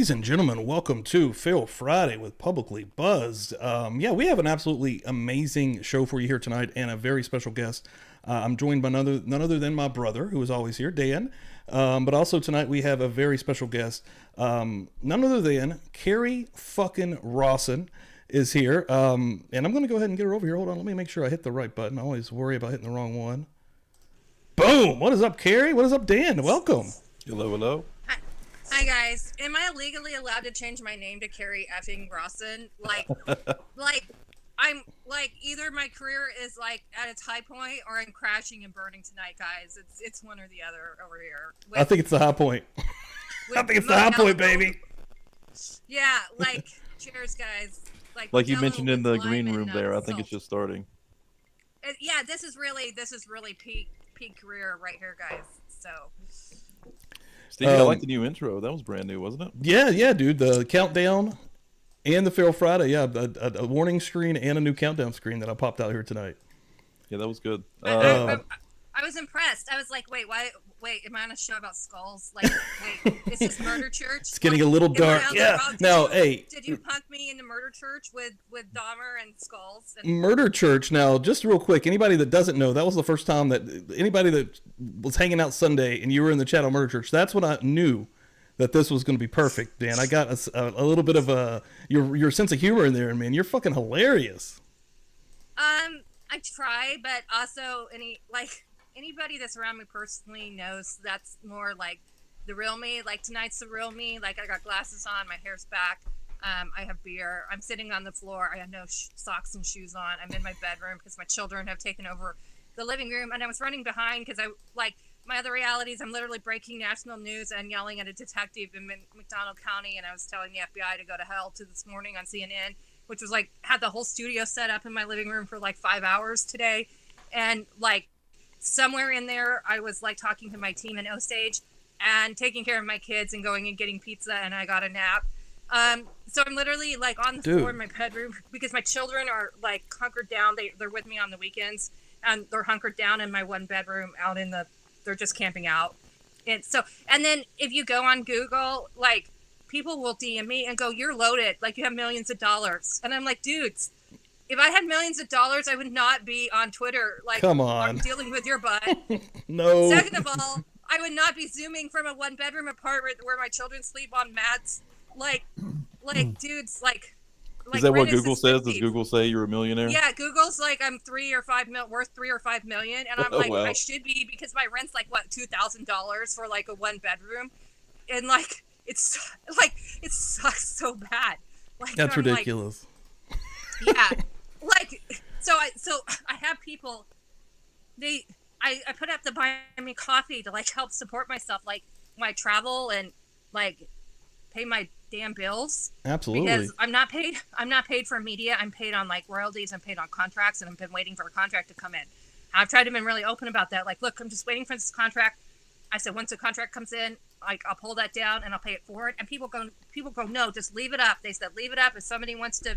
Ladies and gentlemen, welcome to Fail Friday with Publicly Buzzed. We have an absolutely amazing show for you here tonight and a very special guest. I'm joined by none other than my brother, who is always here, Dan. But also tonight we have a very special guest, none other than Kerri fucking Rawson is here. And I'm going to go ahead and get her over here. Hold on, let me make sure I hit the right button. I always worry about hitting the wrong one. Boom! What is up, Kerri? What is up, Dan? Welcome. Hello, hello. Hi guys, am I legally allowed to change my name to Kerri effing Rawson? I'm either my career is at its high point or I'm crashing and burning tonight, guys. It's one or the other over here. I think it's the high point. I think it's the high point, baby. Yeah, cheers, guys. Like you mentioned in the green room there, I think it's just starting. Yeah, this is really peak career right here, guys. So. Steve, I like the new intro. That was brand new, wasn't it? Yeah, dude. The countdown and the Fail Friday. Yeah, a warning screen and a new countdown screen that I popped out here tonight. Yeah, that was good. I was impressed. I was like, wait, am I on a show about skulls? Is this Murder Church? It's getting a little dark. Yeah. Now, hey. Did you punk me into Murder Church with Dahmer and skulls? Murder Church. Now, just real quick, anybody that doesn't know, that was the first time that anybody that was hanging out Sunday and you were in the chat on Murder Church, that's when I knew that this was going to be perfect, Dan. I got a little bit of your sense of humor in there, and man, you're fucking hilarious. I try, but also anybody that's around me personally knows that's more like the real me. Tonight's the real me. I got glasses on, my hair's back, I have beer, I'm sitting on the floor, I have no socks and shoes on, I'm in my bedroom because my children have taken over the living room, and I was running behind because my other realities, I'm literally breaking national news and yelling at a detective in McDonald County, and I was telling the FBI to go to hell to this morning on CNN, which was had the whole studio set up in my living room for 5 hours today, and somewhere in there, I was talking to my team in Osage and taking care of my kids and going and getting pizza, and I got a nap. So I'm literally on the floor in my bedroom because my children are hunkered down. They're with me on the weekends, and they're hunkered down in my one bedroom out in they're just camping out. And then if you go on Google, people will DM me and go, "You're loaded. You have millions of dollars." And I'm like, dudes, if I had millions of dollars, I would not be on Twitter. Come on. Dealing with your butt. No. Second of all, I would not be zooming from a one-bedroom apartment where my children sleep on mats. Dudes, is that what Google says? Does Google say you're a millionaire? Yeah, Google's I'm worth $3 or $5 million, and I'm wow. I should be because my rent's $2,000 for a one-bedroom, and it sucks so bad. That's ridiculous. Yeah. So I have people, I put up the buy me coffee to help support myself, my travel and pay my damn bills. Absolutely. Because I'm not paid for media. I'm paid on royalties. I'm paid on contracts, and I've been waiting for a contract to come in. I've tried to be really open about that. Look, I'm just waiting for this contract. I said, once the contract comes in, I'll pull that down and I'll pay it forward. And people go, no, just leave it up. They said, leave it up. If somebody wants to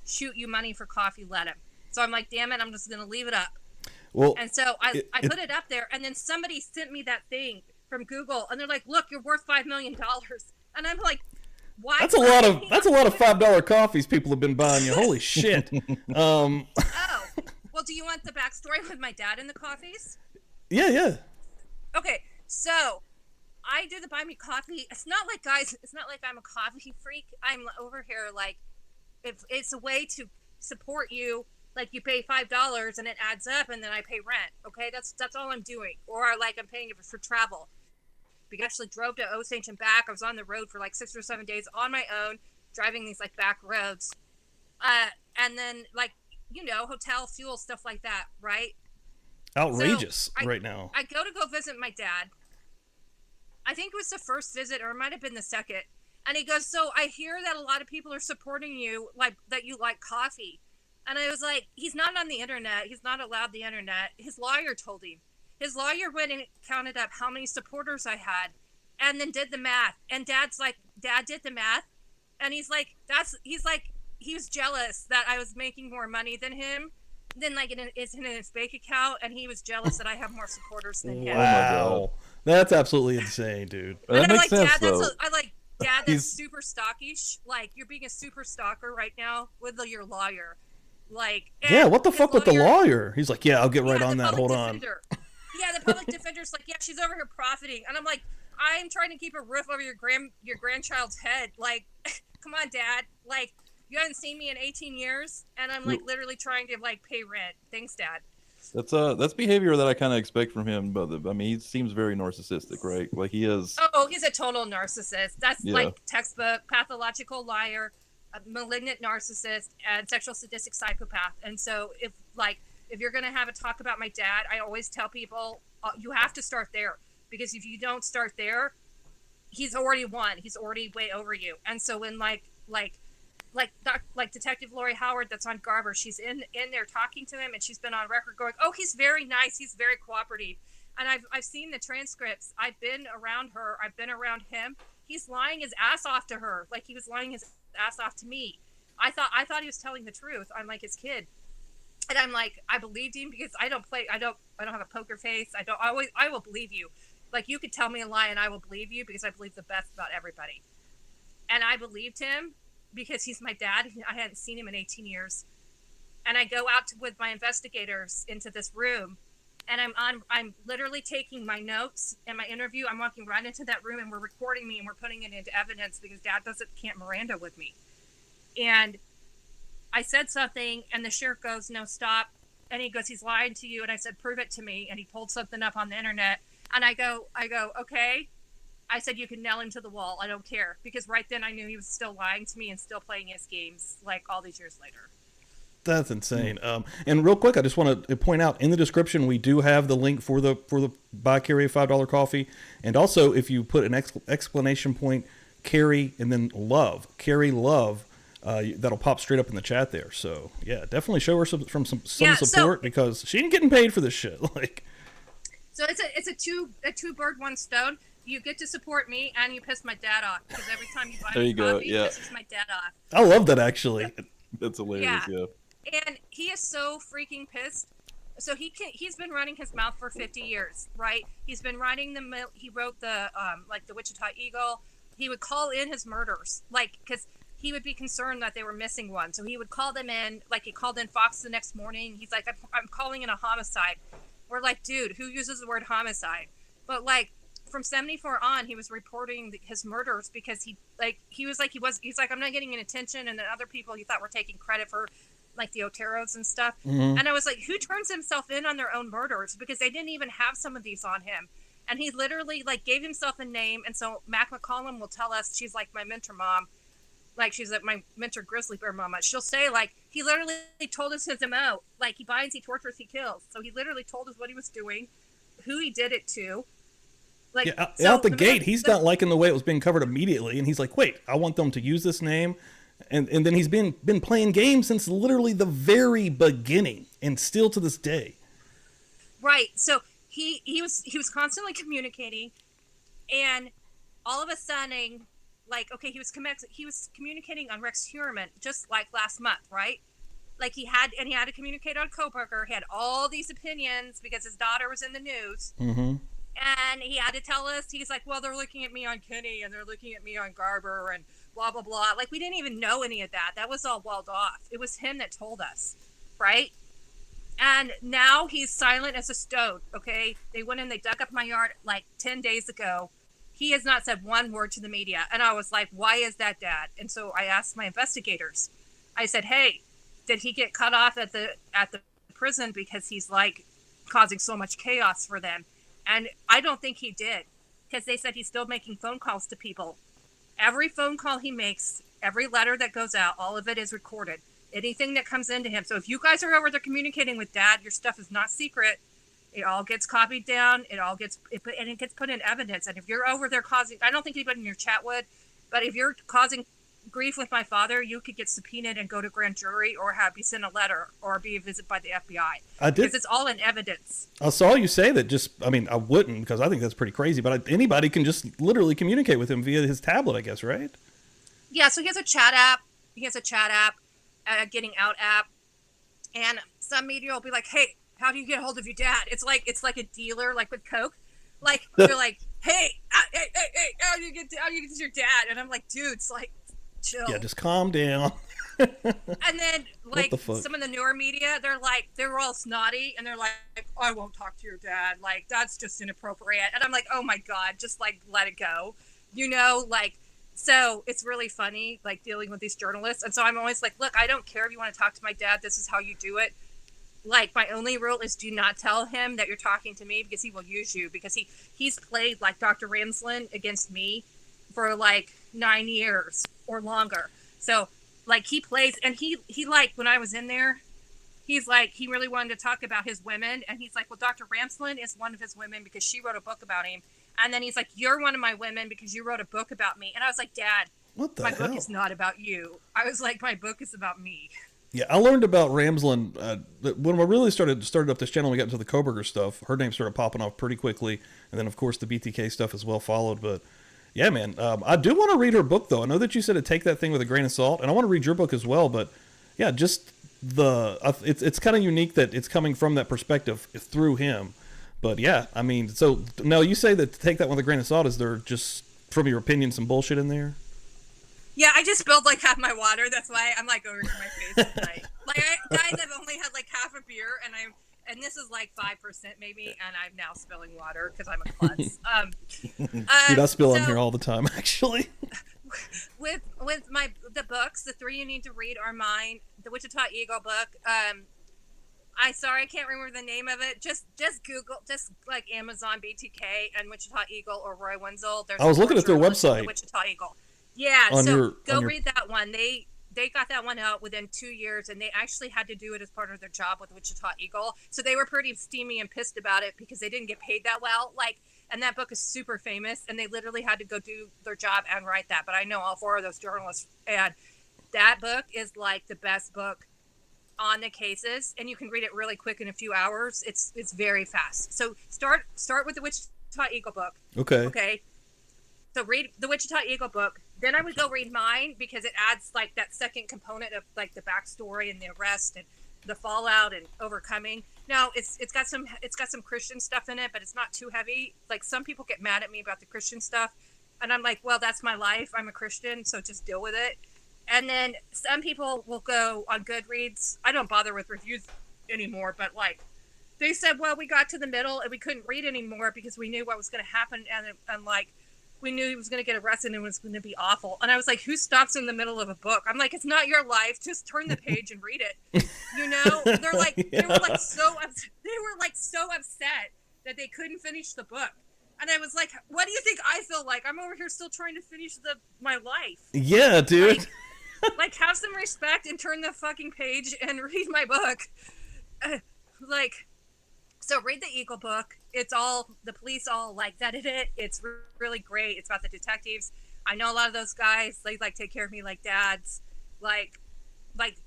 shoot you money for coffee, let him. So I'm damn it, I'm just going to leave it up. Well, and so I put it up there, and then somebody sent me that thing from Google, and they're like, look, you're worth $5 million. And I'm like, why? That's a lot of $5 coffees people have been buying you. Holy shit. Oh, well, do you want the backstory with my dad and the coffees? Yeah. Okay, so I do the buy me coffee. It's not guys, it's not I'm a coffee freak. I'm over here if it's a way to support you. You pay $5 and it adds up, and then I pay rent. Okay, that's all I'm doing. Or I'm paying for travel. We actually drove to Osage and back. I was on the road for 6 or 7 days on my own, driving these back roads, and then hotel fuel, stuff like that, right? Outrageous so right now. I go visit my dad. I think it was the first visit, or it might have been the second. And he goes, so I hear that a lot of people are supporting you, that you like coffee. And I was like, he's not on the internet. He's not allowed the internet. His lawyer told him. His lawyer went and counted up how many supporters I had and then did the math. And Dad did the math. And he was jealous that I was making more money than him. Then it's in his bank account, and he was jealous that I have more supporters than him. Wow. That's absolutely insane, dude. That makes sense, Dad, though. dad that's super stockish. Like, you're being a super stalker right now with your lawyer. Like, yeah, what the fuck with the lawyer? He's like, yeah, I'll get right on that. Hold defender. on. Yeah, the public defender's like, yeah, she's over here profiting, and I'm like, I'm trying to keep a roof over your grandchild's head. Like, come on, Dad. Like, you haven't seen me in 18 years, and I'm like literally trying to like pay rent. Thanks, Dad. That's behavior that I kind of expect from him, but I mean, he seems very narcissistic, right? Like he is. Oh, he's a total narcissist. That's like textbook pathological liar, a malignant narcissist, and sexual sadistic psychopath. And so if you're gonna have a talk about my dad, I always tell people you have to start there, because if you don't start there, he's already won. He's already way over you. And so when like Detective Lori Howard that's on Garber, she's in there talking to him, and she's been on record going, oh, he's very nice, he's very cooperative. And I've seen the transcripts. I've been around her, I've been around him. He's lying his ass off to her, like he was lying his ass off to me. I thought he was telling the truth. I'm like his kid, and I'm like, I believed him because I don't have a poker face. I will believe you. Like, you could tell me a lie and I will believe you, because I believe the best about everybody. And I believed him because he's my dad. I hadn't seen him in 18 years. And I go out with my investigators into this room, and I'm literally taking my notes and my interview. I'm walking right into that room, and we're recording me, and we're putting it into evidence because Dad can't Miranda with me. And I said something, and the sheriff goes, no, stop. And he goes, he's lying to you. And I said, prove it to me. And he pulled something up on the internet. And I go, okay. I said, you can nail him to the wall. I don't care. Because right then I knew he was still lying to me and still playing his games, like all these years later. That's insane. And real quick, I just want to point out, in the description, we do have the link for the buy Kerri $5 coffee. And also, if you put an exclamation point, Kerri, and then love, Kerri love, that'll pop straight up in the chat there. So yeah, definitely show her some support, because she ain't getting paid for this shit. Like, so it's a two bird, one stone. You get to support me, and you piss my dad off, because every time you buy me coffee, you pisses my dad off. I love that, actually. That's hilarious. Yeah. And he is so freaking pissed. So he's been running his mouth for 50 years, right? He's been writing he wrote the Wichita Eagle. He would call in his murders, like, because he would be concerned that they were missing one. So he would call them in, like he called in Fox the next morning. He's like, I'm calling in a homicide. We're like, dude, who uses the word homicide? But like, from 74 on, he was reporting his murders because he's like, I'm not getting any attention. And then other people he thought were taking credit for, like, the Oteros and stuff. Mm-hmm. And I was like, who turns himself in on their own murders? Because they didn't even have some of these on him. And he literally, like, gave himself a name. And so Mac McCollum will tell us, she's like my mentor mom. Like, she's like my mentor grizzly bear mama. She'll say, like, he literally told us his MO. Like, he binds, he tortures, he kills. So he literally told us what he was doing, who he did it to. Like, yeah, out the gate, he's not liking the way it was being covered immediately, and he's like, "Wait, I want them to use this name," and then he's been playing games since literally the very beginning, and still to this day. Right. So he was constantly communicating, and all of a sudden, like, okay, he was communicating on Rex Heuermann just like last month, right? Like, he had to communicate on Koberger. He had all these opinions because his daughter was in the news. Mm-hmm. And he had to tell us, he's like, well, they're looking at me on Kenny, and they're looking at me on Garber, and blah, blah, blah. Like, we didn't even know any of that. That was all walled off. It was him that told us, right? And now he's silent as a stone, okay? They went in, they dug up my yard like 10 days ago. He has not said one word to the media. And I was like, why is that, Dad? And so I asked my investigators. I said, hey, did he get cut off at the prison because he's, like, causing so much chaos for them? And I don't think he did, because they said he's still making phone calls to people. Every phone call he makes, every letter that goes out, all of it is recorded. Anything that comes into him. So if you guys are over there communicating with Dad, your stuff is not secret. It all gets copied down. It gets put in evidence. And if you're over there causing, I don't think anybody in your chat would, but if you're causing grief with my father, you could get subpoenaed and go to grand jury, or be sent a letter, or be visited by the FBI. I did, because it's all in evidence. I saw you say that. I wouldn't, because I think that's pretty crazy, but anybody can just literally communicate with him via his tablet, I guess, right? Yeah, so he has a chat app, a Getting Out app, and some media will be like, hey, how do you get a hold of your dad? It's like a dealer, like with Coke. Like, you're like, hey, how you get to your dad? And I'm like, dude, it's like, chill. Yeah, just calm down. And then like the fuck? some of the newer media, they're all snotty and they're like, I won't talk to your dad. Like, that's just inappropriate. And I'm like, oh my God, just like let it go. Like, so it's really funny, like dealing with these journalists. And so I'm always like, look, I don't care if you want to talk to my dad. This is how you do it. Like, my only rule is do not tell him that you're talking to me, because he will use you, because he's played like Dr. Ramsland against me for like 9 years or longer. So like he plays, and he like, when I was in there, he's like, he really wanted to talk about his women. And he's like, well, Dr. Ramsland is one of his women because she wrote a book about him. And then he's like, you're one of my women because you wrote a book about me. And I was like, Dad, my book is not about you. I was like, my book is about me. Yeah, I learned about Ramsland when we really started up this channel. We got into the Koberger stuff. Her name started popping off pretty quickly, and then of course the BTK stuff as well followed. But yeah, man, I do want to read her book though. I know that you said to take that thing with a grain of salt, and I want to read your book as well. But yeah, just it's kind of unique that it's coming from that perspective through him. But yeah, I mean, so now you say that to take that with a grain of salt. Is there just, from your opinion, some bullshit in there? Yeah, I just spilled like half my water. That's why I'm like over to my face tonight. Like, guys, I've only had like half a beer, and this is like 5% maybe, and I'm now spilling water because I'm a klutz. Dude, I spill in here all the time, actually. With the books, the 3 you need to read are mine. The Wichita Eagle book. I can't remember the name of it. Just Google, just like Amazon BTK and Wichita Eagle or Roy Wenzel. I was looking at their website. The Wichita Eagle. Yeah, go read that one. They got that one out within 2 years, and they actually had to do it as part of their job with Wichita Eagle. So they were pretty steamy and pissed about it because they didn't get paid that well. And that book is super famous, and they literally had to go do their job and write that. But I know all 4 of those journalists, and that book is like the best book on the cases, and you can read it really quick in a few hours. It's very fast. So start with the Wichita Eagle book. Okay. So read the Wichita Eagle book. Then I would go read mine because it adds like that second component of like the backstory and the arrest and the fallout and overcoming. Now it's got some Christian stuff in it, but it's not too heavy. Like, some people get mad at me about the Christian stuff, and I'm like, well, that's my life. I'm a Christian, so just deal with it. And then some people will go on Goodreads. I don't bother with reviews anymore, but like, they said, well, we got to the middle and we couldn't read anymore because we knew what was going to happen, and like, we knew he was going to get arrested and it was going to be awful. And I was like, who stops in the middle of a book? I'm like, it's not your life. Just turn the page and read it. They're like, they were like so upset that they couldn't finish the book. And I was like, what do you think I feel like? I'm over here still trying to finish my life. Yeah, dude. Like, have some respect and turn the fucking page and read my book. So read the Eagle book. It's all, the police all like vetted it. It's really great. It's about the detectives. I know a lot of those guys. They like take care of me like dads. Like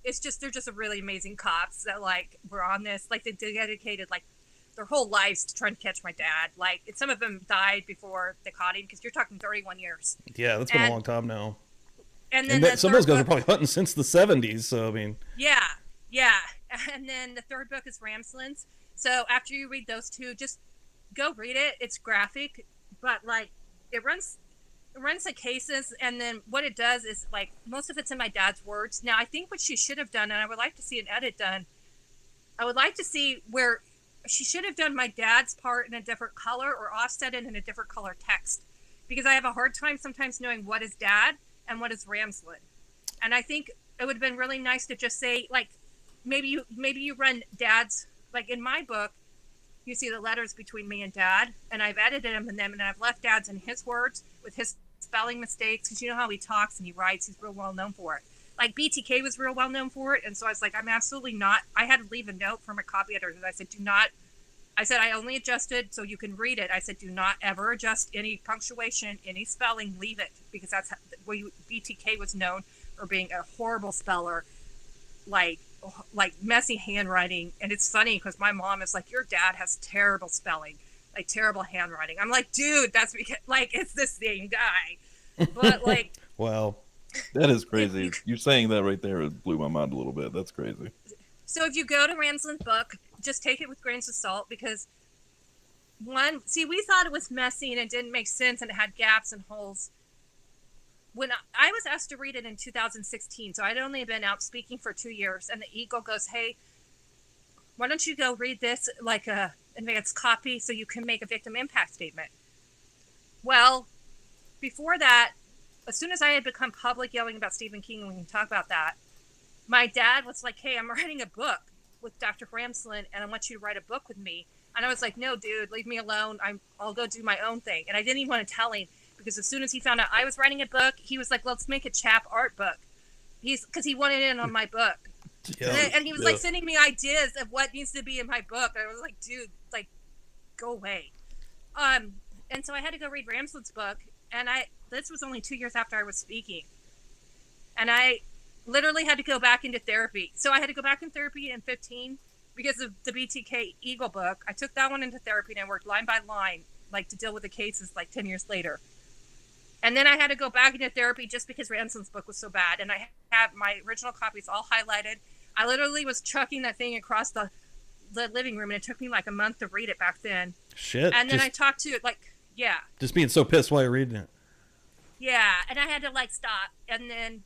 it's just, they're just a really amazing cops that like were on this. Like, they dedicated like their whole lives to trying to catch my dad. Like, some of them died before they caught him, because you're talking 31 years. Yeah, that's been a long time now. And then some of those guys are probably hunting since the 70s. So I mean. Yeah. And then the 3rd book is Ramsland's. So after you read those 2, just go read it. It's graphic, but like it runs the cases, and then what it does is like most of it's in my dad's words. Now I think what she should have done, and I would like to see an edit done, I would like to see where she should have done my dad's part in a different color or offset it in a different color text, because I have a hard time sometimes knowing what is dad and what is Ramsland. And I think it would have been really nice to just say, like, maybe you run dad's, like in my book, you see the letters between me and dad, and I've edited them and I've left dad's in his words with his spelling mistakes, because you know how he talks and he writes, he's real well known for it. Like BTK was real well known for it, and so I was like, I'm absolutely not. I had to leave a note from a copy editor that I said, I only adjusted so you can read it. I said, do not ever adjust any punctuation, any spelling, leave it, because that's where BTK was known for being a horrible speller, like messy handwriting. And it's funny because my mom is like, your dad has terrible spelling, like terrible handwriting. I'm like, dude, that's because like it's the same guy. But like, wow, that is crazy. You saying that right there blew my mind a little bit. That's crazy. So if you go to Ramsland's book, just take it with grains of salt, because we thought it was messy and it didn't make sense and it had gaps and holes. When I was asked to read it in 2016, so I'd only been out speaking for 2 years, and the Eagle goes, hey, why don't you go read this like a advanced copy so you can make a victim impact statement? Well, before that, as soon as I had become public yelling about Stephen King, and we can talk about that, my dad was like, hey, I'm writing a book with Dr. Ramsland, and I want you to write a book with me. And I was like, no, dude, leave me alone. I'll go do my own thing. And I didn't even want to tell him, because as soon as he found out I was writing a book, he was like, let's make a chap art book. Because he wanted in on my book. Yeah. And he was like sending me ideas of what needs to be in my book. And I was like, dude, like, go away. And so I had to go read Ramsland's book. And this was only 2 years after I was speaking. And I literally had to go back into therapy. So I had to go back in therapy in 2015 because of the BTK Eagle book. I took that one into therapy and I worked line by line, like to deal with the cases like 10 years later. And then I had to go back into therapy just because Ramsland's book was so bad. And I have my original copies all highlighted. I literally was chucking that thing across the living room, and it took me like a month to read it back then. Shit. And then I talked to it, like, yeah. Just being so pissed while you're reading it. Yeah, and I had to like stop. And then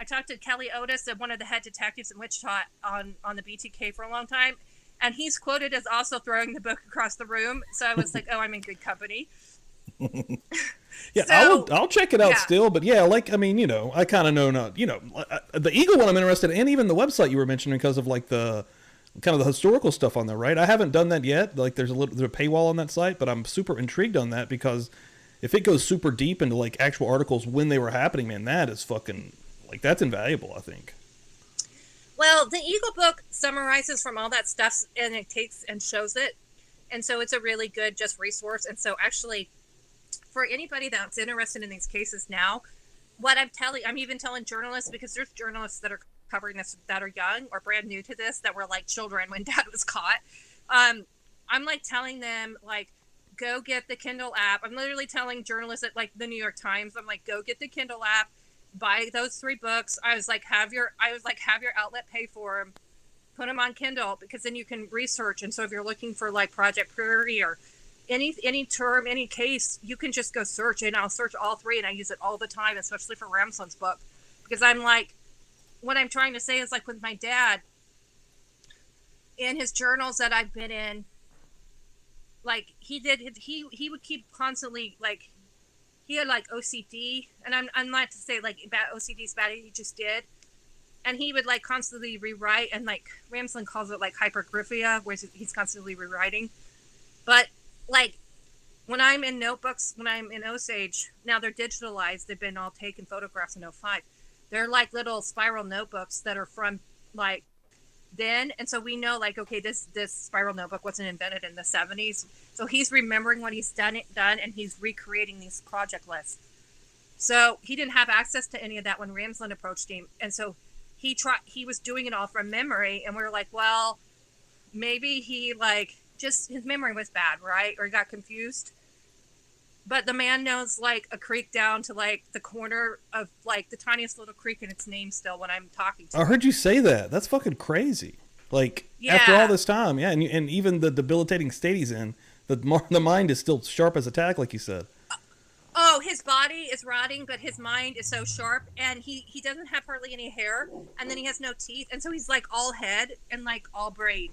I talked to Kelly Otis, one of the head detectives in Wichita on the BTK for a long time. And he's quoted as also throwing the book across the room. So I was like, oh, I'm in good company. Yeah, so, I'll check it out still, but yeah, like, I mean, you know, I kind of know not, you know, the Eagle one I'm interested in, and even the website you were mentioning because of like the kind of the historical stuff on there, right? I haven't done that yet. Like, there's a paywall on that site, but I'm super intrigued on that because if it goes super deep into like actual articles when they were happening, man, that is fucking like, that's invaluable, I think. Well, the Eagle book summarizes from all that stuff, and it takes and shows it, and so it's a really good just resource. And so actually, for anybody that's interested in these cases now, what I'm even telling journalists, because there's journalists that are covering this that are young or brand new to this, that were like children when Dad was caught. I'm like telling them, like, go get the Kindle app. I'm literally telling journalists at like the New York Times, I'm like, go get the Kindle app, buy those 3 books. I was like, have your outlet pay for them, put them on Kindle, because then you can research. And so if you're looking for like Project Prairie or any term, any case, you can just go search, and I'll search all 3, and I use it all the time, especially for Ramsland's book, because I'm like, what I'm trying to say is, like, with my dad, in his journals that I've been in, like, he would keep constantly, like, he had like OCD, and I'm not to say like bad OCD is bad, he just did, and he would like constantly rewrite, and like Ramsland calls it like hypergryphia, where he's constantly rewriting, but like, when I'm in notebooks, when I'm in Osage, now they're digitalized, they've been all taken photographs in '05. They're like little spiral notebooks that are from like then. And so we know like, okay, this spiral notebook wasn't invented in the 70s. So he's remembering what he's done, and he's recreating these project lists. So he didn't have access to any of that when Ramsland approached him. And so he was doing it all from memory. And we were like, well, maybe he like, just his memory was bad, right? Or he got confused. But the man knows like a creek down to like the corner of like the tiniest little creek in its name still when I'm talking to him. I heard you say that. That's fucking crazy. Like, after all this time, yeah, and even the debilitating state he's in, the mind is still sharp as a tack, like you said. Oh, his body is rotting, but his mind is so sharp, and he doesn't have hardly any hair, and then he has no teeth, and so he's like all head and like all brain.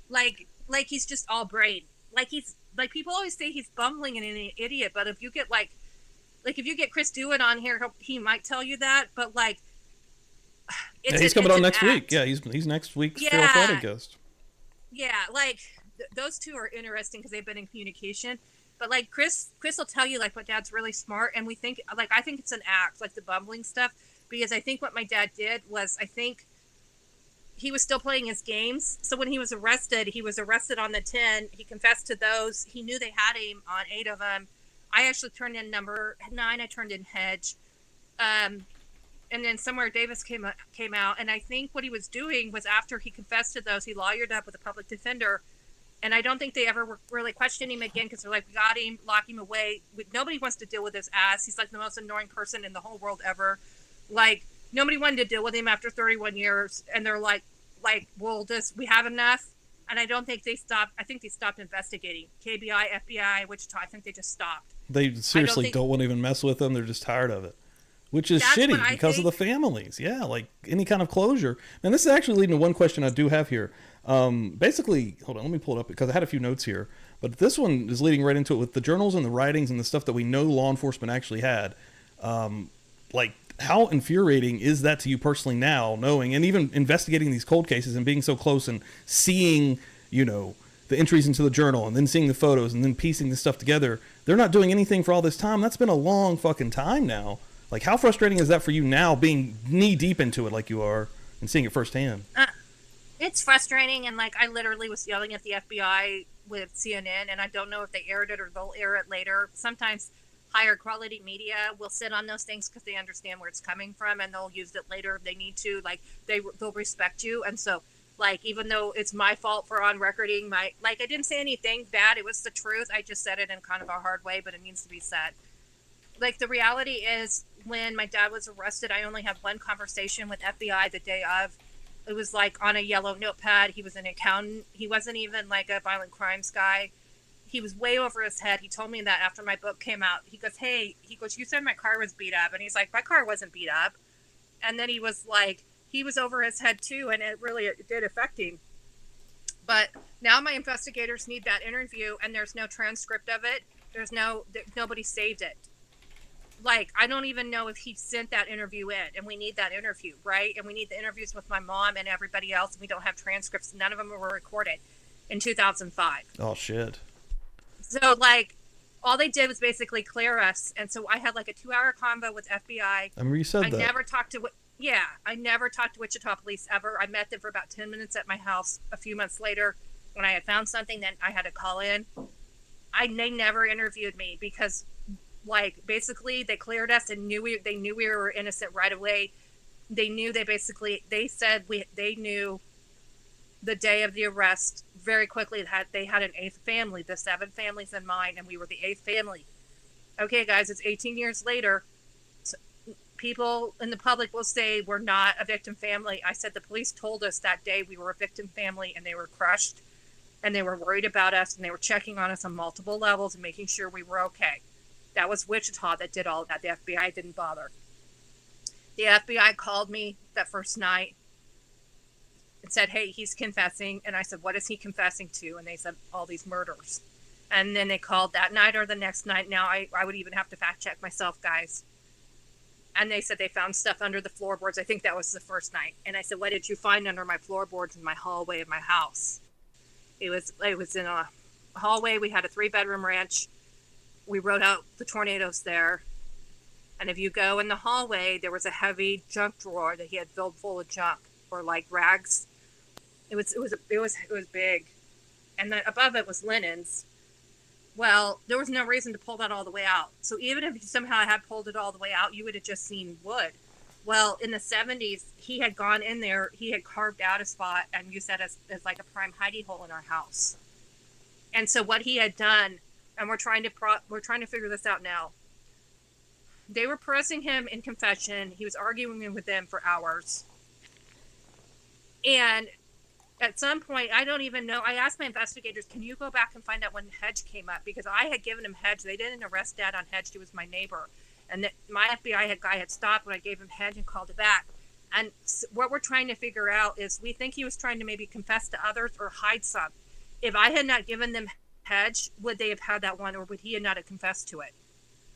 Like he's just all brain. Like he's like, people always say he's bumbling and an idiot, but if you get like if you get Chris Dewitt on here, he might tell you that. But like, he's coming on next week. Yeah, he's next week's Feral Friday guest. Yeah, like those two are interesting because they've been in communication. But like Chris will tell you like what Dad's really smart, and we think like, I think it's an act, like the bumbling stuff, because I think what my dad did was, I think he was still playing his games. So when he was arrested on the 10. He confessed to those. He knew they had him on 8 of them. I actually turned in number 9. I turned in Hedge. And then Somewhere Davis came out. And I think what he was doing was, after he confessed to those, he lawyered up with a public defender. And I don't think they ever really questioned him again, because they're like, we got him, lock him away. Nobody wants to deal with his ass. He's like the most annoying person in the whole world ever. Like, nobody wanted to deal with him after 31 years. And they're like, well, we have enough. And I don't think they stopped. I think they stopped investigating. KBI, FBI, Wichita, I think they just stopped. They seriously don't want to even mess with them. They're just tired of it. Which is shitty because of the families. Yeah, like any kind of closure. And this is actually leading to one question I do have here. Basically, hold on, let me pull it up because I had a few notes here. But this one is leading right into it with the journals and the writings and the stuff that we know law enforcement actually had. Like, how infuriating is that to you personally now, knowing and even investigating these cold cases and being so close and seeing, you know, the entries into the journal and then seeing the photos and then piecing this stuff together? They're not doing anything for all this time. That's been a long fucking time now. Like, how frustrating is that for you now, being knee deep into it like you are and seeing it firsthand? It's frustrating, and like I literally was yelling at the FBI with CNN, and I don't know if they aired it or they'll air it later. Sometimes higher quality media will sit on those things because they understand where it's coming from, and they'll use it later if they need to. Like they'll respect you, and so like even though it's my fault for on recording my I didn't say anything bad. It was the truth. I just said it in kind of a hard way, but it needs to be said. Like the reality is, when my dad was arrested, I only had one conversation with FBI the day of. It was like on a yellow notepad. He was an accountant. He wasn't even like a violent crimes guy. He was way over his head. He told me that after my book came out. He goes, hey, you said my car was beat up. And he's like, my car wasn't beat up. And then he was like, he was over his head too. And it did affect him. But now my investigators need that interview, and there's no transcript of it. Nobody saved it. Like, I don't even know if he sent that interview in, and we need that interview, right? And we need the interviews with my mom and everybody else. And we don't have transcripts. None of them were recorded in 2005. Oh, shit. So, like, all they did was basically clear us. And so I had like a 2-hour convo with FBI. I remember you said that. I never talked to Wichita police ever. I met them for about 10 minutes at my house. A few months later, when I had found something, then I had to call in. They never interviewed me because, like, basically they cleared us and they knew we were innocent right away. They said they knew the day of the arrest very quickly that they had an 8th family, the 7 families in mine, and we were the 8th family. Okay, guys, it's 18 years later. So people in the public will say we're not a victim family. I said the police told us that day we were a victim family, and they were crushed, and they were worried about us, and they were checking on us on multiple levels and making sure we were okay. That was Wichita that did all that. The FBI didn't bother. The FBI called me that first night and said, hey, he's confessing. And I said, what is he confessing to? And they said, all these murders. And then they called that night or the next night. Now I would even have to fact check myself, guys. And they said they found stuff under the floorboards. I think that was the first night. And I said, what did you find under my floorboards in my hallway of my house? It was in a hallway. We had a 3-bedroom ranch. We wrote out the tornadoes there. And if you go in the hallway, there was a heavy junk drawer that he had filled full of junk or like rags. It was big. And above it was linens. Well, there was no reason to pull that all the way out. So even if you somehow had pulled it all the way out, you would have just seen wood. Well, in the 70s, he had gone in there, he had carved out a spot and used that as like a prime hidey hole in our house. And so what he had done, and we're trying to figure this out now. They were pressing him in confession. He was arguing with them for hours. And at some point, I don't even know. I asked my investigators, can you go back and find out when Hedge came up? Because I had given him Hedge. They didn't arrest Dad on Hedge. He was my neighbor. And my FBI guy had stopped when I gave him Hedge and called it back. And what we're trying to figure out is we think he was trying to maybe confess to others or hide some. If I had not given them Hedge, would they have had that one, or would he not have confessed to it?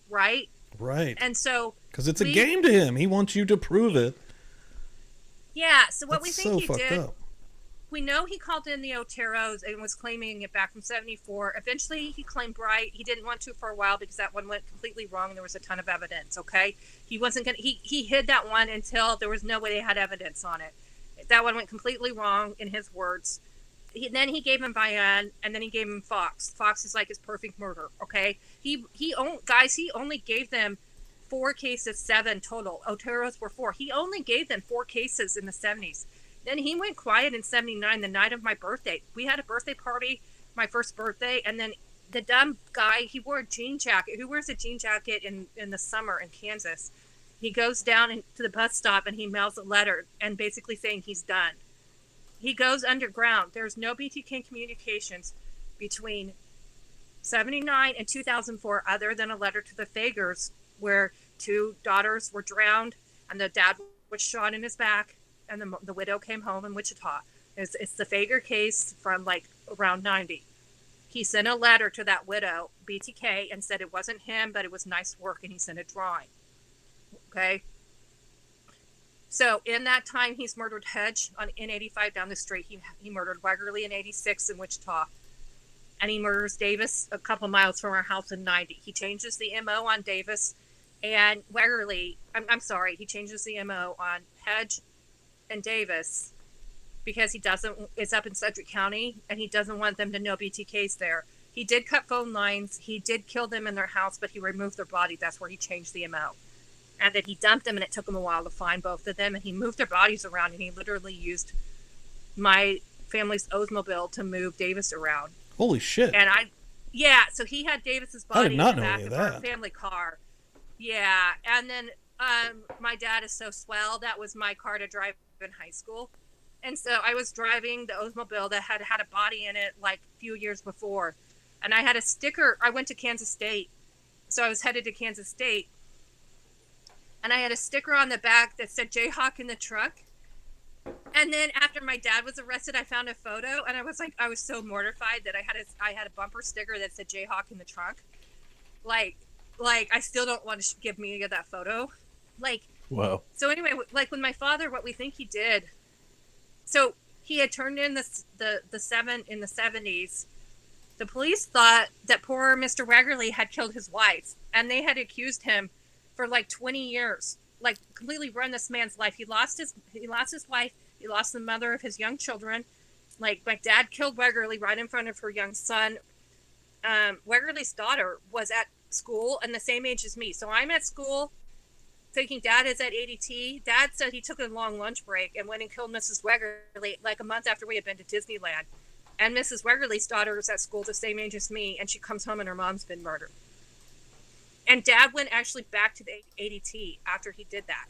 Right? Right. And so... Because it's a game to him. He wants you to prove it. Yeah, so what That's we think so he did... up. We know he called in the Oteros and was claiming it back from 74. Eventually, he claimed Bright. He didn't want to for a while because that one went completely wrong. There was a ton of evidence, okay? He wasn't going to... He hid that one until there was no way they had evidence on it. That one went completely wrong, in his words. Then he gave him Vian, and then he gave him Fox. Fox is like his perfect murder, okay? He only gave them 4 cases, 7 total. Oteros were 4. He only gave them 4 cases in the 70s. Then he went quiet in 79, the night of my birthday. We had a birthday party, my first birthday, and then the dumb guy, he wore a jean jacket. Who wears a jean jacket in the summer in Kansas? He goes down to the bus stop and he mails a letter and basically saying he's done. He goes underground. There's no BTK communications between 79 and 2004 other than a letter to the Fagers where 2 daughters were drowned and the dad was shot in his back and the widow came home in Wichita. It's the Fager case from like around 90. He sent a letter to that widow, BTK, and said it wasn't him, but it was nice work, and he sent a drawing. Okay? So in that time, he's murdered Hedge in 85 down the street. He murdered Wegerly in 86 in Wichita. And he murders Davis a couple miles from our house in 90. He changes the MO on Davis and Wegerly. I'm sorry, he changes the MO on Hedge and Davis because it's up in Sedgwick County, and he doesn't want them to know BTK's there. He did cut phone lines. He did kill them in their house, but he removed their body. That's where he changed the MO. And then he dumped them, and it took him a while to find both of them, and he moved their bodies around, and he literally used my family's Oldsmobile to move Davis around. Holy shit. And so he had Davis's body in the back of our family car. Yeah, and then my dad is so swell. That was my car to drive in high school. And so I was driving the Oldsmobile that had a body in it like a few years before. And I had a sticker. I went to Kansas State. So I was headed to Kansas State. And I had a sticker on the back that said Jayhawk in the truck. And then after my dad was arrested, I found a photo, and I was so mortified that I had a bumper sticker that said Jayhawk in the trunk. Like I still don't want to give me that photo. Like, wow. So anyway, like when my father, what we think he did. So he had turned in the 7 in the 70s. The police thought that poor Mr. Wegerly had killed his wife, and they had accused him for like 20 years, like completely run this man's life. He lost his wife. He lost the mother of his young children. Like my dad killed Wegerly right in front of her young son. Wegerly's daughter was at school and the same age as me. So I'm at school thinking Dad is at ADT. Dad said he took a long lunch break and went and killed Mrs. Wegerly like a month after we had been to Disneyland. And Mrs. Wegerly's daughter is at school the same age as me, and she comes home and her mom's been murdered. And Dad went actually back to the ADT after he did that.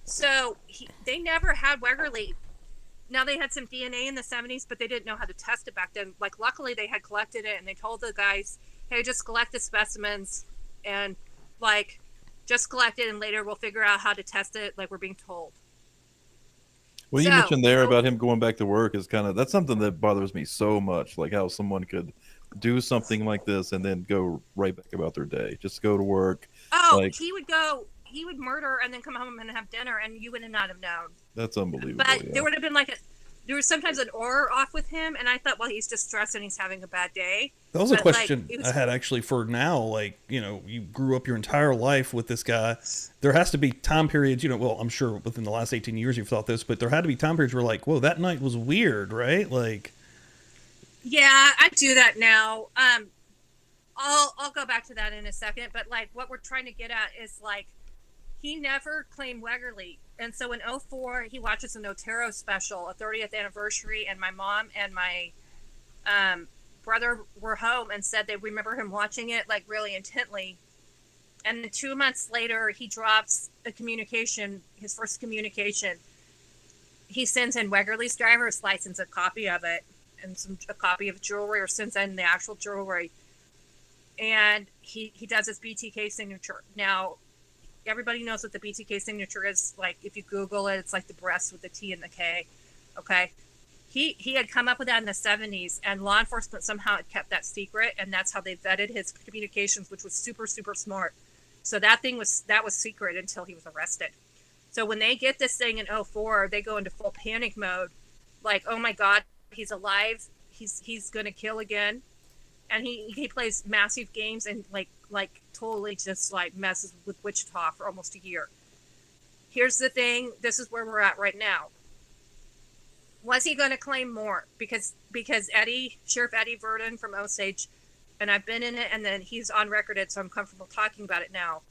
So they never had Wegerly. Now they had some DNA in the 70s, but they didn't know how to test it back then. Like luckily they had collected it, and they told the guys, hey, just collect the specimens and like just collect it, and later we'll figure out how to test it like we're being told. Well, you mentioned there about him going back to work is that's something that bothers me so much. Like how someone could do something like this and then go right back about their day. Just go to work. Oh, like, he would murder and then come home and have dinner, and you would not have known. That's unbelievable. But there would have been there was sometimes an aura off with him, and I thought, well, he's just stressed and he's having a bad day. That was a question I had actually for now. Like, you grew up your entire life with this guy. There has to be time periods, well, I'm sure within the last 18 years you've thought this, but there had to be time periods where like, whoa, that night was weird, right? Like, yeah, I do that now. I'll go back to that in a second, but like what we're trying to get at is like he never claimed Wegerly. And so in 2004, he watches an Otero special, a 30th anniversary, and my mom and my brother were home and said they remember him watching it like really intently. And then 2 months later, he drops a communication, his first communication. He sends in Wegerly's driver's license, a copy of it, and a copy of jewelry, or sends in the actual jewelry. And he does his BTK signature. Now, everybody knows what the BTK signature is. Like, if you Google it, it's like the breast with the T and the K. Okay. He had come up with that in the 70s, and law enforcement somehow had kept that secret, and that's how they vetted his communications, which was super, super smart. So that was secret until he was arrested. So when they get this thing in 2004, they go into full panic mode. Like, oh my God, he's alive. He's going to kill again. And he plays massive games and like totally just like messes with Wichita for almost a year. Here's the thing. This is where we're at right now. Was he going to claim more? Because Sheriff Eddie Verdon from Osage, and I've been in it, and then he's on record it, so I'm comfortable talking about it now.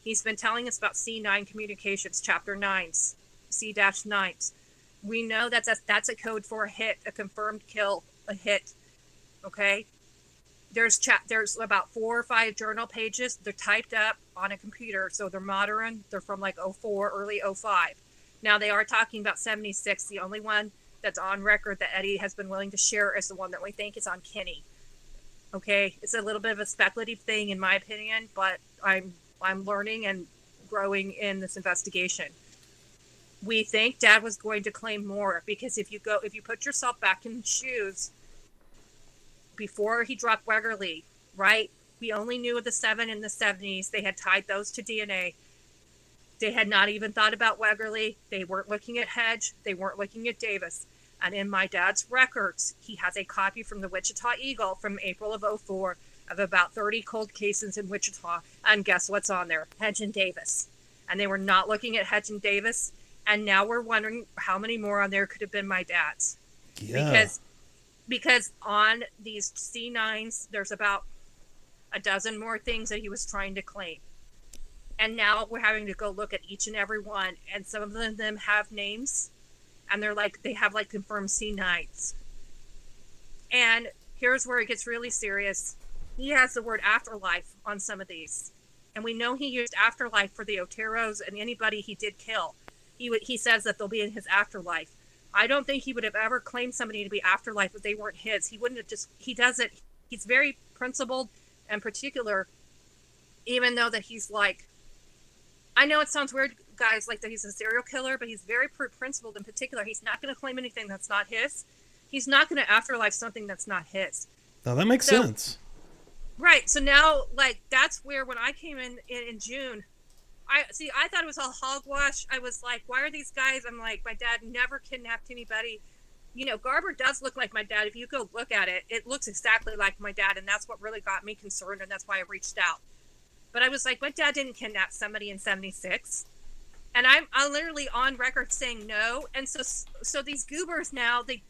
He's been telling us about C9 communications, chapter 9s, C-9s. We know that's a code for a hit, a confirmed kill, a hit. Okay? There's about 4 or 5 journal pages. They're typed up on a computer, so they're modern. They're from like 2004, early 2005. Now they are talking about 76. The only one that's on record that Eddie has been willing to share is the one that we think is on Kenny. Okay, it's a little bit of a speculative thing in my opinion, but I'm learning and growing in this investigation. We think Dad was going to claim more because if you put yourself back in shoes before he dropped Wegerly, right? We only knew of the 7 in the 70s. They had tied those to DNA. They had not even thought about Wegerly. They weren't looking at Hedge. They weren't looking at Davis. And in my dad's records, he has a copy from the Wichita Eagle from April of 2004 of about 30 cold cases in Wichita. And guess what's on there? Hedge and Davis. And they were not looking at Hedge and Davis. And now we're wondering how many more on there could have been my dad's. Yeah. Because on these C9s, there's about a dozen more things that he was trying to claim. And now we're having to go look at each and every one. And some of them have names. And they have confirmed C9s. And here's where it gets really serious. He has the word afterlife on some of these. And we know he used afterlife for the Oteros and anybody he did kill. He says that they'll be in his afterlife. I don't think he would have ever claimed somebody to be afterlife if they weren't his. He wouldn't have he does it. He's very principled and particular, even though that he's I know it sounds weird, guys, that he's a serial killer, but he's very principled and particular. He's not going to claim anything that's not his. He's not going to afterlife something that's not his. Now that makes sense. Right. So now, that's where when I came in June, I thought it was all hogwash. I was like, why are these guys? I'm like, my dad never kidnapped anybody. Garber does look like my dad. If you go look at it, it looks exactly like my dad. And that's what really got me concerned. And that's why I reached out. But I was like, my dad didn't kidnap somebody in 76. And I'm literally on record saying no. And so these goobers now, they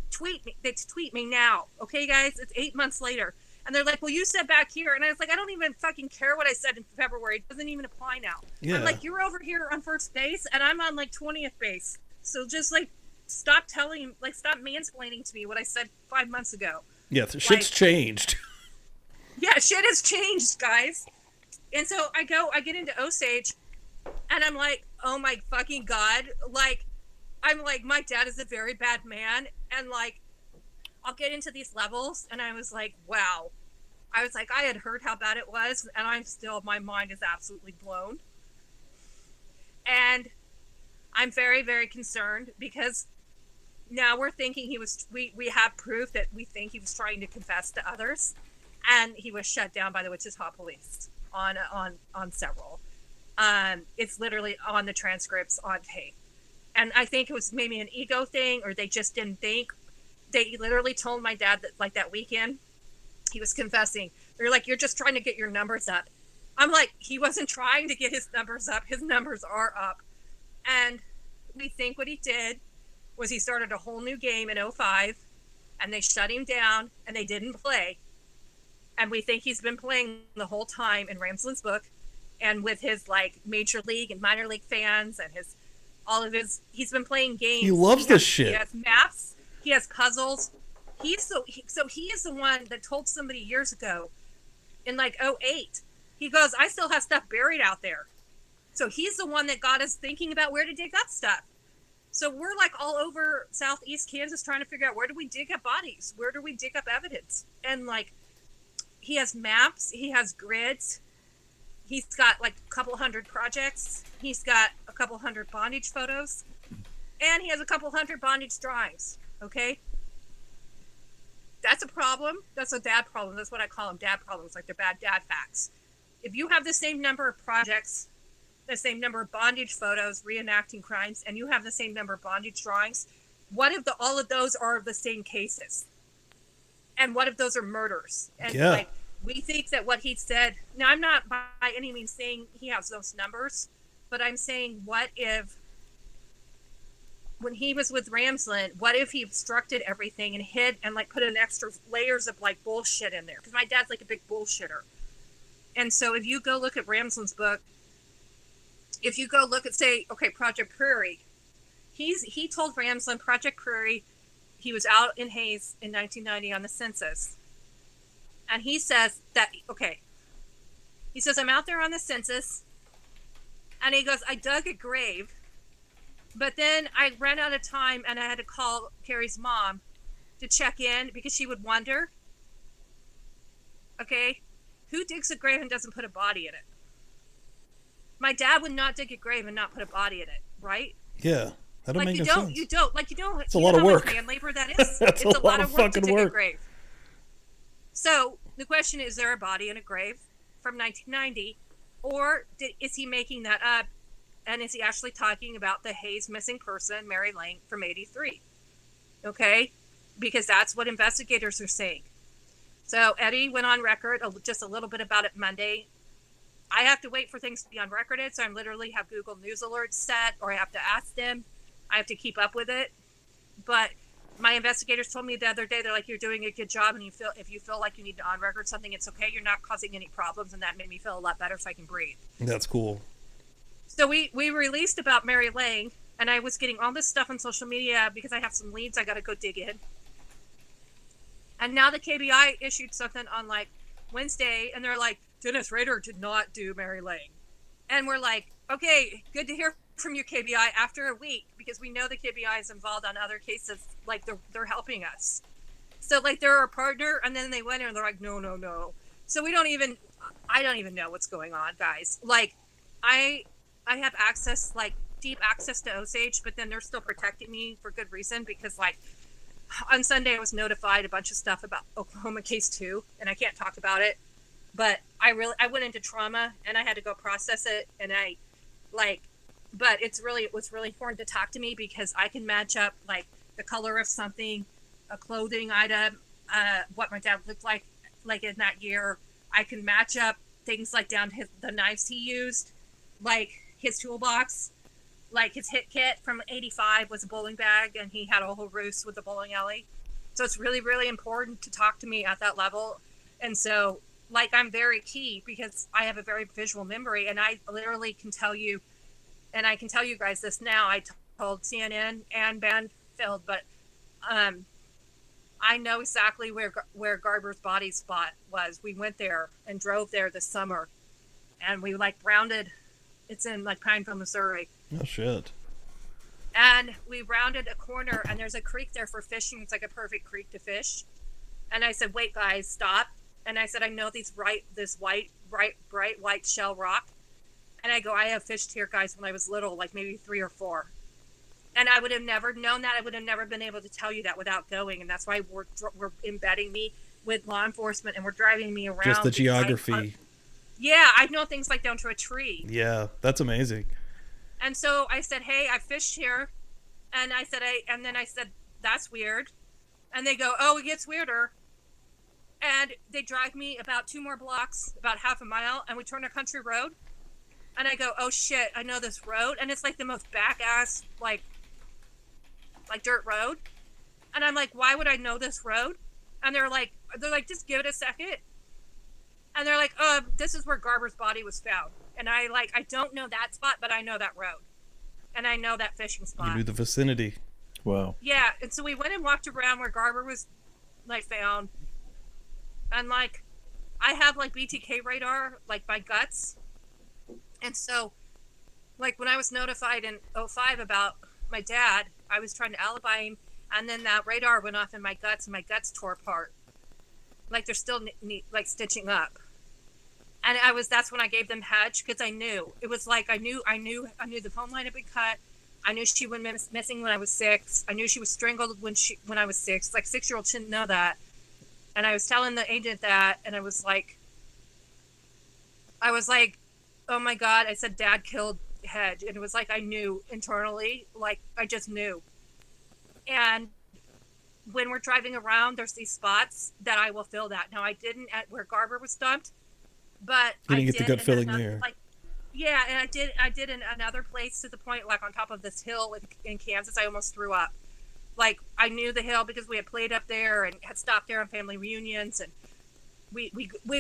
tweet me now. Okay, guys, it's 8 months later. And they're like, well, you said back here. And I was like, I don't even fucking care what I said in February. It doesn't even apply now. Yeah. I'm like, you're over here on first base and I'm on 20th base. So just stop mansplaining to me what I said 5 months ago. Yeah, shit's changed. Yeah, shit has changed, guys. And so I get into Osage and I'm like, oh my fucking God. I'm like, my dad is a very bad man. And I'll get into these levels and I was like, wow. I was like, I had heard how bad it was and my mind is absolutely blown. And I'm very, very concerned because now we're thinking we have proof that we think he was trying to confess to others and he was shut down by the Wichita police on several. It's literally on the transcripts on tape. And I think it was maybe an ego thing or they just didn't think. They literally told my dad that that weekend he was confessing. They're like, you're just trying to get your numbers up. I'm like, he wasn't trying to get his numbers up. His numbers are up. And we think what he did was he started a whole new game in 2005 and they shut him down and they didn't play. And we think he's been playing the whole time in Ramsland's book and with his major league and minor league fans and he's been playing games. He loves this shit. He has maps. He has puzzles. He is the one that told somebody years ago in 2008. He goes, I still have stuff buried out there. So he's the one that got us thinking about where to dig up stuff. So we're all over southeast Kansas trying to figure out where do we dig up bodies? Where do we dig up evidence? And he has maps. He has grids. He's got a couple hundred projects. He's got a couple hundred bondage photos. And he has a couple hundred bondage drawings. Okay? That's a problem. That's a dad problem. That's what I call them, dad problems. They're bad dad facts. If you have the same number of projects, the same number of bondage photos reenacting crimes, and you have the same number of bondage drawings, what if all of those are the same cases? And what if those are murders? And yeah. We think that what he said, now I'm not by any means saying he has those numbers, but I'm saying what if when he was with Ramsland, what if he obstructed everything and hid and put in extra layers of bullshit in there? Because my dad's a big bullshitter. And so if you go look at Ramsland's book, if you go look at Project Prairie, he told Ramsland Project Prairie, he was out in Hayes in 1990 on the census. And he says that, he says, I'm out there on the census. And he goes, I dug a grave But then I ran out of time and I had to call Kerri's mom to check in because she would wonder, okay, who digs a grave and doesn't put a body in it? My dad would not dig a grave and not put a body in it, right? Yeah, that don't make no sense. You don't. Like, you know, it's a lot of work. Man labor that is. That's it's a lot of work to fucking dig work. a grave. So the question is there a body in a grave from 1990, or is he making that up? And is he actually talking about the Hayes missing person, Mary Lang, from 83? Okay? Because that's what investigators are saying. So Eddie went on record just a little bit about it Monday. I have to wait for things to be on recorded, so I literally have Google News alerts set, or I have to ask them. I have to keep up with it. But my investigators told me the other day, they're like, you're doing a good job, and if you feel like you need to on record something, it's okay. You're not causing any problems, and that made me feel a lot better so I can breathe. That's cool. So we released about Mary Lang, and I was getting all this stuff on social media because I have some leads I got to go dig in. And now the KBI issued something on like Wednesday, and they're like, Dennis Rader did not do Mary Lang. And we're like, okay, good to hear from you, KBI, after a week, because we know the KBI is involved on other cases. Like they're helping us. So like they're our partner, and then they went in and they're like, no. So I don't even know what's going on, guys. Like I have access, like deep access to Osage, but then they're still protecting me for good reason, because like on Sunday I was notified a bunch of stuff about Oklahoma case 2, and I can't talk about it, but I went into trauma and I had to go process it, and but it was really important to talk to me because I can match up like the color of something, a clothing item, what my dad looked like in that year. I can match up things like down to the knives he used, like his toolbox, like his hit kit from 85 was a bowling bag, and he had a whole roost with a bowling alley. So it's really, really important to talk to me at that level. And so like I'm very key because I have a very visual memory, and I literally can tell you, and I can tell you guys this now, I told CNN and Banfield, but I know exactly where Garber's body spot was. We went there and drove there this summer, and we like rounded. It's in like Pineville, Missouri. Oh shit! And we rounded a corner, and there's a creek there for fishing. It's like a perfect creek to fish. And I said, "Wait, guys, stop!" And I said, "I know this bright white shell rock." And I go, "I have fished here, guys, when I was little, like maybe 3 or 4." And I would have never known that. I would have never been able to tell you that without going. And that's why we're embedding me with law enforcement, and we're driving me around. Just the geography. I know things like down to a tree. Yeah, that's amazing. And so I said, "Hey, I fished here," and then I said, "That's weird." And they go, "Oh, it gets weirder." And they drive me about 2 more blocks, about half a mile, and we turn a country road. And I go, "Oh shit, I know this road," and it's like the most back ass like dirt road. And I'm like, "Why would I know this road?" And they're like, "Just give it a second." And they're like, "This is where Garber's body was found." And I don't know that spot, but I know that road. And I know that fishing spot. You knew the vicinity. Wow. Yeah, and so we went and walked around where Garber was like found. And like I have like BTK radar, like my guts. And so like when I was notified in 05 about my dad, I was trying to alibi him, and then that radar went off in my guts, and my guts tore apart. Like they're still like stitching up. And that's when I gave them hedge, because I knew. It was like I knew the phone line had been cut. I knew she went missing when I was 6. I knew she was strangled when I was 6. Like 6-year-olds shouldn't know that. And I was telling the agent that, and I was like, "Oh my God," I said, "Dad killed Hedge." And it was like I knew internally, like I just knew. And when we're driving around, there's these spots that I will fill that. Now I didn't at where Garber was dumped, but You didn't get the gut feeling there. Like, yeah, and I did in another place, to the point like on top of this hill in Kansas, I almost threw up. Like I knew the hill because we had played up there and had stopped there on family reunions, and we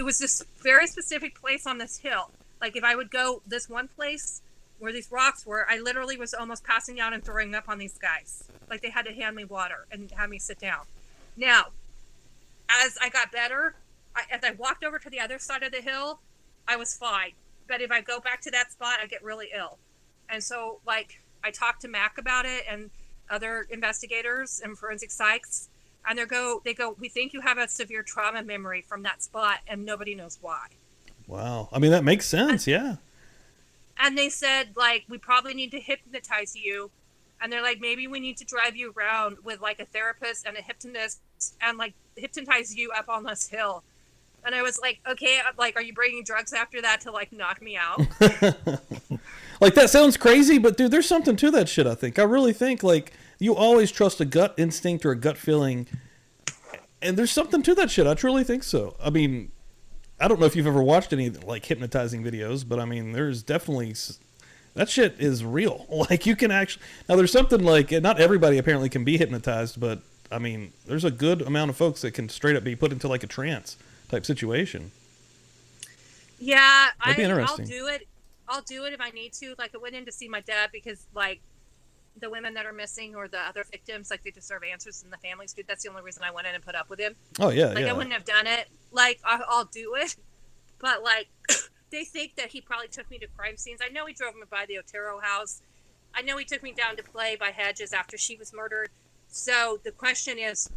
was this very specific place on this hill. Like if I would go this one place where these rocks were, I literally was almost passing out and throwing up on these guys. Like they had to hand me water and have me sit down. Now, as I got better, as I walked over to the other side of the hill, I was fine. But if I go back to that spot, I get really ill. And so like I talked to Mac about it and other investigators and forensic psychs, and they go, we think you have a severe trauma memory from that spot, and nobody knows why. Wow. I mean, that makes sense. Yeah. And they said, like, we probably need to hypnotize you. And they're like, maybe we need to drive you around with, like, a therapist and a hypnotist and, like, hypnotize you up on this hill. And I was like, okay, like, are you bringing drugs after that to, like, knock me out? Like, that sounds crazy, but, dude, there's something to that shit, I think. I really think, like, you always trust a gut instinct or a gut feeling. And there's something to that shit. I truly think so. I mean, I don't know if you've ever watched any, like, hypnotizing videos, but, I mean, there's definitely... That shit is real. Like, you can actually... Now, there's something like... Not everybody apparently can be hypnotized, but, I mean, there's a good amount of folks that can straight up be put into, like, a trance type situation. Yeah, That'd be interesting. I'll do it if I need to. Like, I went in to see my dad because, like, the women that are missing or the other victims, like, they deserve answers and the families do. That's the only reason I went in and put up with him. Oh, yeah, like, yeah. I wouldn't have done it. Like, I'll do it. But, like, they think that he probably took me to crime scenes. I know he drove me by the Otero house. I know he took me down to play by Hedges after she was murdered. So the question is,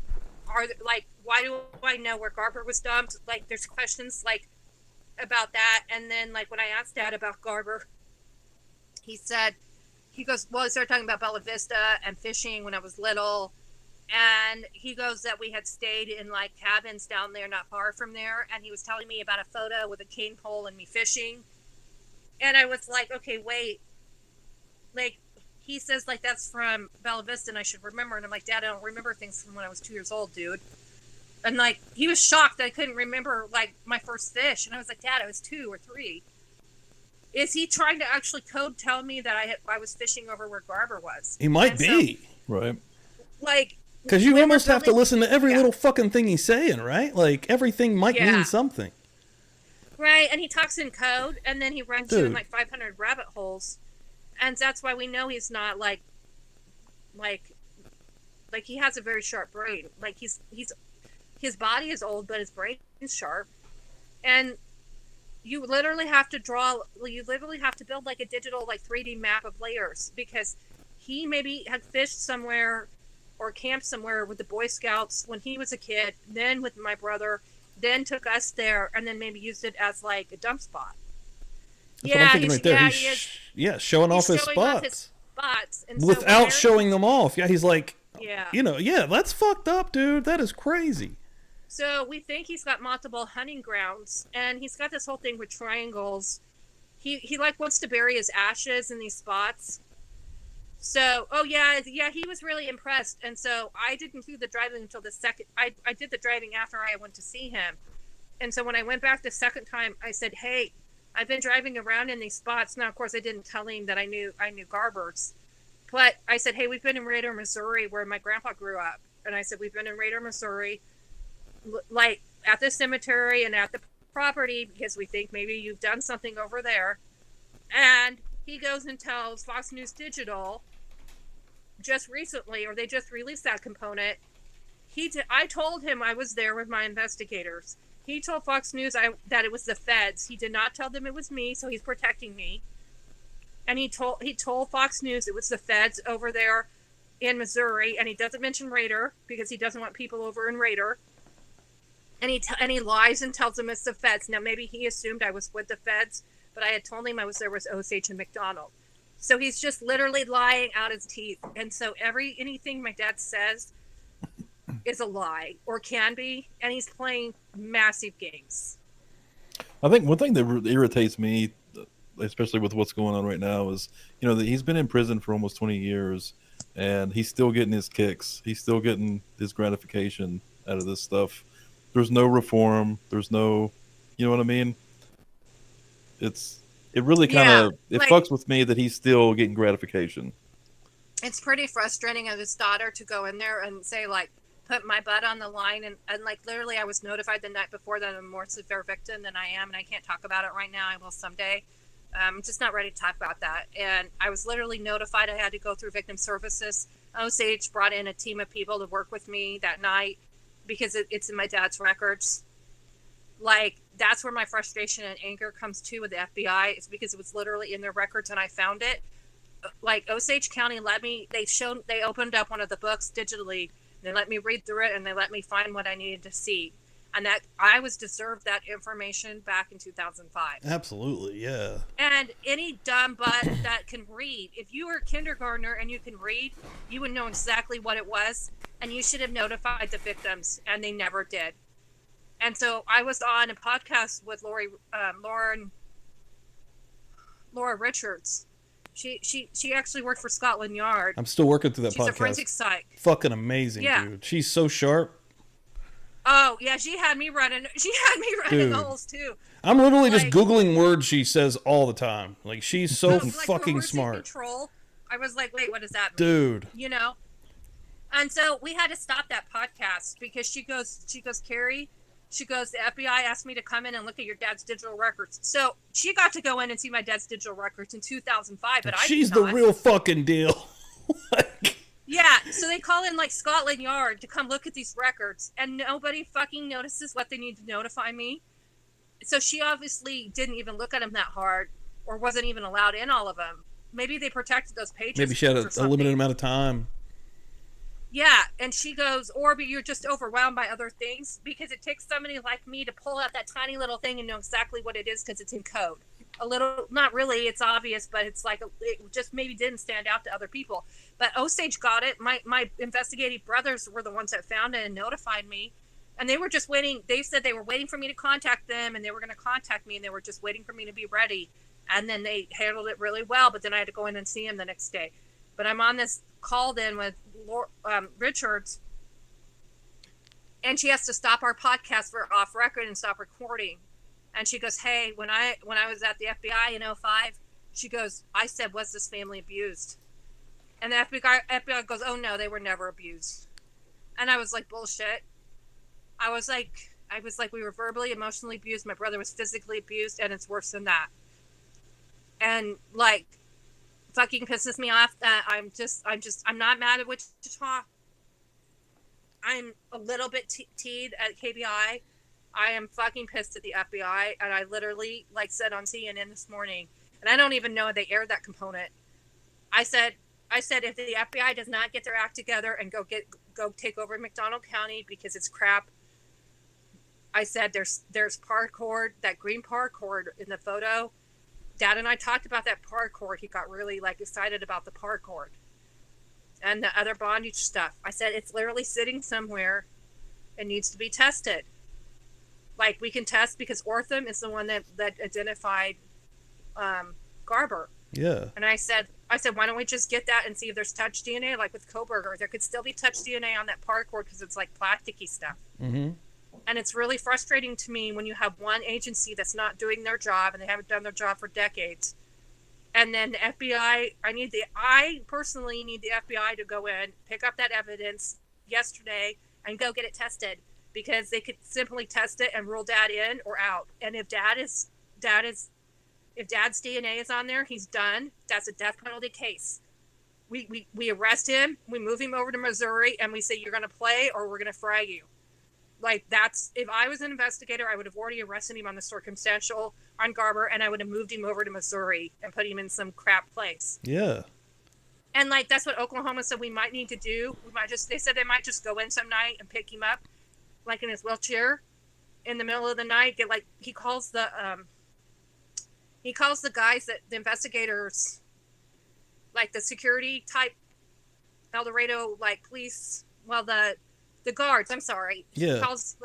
why do I know where Garber was dumped? Like, there's questions, like, about that. And then, like, when I asked Dad about Garber, he goes, well, he started talking about Bella Vista and fishing when I was little. And he goes that we had stayed in, like, cabins down there not far from there. And he was telling me about a photo with a cane pole and me fishing. And I was like, okay, wait. Like, he says, like, that's from Bella Vista and I should remember. And I'm like, Dad, I don't remember things from when I was 2 years old, dude. And, like, he was shocked that I couldn't remember, like, my first fish. And I was like, Dad, I was 2 or 3. Is he trying to actually code tell me that I was fishing over where Garber was? He might be. So, right. Like... Because you almost have to listen to every little fucking thing he's saying, right? Like, everything might mean something. Right, and he talks in code, and then he runs you in, like, 500 rabbit holes. And that's why we know he's not, like, he has a very sharp brain. Like, his body is old, but his brain is sharp. And you literally have to build, like, a digital, like, 3D map of layers. Because he maybe had fished somewhere or camped somewhere with the Boy Scouts when he was a kid, then with my brother, then took us there, and then maybe used it as, like, a dump spot. That's what I'm thinking right there. Showing off his spots. And without showing them off. Yeah, he's like, that's fucked up, dude. That is crazy. So we think he's got multiple hunting grounds, and he's got this whole thing with triangles. He like wants to bury his ashes in these spots. So, he was really impressed. And so I didn't do the driving until the second. I did the driving after I went to see him. And so when I went back the second time, I said, hey, I've been driving around in these spots. Now, of course, I didn't tell him that I knew Garber's. But I said, hey, we've been in Raider, Missouri, where my grandpa grew up. And I said, we've been in Raider, Missouri, like at the cemetery and at the property, because we think maybe you've done something over there. And he goes and tells Fox News Digital just recently, or they just released that component. I told him I was there with my investigators. He told Fox News that it was the feds. He did not tell them it was me, so he's protecting me. And he told Fox News it was the feds over there in Missouri, and he doesn't mention Raider because he doesn't want people over in Raider. And he lies and tells them it's the feds. Now, maybe he assumed I was with the feds, but I had told him I was there with Osage and McDonald. So he's just literally lying out his teeth. And so anything my dad says is a lie, or can be, and he's playing massive games. I think one thing that irritates me, especially with what's going on right now, is, that he's been in prison for almost 20 years, and he's still getting his kicks. He's still getting his gratification out of this stuff. There's no reform. There's no, you know what I mean? It really kind of, fucks with me that he's still getting gratification. It's pretty frustrating of his daughter to go in there and say, like, put my butt on the line. And like, literally, I was notified the night before that I'm a more severe victim than I am. And I can't talk about it right now. I will someday. I'm just not ready to talk about that. And I was literally notified I had to go through victim services. Osage brought in a team of people to work with me that night because it's in my dad's records. Like, that's where my frustration and anger comes to with the FBI. It's because it was literally in their records and I found it. like Osage County let me. They opened up one of the books digitally. They let me read through it, and they let me find what I needed to see, and that I was deserved that information back in 2005. Absolutely, yeah. And any dumb butt that can read, if you were a kindergartner and you can read, you would know exactly what it was, and you should have notified the victims, and they never did. And so I was on a podcast with Laura Richards. She actually worked for Scotland Yard. I'm still working through that podcast. She's a forensic psych. Fucking amazing, dude. She's so sharp. Oh yeah, she had me running holes too. I'm literally just Googling words she says all the time. Like, she's so fucking smart. Control. I was like, wait, what does that mean? Dude. You know? And so we had to stop that podcast because she goes, Kerri, she goes, the FBI asked me to come in and look at your dad's digital records. So she got to go in and see my dad's digital records in 2005, but she's the real fucking deal. Yeah, so they call in like Scotland Yard to come look at these records, and nobody fucking notices what they need to notify me. So she obviously didn't even look at them that hard, or wasn't even allowed in all of them. Maybe they protected those pages. Maybe she had a limited amount of time. Yeah, and she goes, or you're just overwhelmed by other things, because it takes somebody like me to pull out that tiny little thing and know exactly what it is because it's in code. A little, not really, it's obvious, but it's like, it just maybe didn't stand out to other people. But Osage got it. My investigative brothers were the ones that found it and notified me. And they were just waiting. They said they were waiting for me to contact them, and they were going to contact me, and they were just waiting for me to be ready. And then they handled it really well, but then I had to go in and see him the next day. But I'm on this call then with Richards, and she has to stop our podcast for off record and stop recording. And she goes, hey, when I was at the FBI in 2005, she goes, I said, was this family abused? And the FBI goes, oh no, they were never abused. And I was like, bullshit. I was like, we were verbally, emotionally abused. My brother was physically abused, and it's worse than that. And like, fucking pisses me off that I'm not mad at Wichita. I'm a little bit teed at KBI. I am fucking pissed at the FBI, and I literally said on CNN this morning, and I don't even know if they aired that component. I said if the FBI does not get their act together and go take over McDonald County because it's crap. I said there's paracord, that green paracord in the photo. Dad and I talked about that paracord. He got really excited about the paracord and the other bondage stuff. I said it's literally sitting somewhere and needs to be tested. We can test because Ortham is the one that identified Garber. Yeah. And I said, why don't we just get that and see if there's touch DNA, like with Koberger? There could still be touch DNA on that paracord because it's plasticky stuff. Mm-hmm. And it's really frustrating to me when you have one agency that's not doing their job, and they haven't done their job for decades. And then the FBI, I personally need the FBI to go in, pick up that evidence yesterday, and go get it tested, because they could simply test it and rule Dad in or out. And if Dad's DNA is on there, he's done. That's a death penalty case. We arrest him, we move him over to Missouri, and we say, you're going to play or we're going to fry you. If I was an investigator, I would have already arrested him on the circumstantial on Garber, and I would have moved him over to Missouri and put him in some crap place. Yeah. And that's what Oklahoma said we might need to do. They said they might just go in some night and pick him up, in his wheelchair, in the middle of the night. He calls the guys that the investigators, the security type, El Dorado, police. Well, the guards, I'm sorry. Yeah. He calls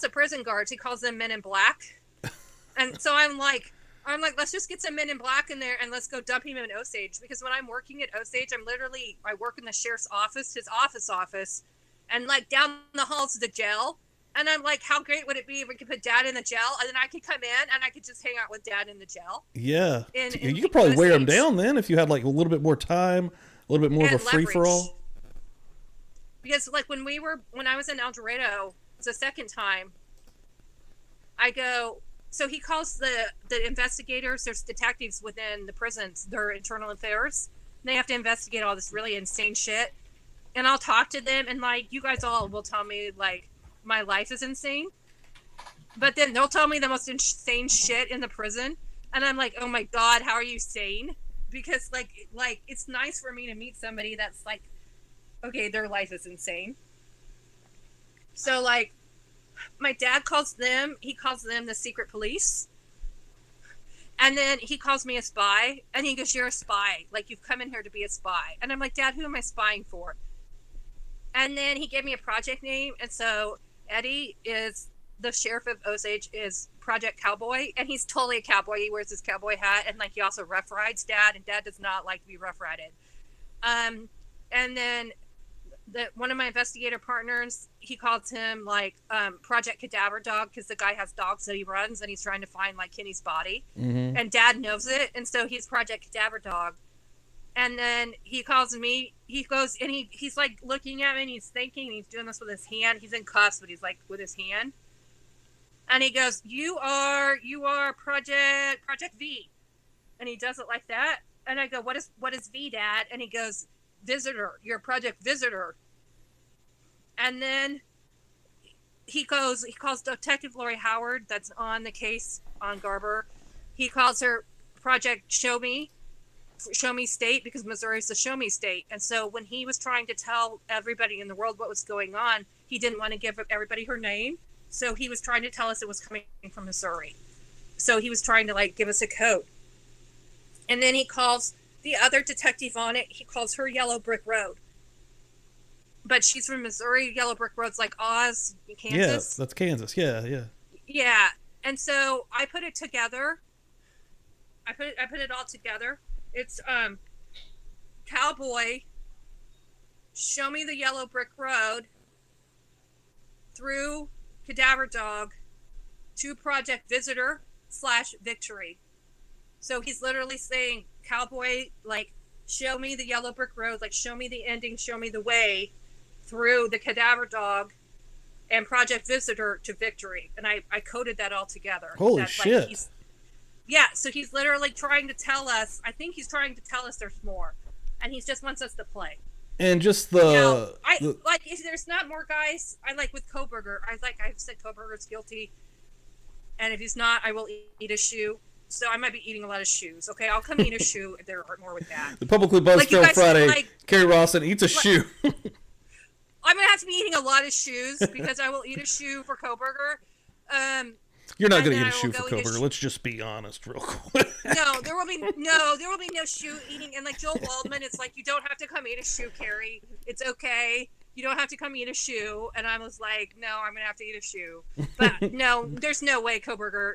the prison guards, he calls them Men in Black. And so I'm like, let's just get some Men in Black in there and let's go dump him in Osage. Because when I'm working at Osage, I work in the sheriff's office, his office, and down the halls of the jail. And I'm like, how great would it be if we could put Dad in the jail, and then I could come in and I could just hang out with Dad in the jail? Yeah. You could probably wear him down then if you had a little bit more time, a little bit more of a free-for-all. Because when I was in El Dorado, it's the second time, so he calls the investigators, there's detectives within the prisons, their internal affairs. They have to investigate all this really insane shit. And I'll talk to them, and you guys all will tell me my life is insane. But then they'll tell me the most insane shit in the prison. And I'm like, oh my God, how are you sane? because like it's nice for me to meet somebody that's like, okay, their life is insane. So like my dad calls them the secret police. And then he calls me a spy, and he goes, "You're a spy. Like, you've come in here to be a spy." And I'm like, "Dad, who am I spying for?" And then he gave me a project name. And so Eddie is the sheriff of Osage is Project Cowboy. And he's totally a cowboy. He wears his cowboy hat. And like, he also rough rides Dad. And Dad does not like to be rough rided. And then one of my investigator partners, he calls him like Project Cadaver Dog, because the guy has dogs that he runs and he's trying to find like Kenny's body. Mm-hmm. And Dad knows it. And so he's Project Cadaver Dog. And then he calls me, he goes, and he's like looking at me and he's thinking, he's doing this with his hand. He's in cuffs, but he's like with his hand. And he goes, you are Project V. And he does it like that. And I go, what is V, Dad? And he goes, Visitor. You're Project Visitor. And then he calls Detective Lori Howard, that's on the case on Garber. He calls her Project Show Me State, because Missouri's the Show Me State. And so when he was trying to tell everybody in the world what was going on, he didn't want to give everybody her name. So he was trying to tell us it was coming from Missouri. So he was trying to like give us a code. And then he calls the other detective on it. He calls her Yellow Brick Road. But she's from Missouri. Yellow Brick Road's like Oz, Kansas. Yeah, that's Kansas. Yeah. Yeah. And so I put it together. I put it all together. It's Cowboy, Show Me the Yellow Brick Road, through Cadaver Dog to Project Visitor / Victory. So he's literally saying, Cowboy, like, show me the yellow brick road, like, show me the ending, show me the way, through the Cadaver Dog and Project Visitor to Victory. And I coded that all together. Holy that, shit. Like, yeah, so he's literally trying to tell us, I think he's trying to tell us there's more. And he just wants us to play. And just like, if there's not more, guys, I like with Koberger, I've said Koberger's guilty. And if he's not, I will eat a shoe. So I might be eating a lot of shoes. Okay, I'll come eat a shoe if there are more with that. The publicly buzzed Film Friday, Kerri Rawson eats a shoe. I'm going to have to be eating a lot of shoes because I will eat a shoe for Koberger. You're not going to eat a shoe for Koberger. Let's just be honest real quick. No, there will be no shoe eating. And like Joel Waldman, it's like, you don't have to come eat a shoe, Kerri. It's okay. You don't have to come eat a shoe. And I was like, no, I'm going to have to eat a shoe. But no, there's no way Koberger.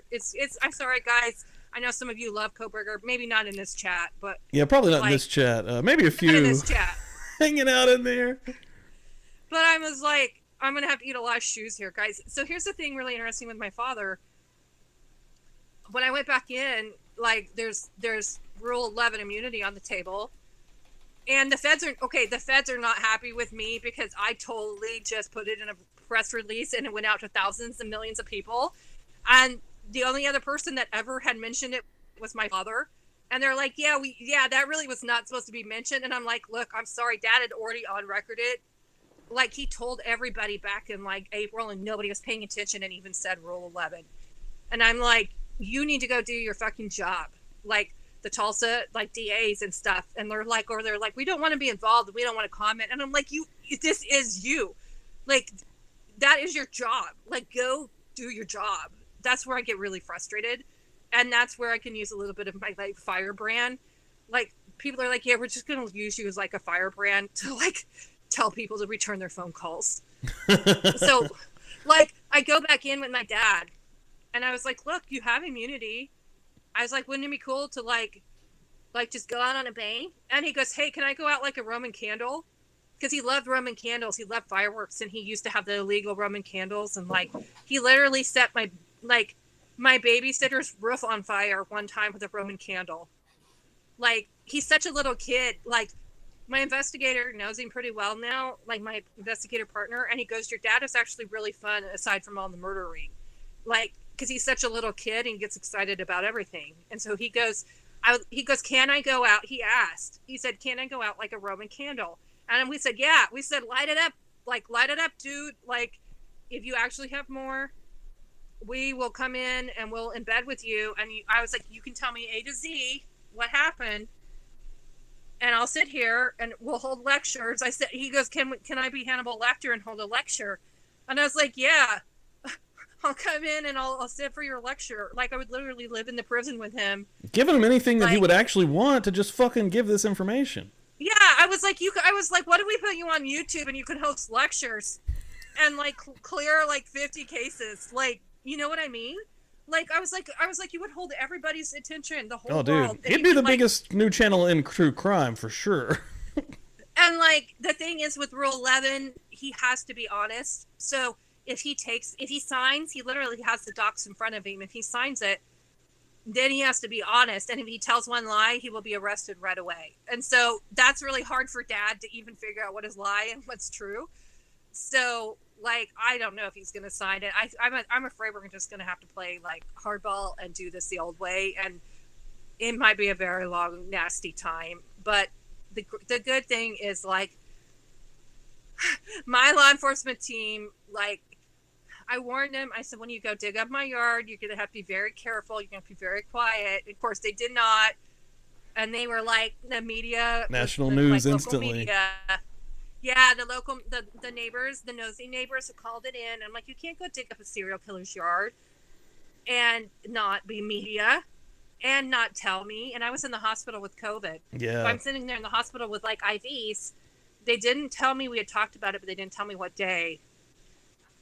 I'm sorry, guys. I know some of you love Koberger. Maybe not in this chat, but yeah, probably not in this chat. Maybe a few in this chat. hanging out in there. But I was like, I'm gonna have to eat a lot of shoes here, guys. So here's the thing, really interesting with my father. When I went back in, like, there's Rule 11 immunity on the table, and the feds are not happy with me because I totally just put it in a press release and it went out to thousands and millions of people, and the only other person that ever had mentioned it was my father. And they're like, yeah, that really was not supposed to be mentioned. And I'm like, look, I'm sorry, Dad had already on record it. Like, he told everybody back in like April and nobody was paying attention and even said Rule 11. And I'm like, you need to go do your fucking job. Like the Tulsa, like DAs and stuff. And they're like, we don't want to be involved. We don't want to comment. And I'm like, this is you. Like, that is your job. Like, go do your job. That's where I get really frustrated. And that's where I can use a little bit of my like firebrand. Like, people are like, yeah, we're just going to use you as like a firebrand to like tell people to return their phone calls. So like, I go back in with my dad and I was like, look, you have immunity. I was like, wouldn't it be cool to like just go out on a bang? And he goes, hey, can I go out like a Roman candle? Because he loved Roman candles. He loved fireworks, and he used to have the illegal Roman candles. And like, he literally set my babysitter's roof on fire one time with a Roman candle. Like, he's such a little kid. Like, my investigator knows him pretty well now, like my investigator partner, and he goes, your dad is actually really fun aside from all the murdering. Like, because he's such a little kid and gets excited about everything. And so he goes, can I go out? He asked. He said, can I go out like a Roman candle? And we said, yeah. We said, light it up, dude. Like, if you actually have more, we will come in and we'll embed with you. And I was like, you can tell me A to Z what happened. and I'll sit here and we'll hold lectures. I said, he goes, can I be Hannibal Lecter and hold a lecture? And I was like, yeah, I'll come in and I'll sit for your lecture. Like, I would literally live in the prison with him. Giving him anything that he would actually want to just fucking give this information. Yeah, I was like, what if we put you on YouTube and you could host lectures and like clear like 50 cases? Like, you know what I mean? Like, I was like, you would hold everybody's attention, the whole world. He'd be the biggest new channel in true crime for sure. And like, the thing is with Rule 11, he has to be honest. So if he signs, he literally has the docs in front of him. If he signs it, then he has to be honest. And if he tells one lie, he will be arrested right away. And so that's really hard for Dad to even figure out what is lie and what's true. So, like, I don't know if he's going to sign it. I'm afraid we're just going to have to play, like, hardball and do this the old way. And it might be a very long, nasty time. But the good thing is, like, my law enforcement team, like, I warned them. I said, when you go dig up my yard, you're going to have to be very careful. You're going to have to be very quiet. Of course, they did not. And they were like, the media. National news like, instantly. Media. Yeah, the neighbors, the nosy neighbors called it in. I'm like, you can't go dig up a serial killer's yard and not be media and not tell me. And I was in the hospital with COVID. Yeah. So I'm sitting there in the hospital with like IVs. They didn't tell me we had talked about it, but they didn't tell me what day.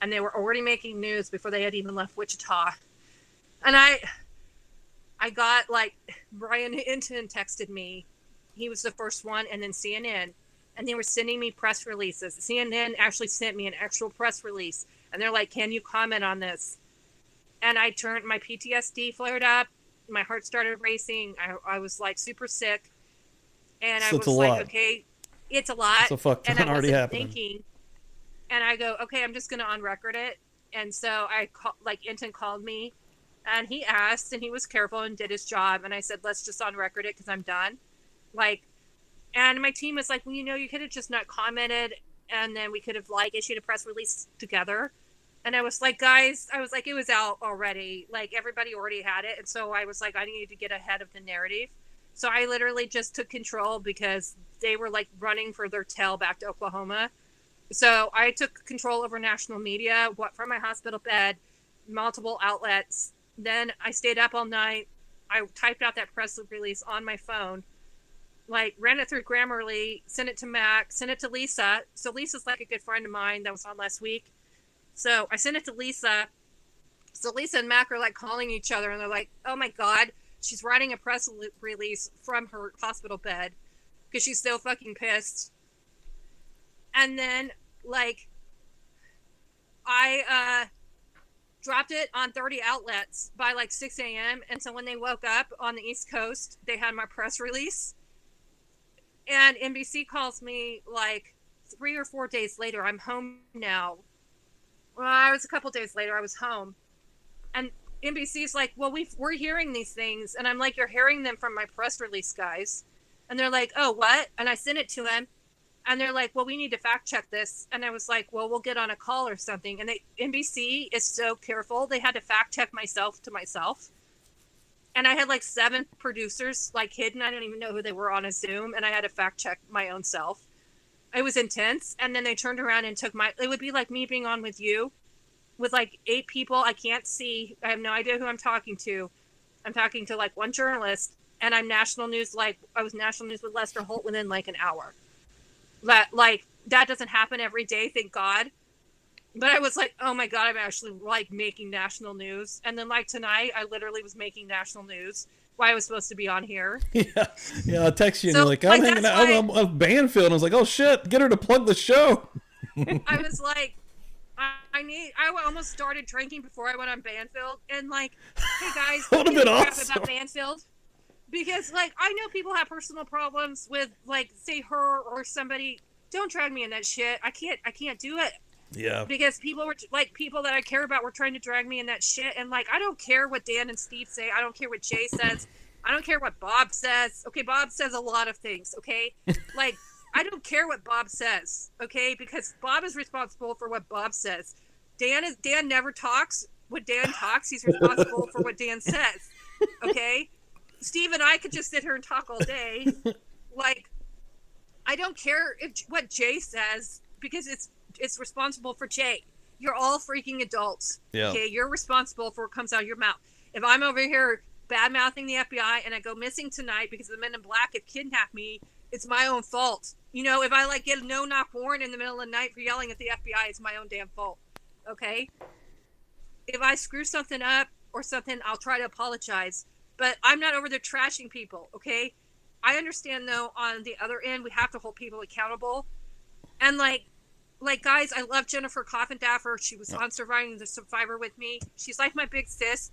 And they were already making news before they had even left Wichita. And I got, like, Brian Hinton texted me. He was the first one, and then CNN. And they were sending me press releases. CNN actually sent me an actual press release. And they're like, can you comment on this? And my PTSD flared up. My heart started racing. I was, like, super sick. And I was like, okay, it's a lot. It's a fuck ton already happening. Thinking. And I go, okay, I'm just going to on-record it. And so Hinton called me, and he asked, and he was careful and did his job. And I said, let's just on-record it because I'm done. Like, and my team was like, well, you could have just not commented, and then we could have, like, issued a press release together. And I was like, guys, it was out already. Like, everybody already had it. And so I was like, I needed to get ahead of the narrative. So I literally just took control because they were, like, running for their tail back to Oklahoma. So I took control over national media, from my hospital bed, multiple outlets. Then I stayed up all night. I typed out that press release on my phone, like, ran it through Grammarly, sent it to Mac, sent it to Lisa. So Lisa's like a good friend of mine that was on last week. So I sent it to Lisa. So Lisa and Mac are like calling each other, and they're like, oh my God, she's writing a press release from her hospital bed because she's so fucking pissed. And then, like, I dropped it on 30 outlets by, like, 6 a.m. And so when they woke up on the East Coast, they had my press release. And NBC calls me, like, 3 or 4 days later. I'm home now. Well, it was a couple days later. I was home. And NBC's like, well, we're hearing these things. And I'm like, you're hearing them from my press release, guys. And they're like, oh, what? And I sent it to them. And they're like, well, we need to fact check this. And I was like, well, we'll get on a call or something. And NBC is so careful. They had to fact check myself to myself. And I had like 7 producers, like, hidden. I don't even know who they were on a Zoom. And I had to fact check my own self. It was intense. And then they turned around and took it would be like me being on with you with like 8 people. I can't see. I have no idea who I'm talking to. I'm talking to like one journalist, and I'm national news. Like, I was national news with Lester Holt within like an hour. That doesn't happen every day, thank God. But I was like, oh my God, I'm actually like making national news. And then like tonight, I literally was making national news. Why I was supposed to be on here. Yeah. I text you and you're like, I'm hanging out on Banfield. And I was like, oh shit, get her to plug the show. I was like, I almost started drinking before I went on Banfield. And like, hey guys, that would have been awesome. About Banfield. Because, like, I know people have personal problems with, like, say her or somebody. Don't drag me in that shit. I can't do it. Yeah. Because people that I care about were trying to drag me in that shit. And, like, I don't care what Dan and Steve say. I don't care what Jay says. I don't care what Bob says. Okay, Bob says a lot of things, okay? Like, I don't care what Bob says, okay? Because Bob is responsible for what Bob says. Dan never talks. When Dan talks, he's responsible for what Dan says, okay? Steve and I could just sit here and talk all day. Like, I don't care what Jay says, because it's responsible for Jay. You're all freaking adults. Yeah. Okay, you're responsible for what comes out of your mouth. If I'm over here bad mouthing the FBI and I go missing tonight because the men in black have kidnapped me, it's my own fault. You know, if I like get a no-knock warrant in the middle of the night for yelling at the FBI, it's my own damn fault. Okay? If I screw something up or something, I'll try to apologize. But I'm not over there trashing people, okay? I understand, though, on the other end, we have to hold people accountable. And, like guys, I love Jennifer Coffindaffer. She was on Surviving the Survivor with me. She's like my big sis.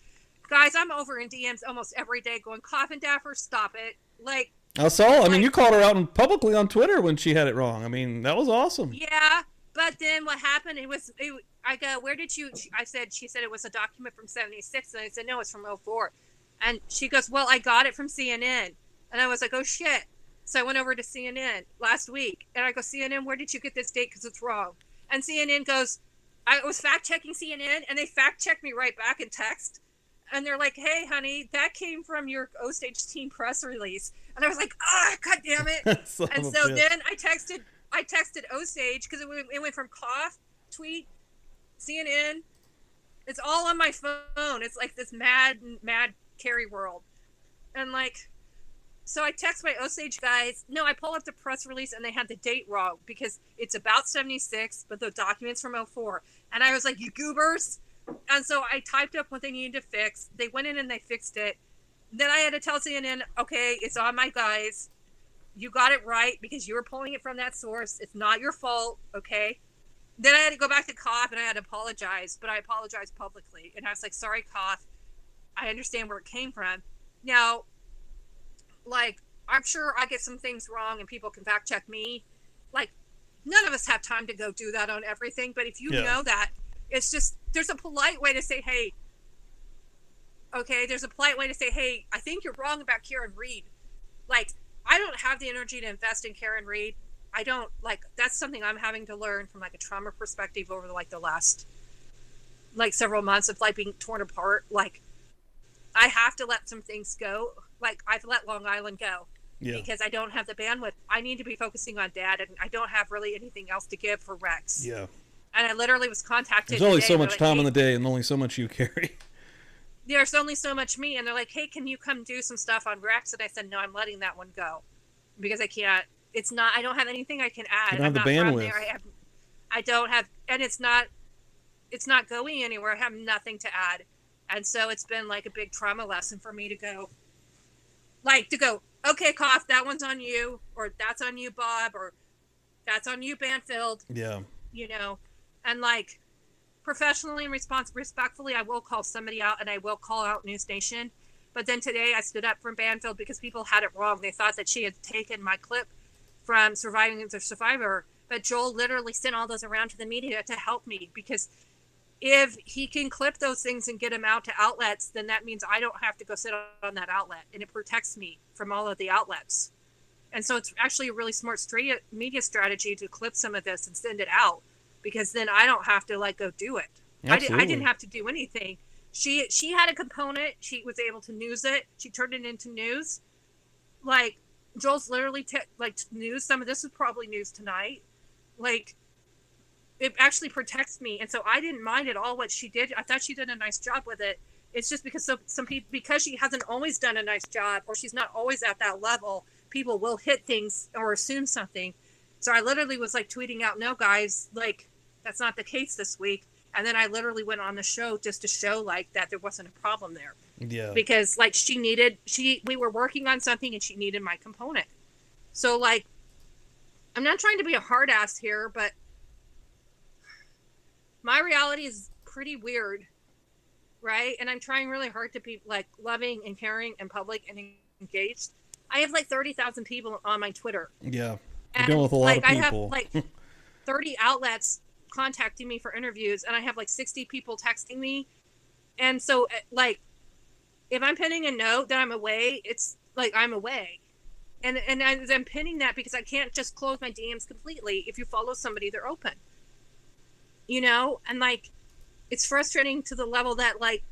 Guys, I'm over in DMs almost every day going, Coffindaffer, stop it. Like, I saw. I mean, you called her out publicly on Twitter when she had it wrong. I mean, that was awesome. Yeah, but then what happened? I go, where did you? She said it was a document from '76, and I said no, it's from '04. And she goes, well, I got it from CNN, and I was like, oh shit. So I went over to CNN last week, and I go, CNN, where did you get this date? Because it's wrong. And CNN goes, I was fact checking CNN, and they fact checked me right back in text. And they're like, hey, honey, that came from your O-Stage team press release. And I was like, ah, god damn it. And so then I texted O-Stage, because it went from cough, tweet, CNN. It's all on my phone. It's like this mad Kerri world. And like, so I text my Osage guys. No, I pull up the press release and they had the date wrong because it's about 76, but the document's from 04. And I was like, you goobers. And so I typed up what they needed to fix. They went in and they fixed it. Then I had to tell CNN, okay, it's on my guys. You got it right because you were pulling it from that source. It's not your fault, okay? Then I had to go back to Koff and I had to apologize, but I apologized publicly. And I was like, sorry, Koff. I understand where it came from. Now, like, I'm sure I get some things wrong and people can fact check me. Like, none of us have time to go do that on everything. But if you know that, it's just, there's a polite way to say, hey, okay, there's a polite way to say, hey, I think you're wrong about Karen Reed. Like, I don't have the energy to invest in Karen Reed. I don't, like, that's something I'm having to learn from, like, a trauma perspective over, like, the last, like, several months of, like, being torn apart. Like, I have to let some things go. Like, I've let Long Island go because I don't have the bandwidth. I need to be focusing on Dad, and I don't have really anything else to give for Rex. Yeah. And I literally was contacted. There's only so much time in the day and only so much you carry. There's only so much me. And they're like, hey, can you come do some stuff on Rex? And I said, no, I'm letting that one go because I can't. It's not, I don't have anything I can add. You don't have the bandwidth. I don't have, and it's not going anywhere. I have nothing to add. And so it's been like a big trauma lesson for me to go, okay, Koff, that one's on you, or that's on you, Bob, or that's on you, Banfield. Yeah. You know, and like professionally and respectfully, I will call somebody out and I will call out News Nation. But then today I stood up for Banfield because people had it wrong. They thought that she had taken my clip from Surviving the Survivor, but Joel literally sent all those around to the media to help me, because if he can clip those things and get them out to outlets, then that means I don't have to go sit on that outlet, and it protects me from all of the outlets. And so it's actually a really smart media strategy to clip some of this and send it out, because then I don't have to like go do it. I didn't have to do anything. She had a component. She was able to news it. She turned it into news. Like, Joel's literally news. Some of this is probably news tonight. Like, it actually protects me, and so I didn't mind at all what she did. I thought she did a nice job with it. It's just because some people, because she hasn't always done a nice job, or she's not always at that level, people will hit things or assume something. So I literally was like tweeting out, no guys, like, that's not the case this week. And then I literally went on the show just to show like that there wasn't a problem there. Yeah. Because like we were working on something and she needed my component. So like, I'm not trying to be a hard ass here, but my reality is pretty weird, right? And I'm trying really hard to be like loving and caring and public and engaged. I have like 30,000 people on my Twitter. Yeah. You're dealing with a lot of people. I have like 30 outlets contacting me for interviews, and I have like 60 people texting me. And so like, if I'm pinning a note that I'm away, it's like I'm away. And I'm pinning that because I can't just close my DMs completely. If you follow somebody, they're open. You know, and like, it's frustrating to the level that like,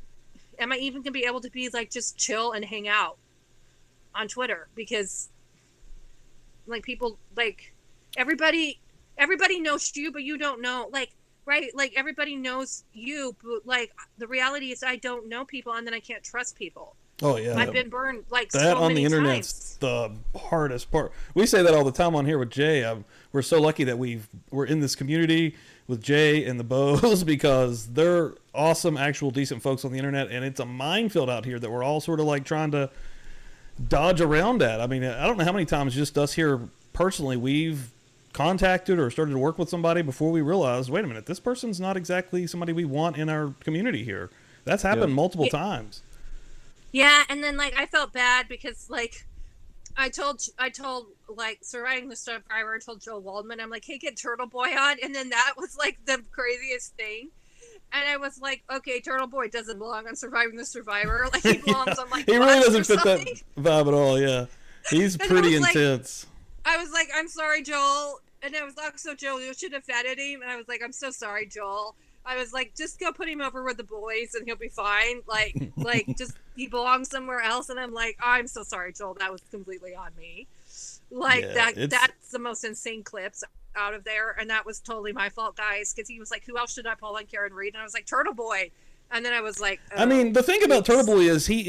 am I even gonna be able to be like just chill and hang out on Twitter? Because like people like everybody knows you, but you don't know, like, right, like everybody knows you, but like the reality is I don't know people, and then I can't trust people. Oh yeah, I've been burned like that so on many the internet's times. the hardest part. We say that all the time on here with Jay. We're so lucky that we're in this community with Jay and the Bows because they're awesome, actual decent folks on the internet, and it's a minefield out here that we're all sort of like trying to dodge around at. I mean, I don't know how many times just us here personally we've contacted or started to work with somebody before we realized, wait a minute, this person's not exactly somebody we want in our community here. That's happened multiple times. Yeah, and then like I felt bad because like I told like Surviving the Survivor, I told Joe Waldman, I'm like, hey, get Turtle Boy on, and then that was like the craziest thing. And I was like, okay, Turtle Boy doesn't belong on Surviving the Survivor. Like he belongs on like he really doesn't fit something. that vibe at all. Yeah, he's pretty intense. I was like, I'm sorry, Joel. And I was like, so Joel, you should have vetted him. And I was like, I'm so sorry, Joel. I was like, just go put him over with the boys and he'll be fine. Like just he belongs somewhere else. And I'm like, oh, I'm so sorry, Joel. That was completely on me. Like that's the most insane clips out of there. And that was totally my fault, guys. Because he was like, who else should I pull on Karen Reed? And I was like, Turtle Boy. And then I was like, oh, I mean, the thing about Turtle Boy is he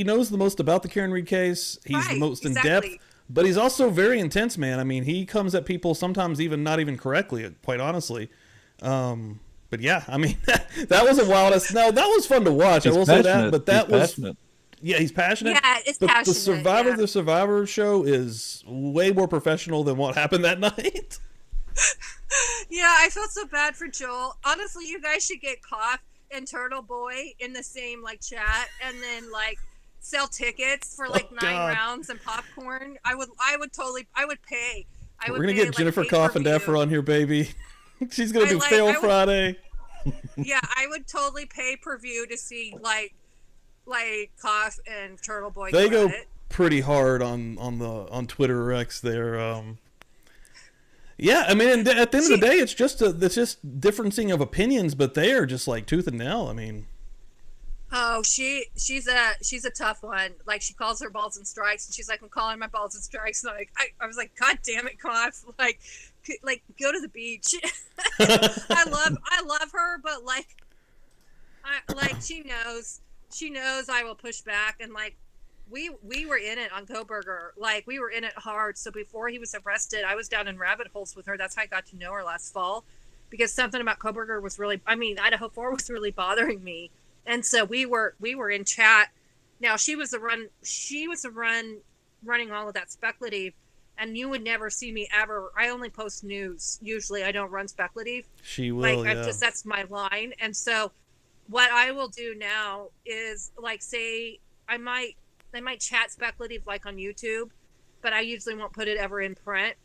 knows the most about the Karen Reed case. He's the most in depth. But he's also very intense, man. I mean, he comes at people sometimes even not even correctly, quite honestly. But yeah, I mean, that was a wildest. No, that was fun to watch. He's I will passionate. say that. But that was passionate. Yeah, he's passionate. Yeah, it's but passionate. The Survivor show is way more professional than what happened that night. Yeah, I felt so bad for Joel. Honestly, you guys should get Cough and Turtle Boy in the same like chat, and then like sell tickets for like 9 rounds and popcorn. I would pay. We're gonna get Jennifer Cough and Dapper on here, baby. She's gonna do Fail Friday. Yeah, I would totally pay per view to see like Cough and Turtle Boy. They go pretty hard on Twitter or X there. Yeah, I mean, and at the end of the day, it's just differencing of opinions, but they are just like tooth and nail. I mean. Oh, she's a tough one. Like she calls her balls and strikes, and she's like, I'm calling my balls and strikes. And I was like, God damn it, Cough! Like go to the beach. I love her, but like she knows I will push back, and like we were in it on Koberger. Like we were in it hard. So before he was arrested, I was down in rabbit holes with her. That's how I got to know her last fall, because something about Koberger was really, Idaho 4 was really bothering me. And so we were in chat. Now she was running all of that speculative, and you would never see me ever. I only post news. Usually I don't run speculative. She will, that's my line. And so what I will do now is like say I might chat speculative like on YouTube, but I usually won't put it ever in print.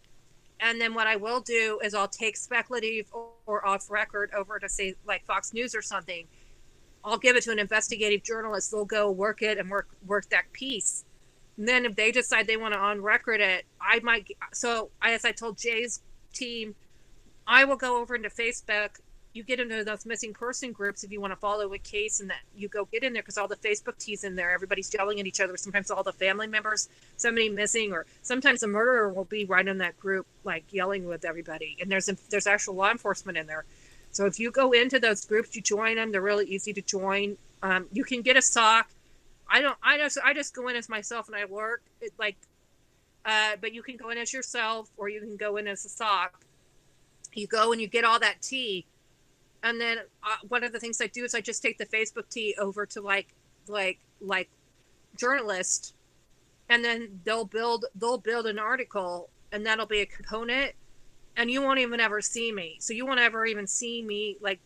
And then what I will do is I'll take speculative or off record over to say like Fox News or something. I'll give it to an investigative journalist. They'll go work it and work that piece. And then if they decide they want to on record it, I might. So as I told Jay's team, I will go over into Facebook. You get into those missing person groups if you want to follow a case, and that you go get in there because all the Facebook teas in there, everybody's yelling at each other. Sometimes all the family members, somebody missing, or sometimes a murderer will be right in that group, like yelling with everybody. And there's actual law enforcement in there. So if you go into those groups, you join them. They're really easy to join. You can get a sock. I just go in as myself and I lurk. But you can go in as yourself, or you can go in as a sock. You go and you get all that tea, and then one of the things I do is I just take the Facebook tea over to like journalist, and then they'll build an article, and that'll be a component. And you won't even ever see me. So you won't ever even see me like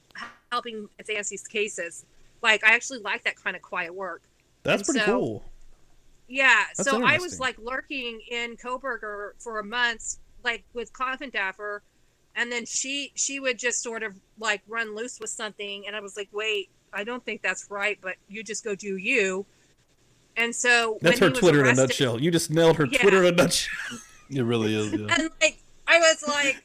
helping advance these cases. Like I actually like that kind of quiet work. That's pretty cool. Yeah. So I was like lurking in Koberger for a month, like with Coffin Dapper. And then she would just sort of like run loose with something. And I was like, wait, I don't think that's right. But you just go do you. And so that's her Twitter in a nutshell. You just nailed her Twitter in a nutshell. It really is. Yeah. And like, I was like,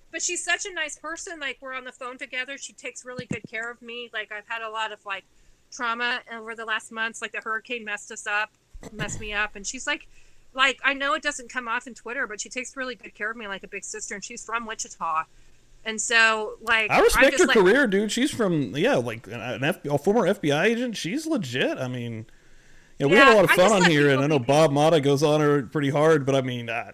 but she's such a nice person. Like we're on the phone together. She takes really good care of me. Like I've had a lot of like trauma over the last months. Like the hurricane messed me up. And she's like, like, I know it doesn't come off in Twitter, but she takes really good care of me like a big sister, and she's from Wichita. And so, like, I respect her like, career, dude. She's from like a former FBI agent. She's legit. I mean, we had a lot of fun on here, and I know Bob Mata goes on her pretty hard, but I mean, I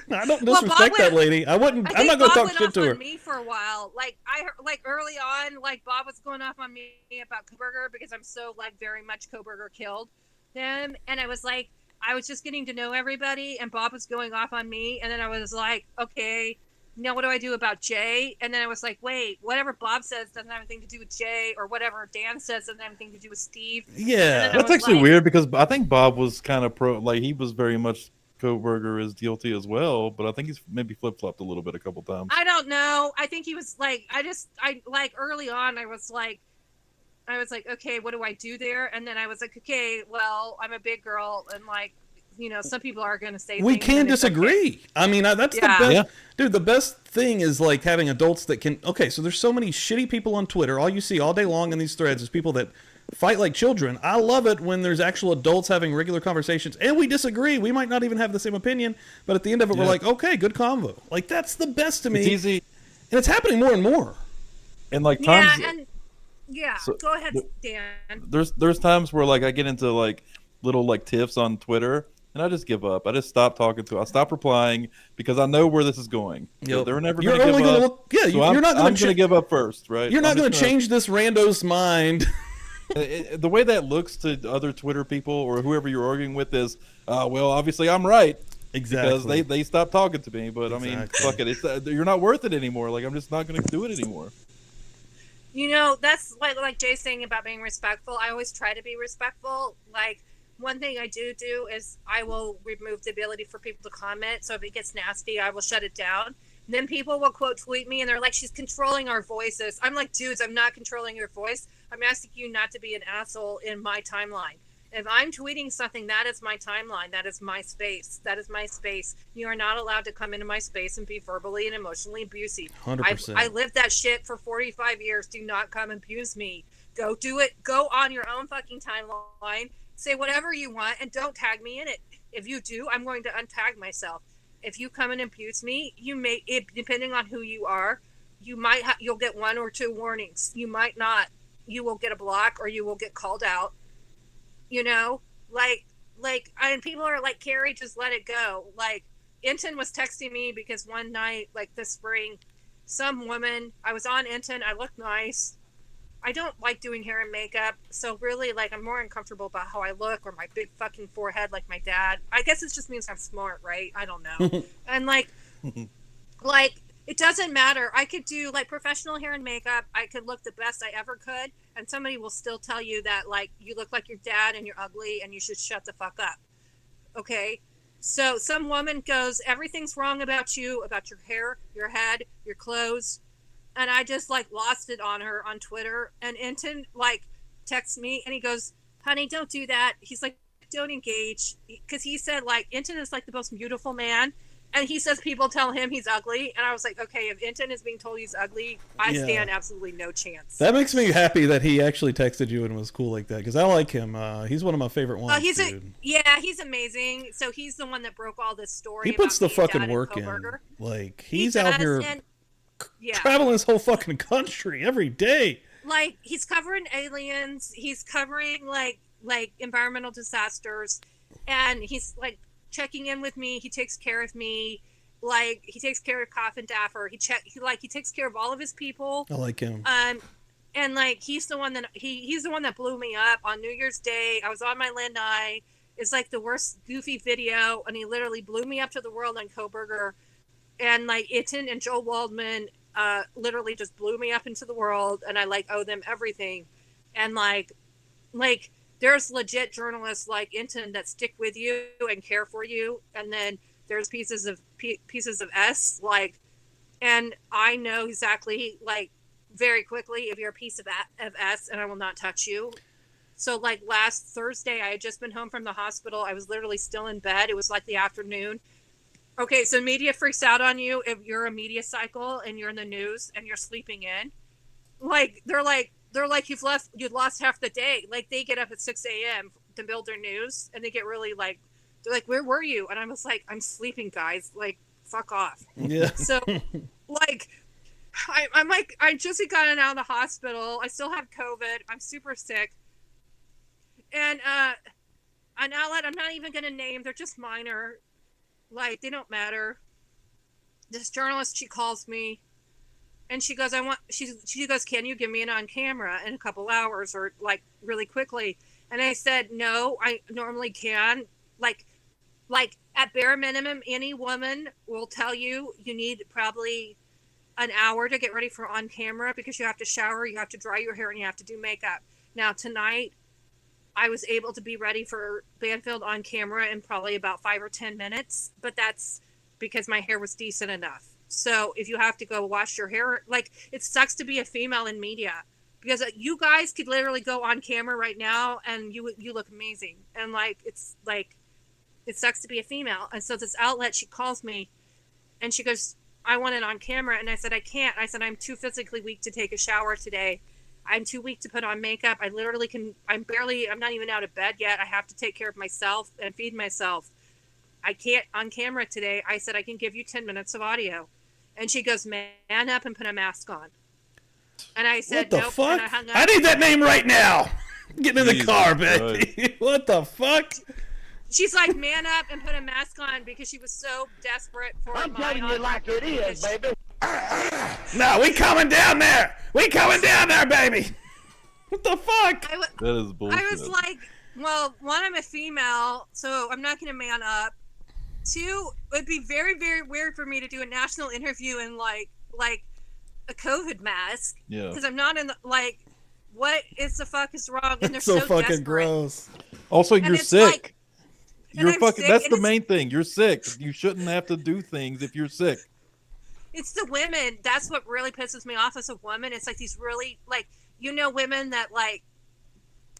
don't disrespect that lady. I'm not going to talk shit to her. On me for a while, like early on, like Bob was going off on me about Kohberger because I'm so like very much Kohberger killed him, and I was like, I was just getting to know everybody, and Bob was going off on me, and then I was like, okay. Now what do I do about Jay? And then I was like, wait, whatever Bob says doesn't have anything to do with Jay, or whatever Dan says doesn't have anything to do with Steve. Yeah, that's actually weird because I think Bob was kind of like he was very much Kohberger is guilty as well, but I think he's maybe flip flopped a little bit a couple times. I don't know. I think he was like, I like early on, I was like, okay, what do I do there? And then I was like, okay, well, I'm a big girl, and like, some people are going to say we can disagree. Okay. I mean, that's the best, dude. The best thing is like having adults that can. Okay, so there's so many shitty people on Twitter. All you see all day long in these threads is people that fight like children. I love it when there's actual adults having regular conversations, and we disagree. We might not even have the same opinion, but at the end of it, we're like, okay, good convo. Like that's the best to me. It's easy, and it's happening more and more. And like times, so, go ahead, Dan. There's times where like I get into like little like tiffs on Twitter. And I just give up. I just stop talking to. I stop replying because I know where this is going. Yep. They're never going to give up. You're not going to give up first, right? You're not going to change this rando's mind. The way that looks to other Twitter people or whoever you're arguing with is, well, obviously I'm right. Exactly. Because they stopped talking to me. But I mean, fuck it. You're not worth it anymore. Like I'm just not going to do it anymore. That's like Jay's saying about being respectful. I always try to be respectful. Like. One thing I do is I will remove the ability for people to comment. So if it gets nasty, I will shut it down. And then people will quote tweet me and they're like, she's controlling our voices. I'm like, dudes, I'm not controlling your voice. I'm asking you not to be an asshole in my timeline. If I'm tweeting something, that is my timeline. That is my space. That is my space. You are not allowed to come into my space and be verbally and emotionally abusive. 100%. I lived that shit for 45 years. Do not come abuse me. Go do it. Go on your own fucking timeline. Say whatever you want and don't tag me in it. If you do, I'm going to untag myself. If you come and abuse me, depending on who you are, you'll get 1 or 2 warnings. You might not. You will get a block or you will get called out. And people are like, Kerri, just let it go. Like, Enton was texting me because one night, like this spring, some woman, I was on Enton, I looked nice. I don't like doing hair and makeup, so really, like, I'm more uncomfortable about how I look or my big fucking forehead like my dad. I guess it just means I'm smart, right? I don't know. And, like, it doesn't matter. I could do, like, professional hair and makeup. I could look the best I ever could, and somebody will still tell you that, like, you look like your dad and you're ugly and you should shut the fuck up. Okay? So some woman goes, everything's wrong about you, about your hair, your head, your clothes. And I just, like, lost it on her on Twitter. And Enton, like, texts me, and he goes, honey, don't do that. He's like, don't engage. Because he said, like, Enton is, like, the most beautiful man. And he says people tell him he's ugly. And I was like, okay, if Enton is being told he's ugly, I stand absolutely no chance. That makes me happy that he actually texted you and was cool like that. Because I like him. He's one of my favorite ones, dude. He's amazing. So he's the one that broke all this story. He puts the fucking work in. Like, he's out here... traveling this whole fucking country every day. Like, he's covering aliens, he's covering like environmental disasters, and he's like checking in with me. He takes care of me, like he takes care of Coffin Daffer. He takes care of all of his people. I like him. And like he's the one that blew me up on New Year's Day. I was on my lanai. It's like the worst goofy video, and he literally blew me up to the world on Kohberger. And like Enton and Joel Waldman literally just blew me up into the world, and I like owe them everything. And like there's legit journalists like Enton that stick with you and care for you, and then there's pieces of S like, and I know exactly like very quickly if you're a piece of S, and I will not touch you. So like last Thursday, I had just been home from the hospital. I was literally still in bed. It was like the afternoon. Okay, so media freaks out on you if you're a media cycle and you're in the news and you're sleeping in. Like they're like you've lost half the day. Like they get up at 6 a.m. to build their news, and they get really like They're like, where were you? And I was like, I'm sleeping, guys. Like, fuck off. Yeah. So, like, I'm like, I just gotten out of the hospital. I still have COVID. I'm super sick. And an outlet I'm not even going to name. They're just minor. Like, they don't matter. This journalist, she calls me. And she goes, she goes, can you give me an on camera in a couple hours or like really quickly? And I said, no, I normally can. Like at bare minimum, any woman will tell you need probably an hour to get ready for on camera because you have to shower, you have to dry your hair, and you have to do makeup. Now tonight, I was able to be ready for Banfield on camera in probably about 5 or 10 minutes, but that's because my hair was decent enough. So if you have to go wash your hair, like, it sucks to be a female in media because you guys could literally go on camera right now and you look amazing. And like, it's like, it sucks to be a female. And so this outlet, she calls me and she goes, I want it on camera. And I said, I can't. I said, I'm too physically weak to take a shower today. I'm too weak to put on makeup. I literally I'm not even out of bed yet. I have to take care of myself and feed myself. I can't on camera today. I said, I can give you 10 minutes of audio. And she goes, man up and put a mask on. And I said, what the nope. fuck? And I hung up. I need that name right now. Getting in the car, baby. Christ. What the fuck? She's like, man up and put a mask on because she was so desperate for I'm telling you like it is, baby. No, we coming down there. We coming down there, baby. What the fuck? That is bullshit. I was like, well, one, I'm a female, so I'm not going to man up. Two, it would be very, very weird for me to do a national interview in like a COVID mask. Yeah. Because I'm not in the, like, what is the fuck is wrong? And they're so fucking desperate. gross. Also, And you're it's sick. like- and You're I'm fucking. sick, That's and the it's- main thing. You're sick. You shouldn't have to do things if you're sick. It's the women. That's what really pisses me off as a woman. It's like these really, like, women that like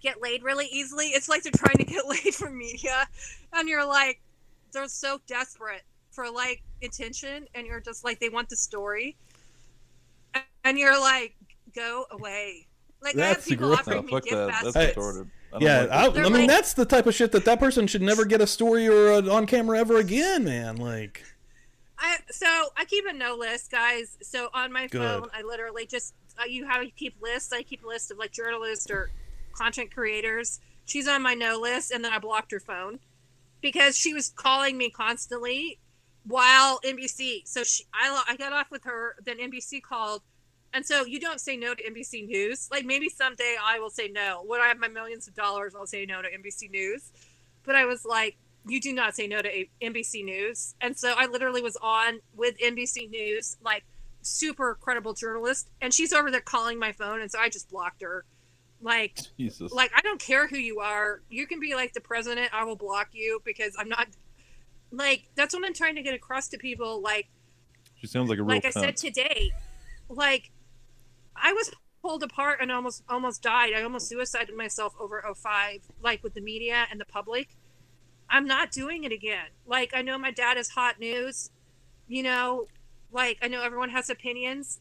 get laid really easily. It's like they're trying to get laid from media, and you're like, they're so desperate for like attention, and you're just like, they want the story, and you're like, go away. Like, I have That's people gross. offering No, me fuck gift that. baskets. That's retarded. I don't Yeah, like I that. mean, like- that's the type of shit that person should never get a story or on camera ever again, man. Like, So I keep a no list, guys. So on my Good. phone, I literally just you keep lists. I keep a list of like journalists or content creators. She's on my no list, and then I blocked her phone because she was calling me constantly while NBC. So I got off with her. Then NBC called, and so you don't say no to NBC News. Like, maybe someday I will say no. When I have my millions of dollars, I'll say no to NBC News. But I was like, you do not say no to NBC News. And so I literally was on with NBC News, like, super credible journalist, and she's over there calling my phone, and so I just blocked her. Like, Jesus. I don't care who you are. You can be like the president. I will block you because I'm not, like, that's what I'm trying to get across to people. Like She sounds like a real I said cunt. today, like, I was pulled apart and almost died. I almost suicided myself over 05, like, with the media and the public. I'm not doing it again. Like, I know my dad is hot news, like, I know everyone has opinions.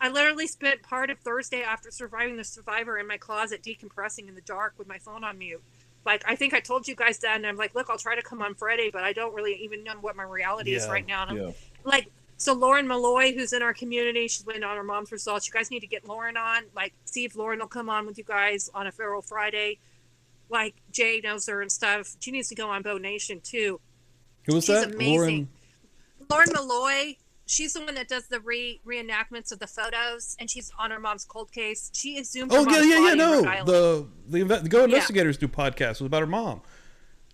I literally spent part of Thursday after surviving the Survivor in my closet decompressing in the dark with my phone on mute. Like, I think I told you guys that, and I'm like, look, I'll try to come on Friday, but I don't really even know what my reality is Yeah, right now. And I'm Yeah. like, so Lauren Malloy, who's in our community, she's waiting on her mom's results. You guys need to get Lauren on. Like, see if Lauren will come on with you guys on a Feral Friday. Like, Jay knows her and stuff. She needs to go on Bo Nation too. who was She's that? amazing. Lauren Malloy, she's the one that does the reenactments of the photos, and she's on her mom's cold case. She exhumed her Oh, mom's yeah, body in no. Rhode Island. The Go Investigators do podcasts. It was about her mom.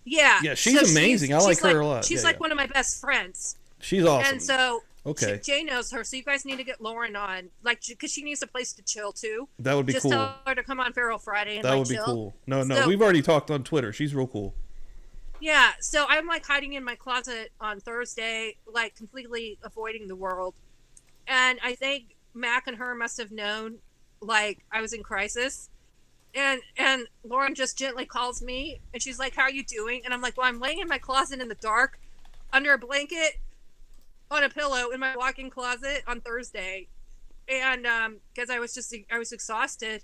Yeah. Yeah, she's amazing. I like her a lot. She's Yeah, like yeah. one of my best friends. She's awesome. And so Okay. Jay knows her, so you guys need to get Lauren on, like, because she needs a place to chill too. That would be Just cool. tell her to come on Feral Friday and That like, would be chill. cool. No, So- we've already talked on Twitter. She's real cool. Yeah, so I'm like hiding in my closet on Thursday, like completely avoiding the world. And I think Mac and her must have known, like, I was in crisis. And Lauren just gently calls me, and she's like, how are you doing? And I'm like, well, I'm laying in my closet in the dark under a blanket on a pillow in my walk-in closet on Thursday. And because I was exhausted.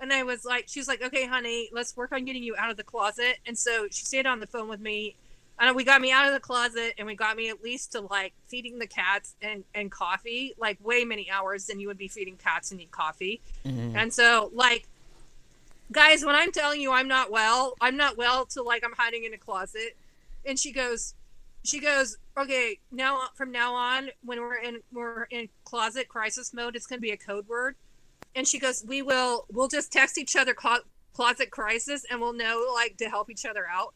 And I was like, she's like, okay, honey, let's work on getting you out of the closet. And so she stayed on the phone with me And we got me out of the closet, and we got me at least to like feeding the cats and coffee, like way many hours than you would be feeding cats and eat coffee. And so like, guys, when I'm telling you I'm not well till like I'm hiding in a closet. And she goes, okay, now from now on, when we're in closet crisis mode, it's gonna be a code word. And she goes, we'll just text each other closet crisis, and we'll know like to help each other out.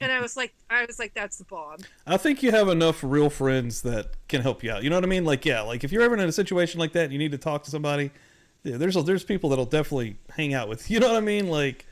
And I was like, that's the bomb. I think you have enough real friends that can help you out. You know what I mean? Like, yeah, like if you're ever in a situation like that and you need to talk to somebody, yeah, there's people that'll definitely hang out with you. You know what I mean? Like,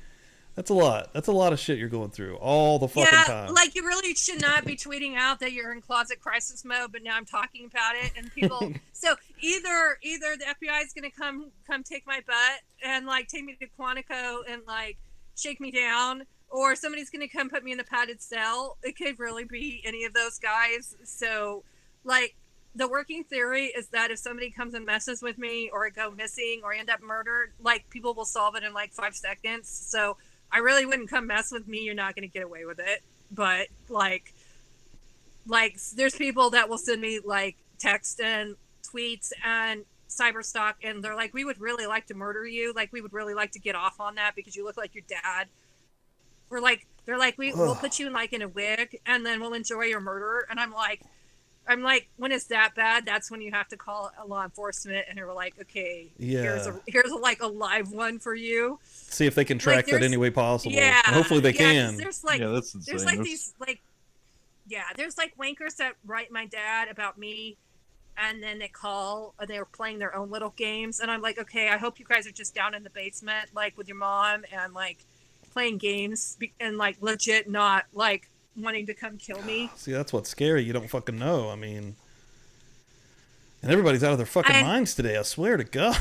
that's a lot. That's a lot of shit you're going through all the fucking time. Yeah, like you really should not be tweeting out that you're in closet crisis mode, but now I'm talking about it, and people. So either the FBI is gonna come take my butt and like take me to Quantico and like shake me down, or somebody's gonna come put me in the padded cell. It could really be any of those guys. So, like, the working theory is that if somebody comes and messes with me, or I go missing, or I end up murdered, like people will solve it in like 5 seconds. So I really wouldn't come mess with me. You're not gonna get away with it. But like there's people that will send me like text and tweets and cyberstalk, and they're like, we would really like to murder you. Like, we would really like to get off on that because you look like your dad. They're like, we'll put you in like in a wig, and then we'll enjoy your murder. And I'm like, when it's that bad, that's when you have to call law enforcement, and they're like, okay, here's like a live one for you. See if they can track that any way possible. Yeah, and hopefully they can. There's like, that's insane. there's like these like, there's like wankers that write my dad about me, and then they call, and they're playing their own little games, and I'm like, okay, I hope you guys are just down in the basement, like with your mom, and like playing games, and like legit not like wanting to come kill me. See, that's what's scary. You don't fucking know. I mean, and everybody's out of their fucking minds today. I swear to God.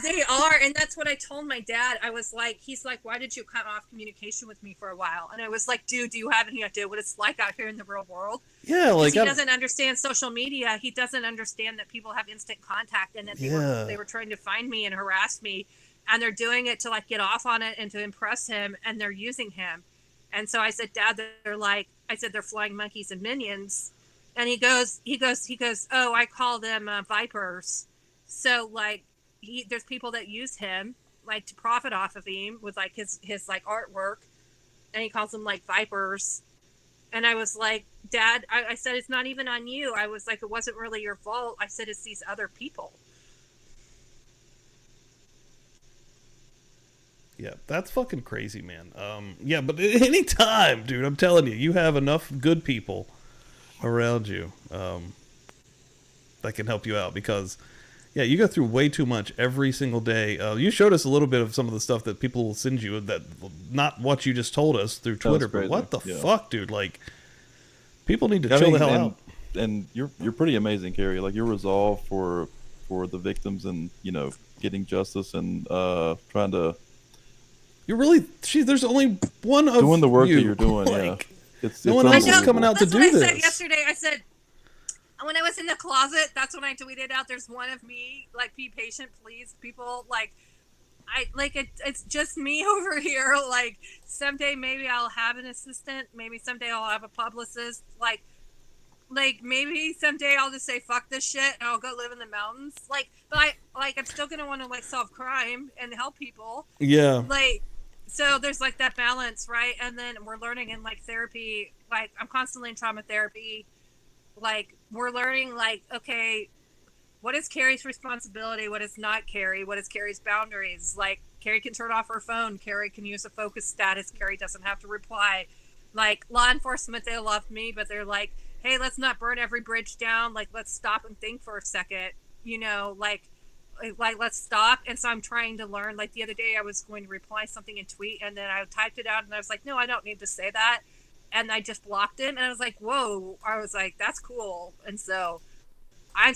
They are, and that's what I told my dad. I was like, he's like, why did you cut off communication with me for a while? And I was like, dude, do you have any idea what it's like out here in the real world? Yeah, like he doesn't understand social media. He doesn't understand that people have instant contact, and that they were trying to find me and harass me, and they're doing it to like get off on it and to impress him, and they're using him. And so I said, Dad, they're flying monkeys and minions. And he goes, oh, I call them vipers. So like, there's people that use him like to profit off of him with like his like artwork, and he calls them like vipers. And I was like, Dad, I said, it's not even on you. I was like, it wasn't really your fault. I said, it's these other people. Yeah, that's fucking crazy, man. Yeah, but anytime, dude, I'm telling you have enough good people around you that can help you out, because you go through way too much every single day. You showed us a little bit of some of the stuff that people will send you, that not what you just told us through Twitter, but what the fuck, dude? Like, people need to chill the hell out. And you're pretty amazing, Kerri. Like, your resolve for the victims, and getting justice, and trying to. You're really. There's only one of doing the work you. that you're doing. Like, it's no one else is coming out to do this. That's what I said yesterday. I said, when I was in the closet, that's when I tweeted out, there's one of me, like, be patient, please. People, like, it's just me over here. Like, someday maybe I'll have an assistant. Maybe someday I'll have a publicist. Like maybe someday I'll just say, fuck this shit, and I'll go live in the mountains. Like, but I'm still going to want to, like, solve crime and help people. Yeah. Like, so there's like that balance, right? And then we're learning in like therapy, like I'm constantly in trauma therapy. Like, we're learning, like, okay, what is Kerri's responsibility? What is not Kerri? What is Kerri's boundaries? Like, Kerri can turn off her phone. Kerri can use a focus status. Kerri doesn't have to reply. Like, law enforcement, they love me, but they're like, hey, let's not burn every bridge down. Like, let's stop and think for a second. Like let's stop. And so I'm trying to learn. Like, the other day I was going to reply something in tweet, and then I typed it out, and I was like, no, I don't need to say that. And I just blocked him, and I was like, whoa. I was like, that's cool. And so I'm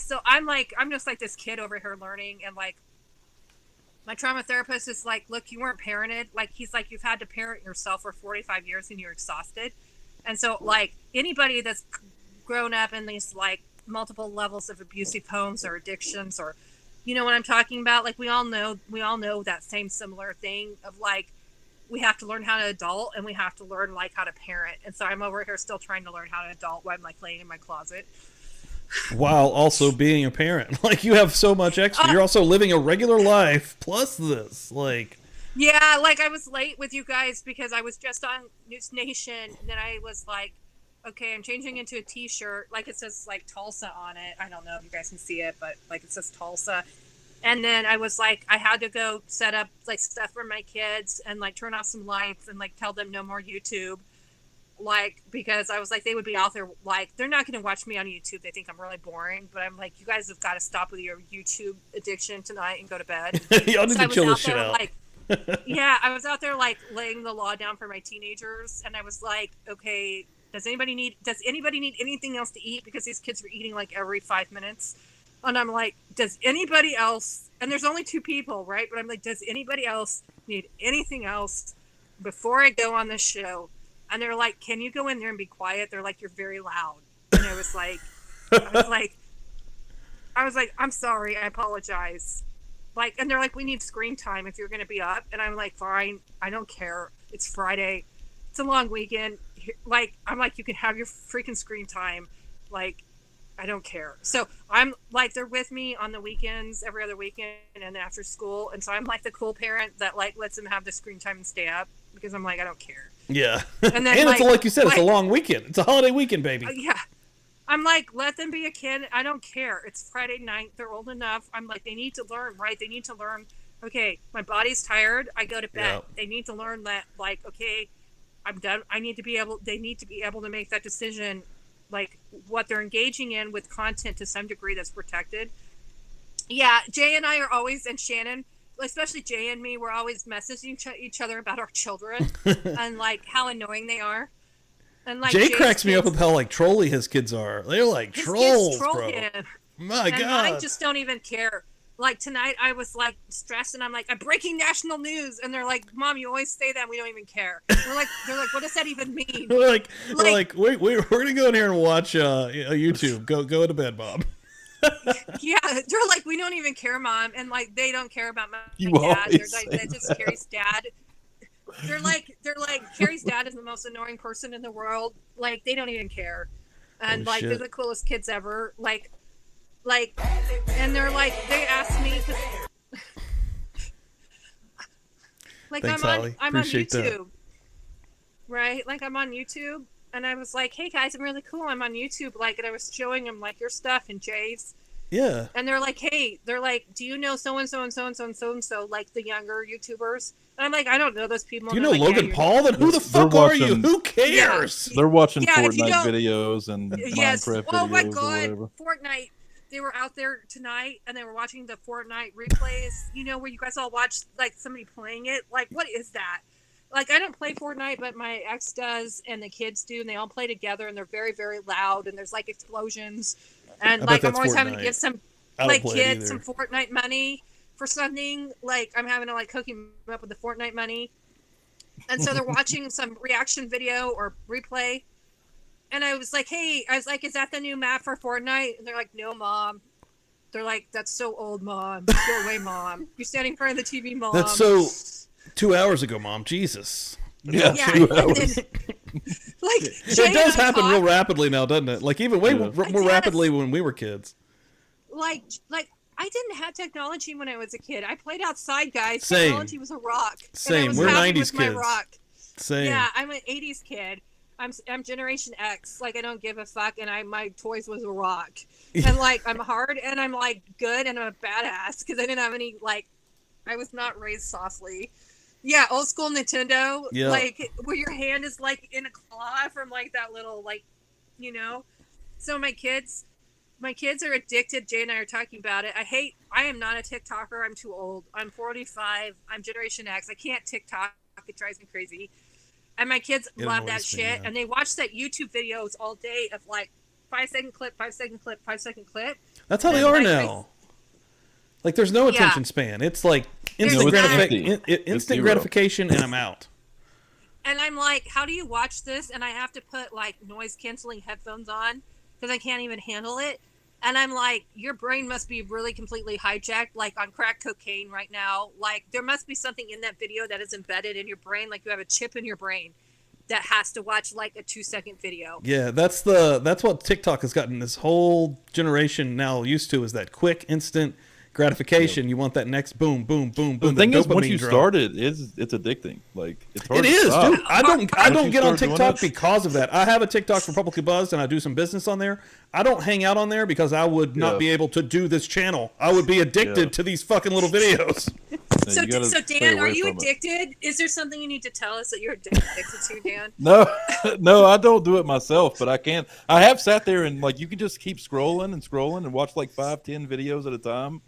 just like this kid over here learning. And like, my trauma therapist is like, look, you weren't parented. Like, he's like, you've had to parent yourself for 45 years and you're exhausted. And so like, anybody that's grown up in these like multiple levels of abusive homes or addictions, or you know what I'm talking about, like, we all know that same similar thing of like, we have to learn how to adult, and we have to learn like how to parent. And so I'm over here still trying to learn how to adult while I'm like laying in my closet. While also being a parent. Like, you have so much extra. You're also living a regular life plus this. Like, yeah, like I was late with you guys because I was just on News Nation, and then I was like, okay, I'm changing into a t-shirt. Like, it says like Tulsa on it. I don't know if you guys can see it, but like it says Tulsa. And then I was like, I had to go set up like stuff for my kids and like turn off some lights and like tell them no more YouTube. Like, because I was like, they would be out there, like, they're not going to watch me on YouTube. They think I'm really boring. But I'm like, you guys have got to stop with your YouTube addiction tonight and go to bed. y'all need to chill this shit out. Like, yeah, I was out there like laying the law down for my teenagers. And I was like, okay, does anybody need anything else to eat? Because these kids were eating like every 5 minutes. And I'm like, does anybody else, and there's only 2 people, right? But I'm like, does anybody else need anything else before I go on this show? And they're like, can you go in there and be quiet? They're like, you're very loud. And I was like, I'm sorry, I apologize. Like, and they're like, we need screen time if you're going to be up. And I'm like, fine, I don't care. It's Friday. It's a long weekend. Like, I'm like, you can have your freaking screen time. Like, I don't care. So I'm like, they're with me on the weekends, every other weekend and after school. And so I'm like the cool parent that like lets them have the screen time and stay up because I'm like, I don't care. Yeah. And then and it's like you said, it's a long weekend. It's a holiday weekend, baby. Yeah. I'm like, let them be a kid. I don't care. It's Friday night. They're old enough. I'm like, they need to learn, right? They need to learn, okay, my body's tired. I go to bed. Yeah. They need to learn that, like, okay, I'm done. They need to be able to make that decision, like what they're engaging in with content to some degree that's protected. Yeah, Jay and I are always, and Shannon, especially Jay and me, we're always messaging each other about our children and like how annoying they are. And like Jay cracks me up with how like trolly his kids are. They're like trolls, bro. Him. My God. I just don't even care. Like tonight, I was like stressed, and I'm like, I'm breaking national news, and they're like, "Mom, you always say that. We don't even care." They're like, "What does that even mean?" we're like, wait, we're gonna go in here and watch YouTube. Go to bed, Bob. Yeah, they're like, we don't even care, Mom, and like they don't care about my You dad. They're always like, say that's just that. Kerri's dad. They're like, Kerri's dad is the most annoying person in the world. Like they don't even care, and Holy like shit. they're the coolest kids ever. Like, and they're like, they asked me, like Thanks, I'm Holly. on Appreciate YouTube, that. right? Like I'm on YouTube, and I was like, hey guys, I'm really cool. I'm on YouTube, like, and I was showing them like your stuff and Jay's. Yeah. And they're like, hey, do you know so and so and so and so and so and so, like the younger YouTubers? And I'm like, I don't know those people. Do you And know they're like, Logan yeah, Paul? Then who the They're fuck are you? watching- Who cares? They're watching Yeah, if you Fortnite don't- videos and Yes. Minecraft Oh my videos or God, whatever. Fortnite. They were out there tonight, and they were watching the Fortnite replays. You know, where you guys all watch like somebody playing it. Like, what is that? Like, I don't play Fortnite, but my ex does, and the kids do, and they all play together, and they're very, very loud, and there's like explosions, and I like bet I'm that's always having to Fortnite. give some I don't like play it kids either. some Fortnite money for something. Like I'm having to like hook him up with the Fortnite money, and so they're watching some reaction video or replay. And I was like, hey, is that the new map for Fortnite? And they're like, no, Mom. They're like, that's so old, Mom. Go away, Mom. You're standing in front of the TV, Mom. That's so 2 hours ago, Mom. Jesus. Yeah, Yeah, 2 and hours. then, like, It Jay does and I happen talk, real rapidly now, doesn't it? Like even way Yeah. more Yes. rapidly when we were kids. like I didn't have technology when I was a kid. I played outside, guys. Same. Technology was a rock. And I Same. was We're happy 90s with my kids. rock. Same. Yeah, I'm an 80s kid. I'm Generation X. Like I don't give a fuck, and my toys was a rock. And like I'm hard, and I'm like good, and I'm a badass because I didn't have any like. I was not raised softly. Yeah, old school Nintendo. Yeah. Like where your hand is like in a claw from like that little like, you know. So my kids are addicted. Jay and I are talking about it. I am not a TikToker. I'm too old. I'm 45. I'm Generation X. I can't TikTok. It drives me crazy. And my kids It love that annoys me, shit. yeah. And they watch that YouTube videos all day of like 5-second clip, 5-second clip, 5-second clip. That's how they And, are like, now. Like there's no attention span. It's like instant, No, it's empty. It's instant zero. gratification, and I'm out. And I'm like, how do you watch this? And I have to put like noise canceling headphones on because I can't even handle it. And I'm like, your brain must be really completely hijacked, like on crack cocaine right now. Like there must be something in that video that is embedded in your brain, like you have a chip in your brain that has to watch like a 2-second video. Yeah, that's what TikTok has gotten this whole generation now used to, is that quick, instant gratification. Yep. You want that next boom, boom, boom, boom. The thing is, once dopamine you drop. start it's addicting. Like it's hard It to is, stop. dude. I don't you get on start doing TikTok it- because of that. I have a TikTok for Publicly Buzzed, and I do some business on there. I don't hang out on there because I would not Yeah. be able to do this channel. I would be addicted Yeah. to these fucking little videos. Yeah, So, you gotta so stay Dan, are away you from it. addicted? Is there something you need to tell us that you're addicted to, Dan? No, no, I don't do it myself, but I can. I have sat there and like you can just keep scrolling and watch like 5-10 videos at a time.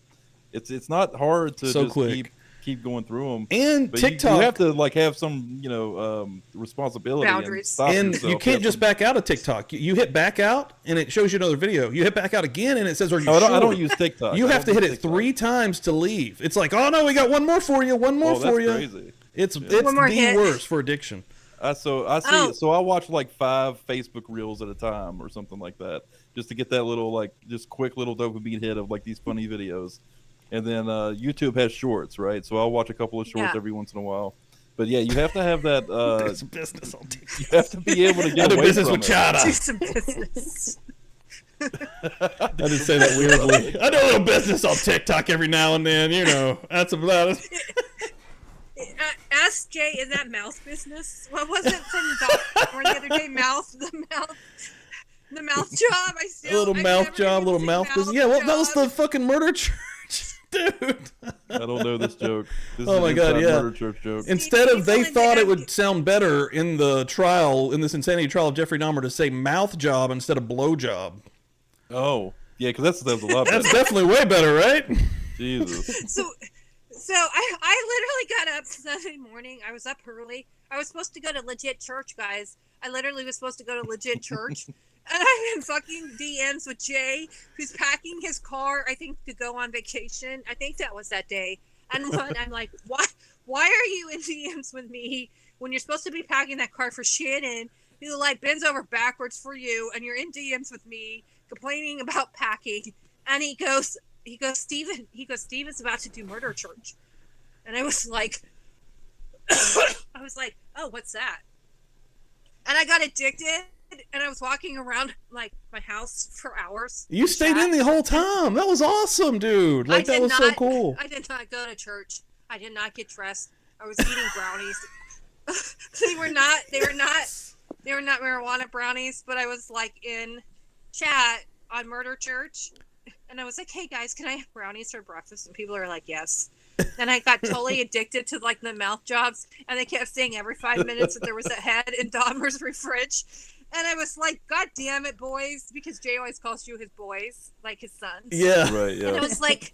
It's not hard to So just quick. keep going through them. And But TikTok, you have to like have some responsibility and Boundaries. stop and yourself. you can't Yeah. just back out of TikTok. You hit back out, and it shows you another video. You hit back out again, and it says, "Are you No, sure?" I don't use TikTok. You I have to don't hit use it TikTok. 3 times to leave. It's like, oh no, we got one more for you, one more Oh, that's for you. crazy. It's One more the hit. worst for addiction. I see. Oh. So I watch like 5 Facebook reels at a time or something like that, just to get that little like just quick little dopamine hit of like these funny videos. And then YouTube has shorts, right? So I'll watch a couple of shorts Yeah. every once in a while. But yeah, you have to have that. Do some business on TikTok. You have to be able to I get do away business from with it. China. Do some business. I just say that weirdly. I do a little business on TikTok every now and then. You know, that's about it. Ask Jay, is that mouth business? What was it from Dr. the other day? The mouth job. A little mouth job, little mouth business. Yeah, well, that was the fucking murder church, dude. I don't know this joke. This Oh is my an God, inside yeah. murder church joke. Instead of, they People thought it have- would sound better in the trial, in this insanity trial of Jeffrey Dahmer, to say mouth job instead of blow job. Oh, yeah, because that's a lot better. That's definitely way better, right? Jesus. So I literally got up Sunday morning. I was up early. I was supposed to go to legit church, guys. I literally was supposed to go to legit church. And I'm in fucking DMs with Jay, who's packing his car, I think, to go on vacation. I think that was that day. And I'm like, why are you in DMs with me when you're supposed to be packing that car for Shannon, who like bends over backwards for you, and you're in DMs with me complaining about packing? And he goes, Steven's about to do murder church. And I was like, oh, what's that? And I got addicted, and I was walking around like my house for hours. You stayed in the whole time. That was awesome, dude. Like, that was so cool. I did not go to church. I did not get dressed. I was eating brownies. They were not marijuana brownies, but I was like in chat on Murder Church, and I was like, hey guys, can I have brownies for breakfast? And people are like, yes. And I got totally addicted to like the mouth jobs, and they kept saying every 5 minutes that there was a head in Dahmer's fridge. And I was like, God damn it, boys, because Jay always calls you his boys, like his sons. Yeah. Right, yeah. And I was like,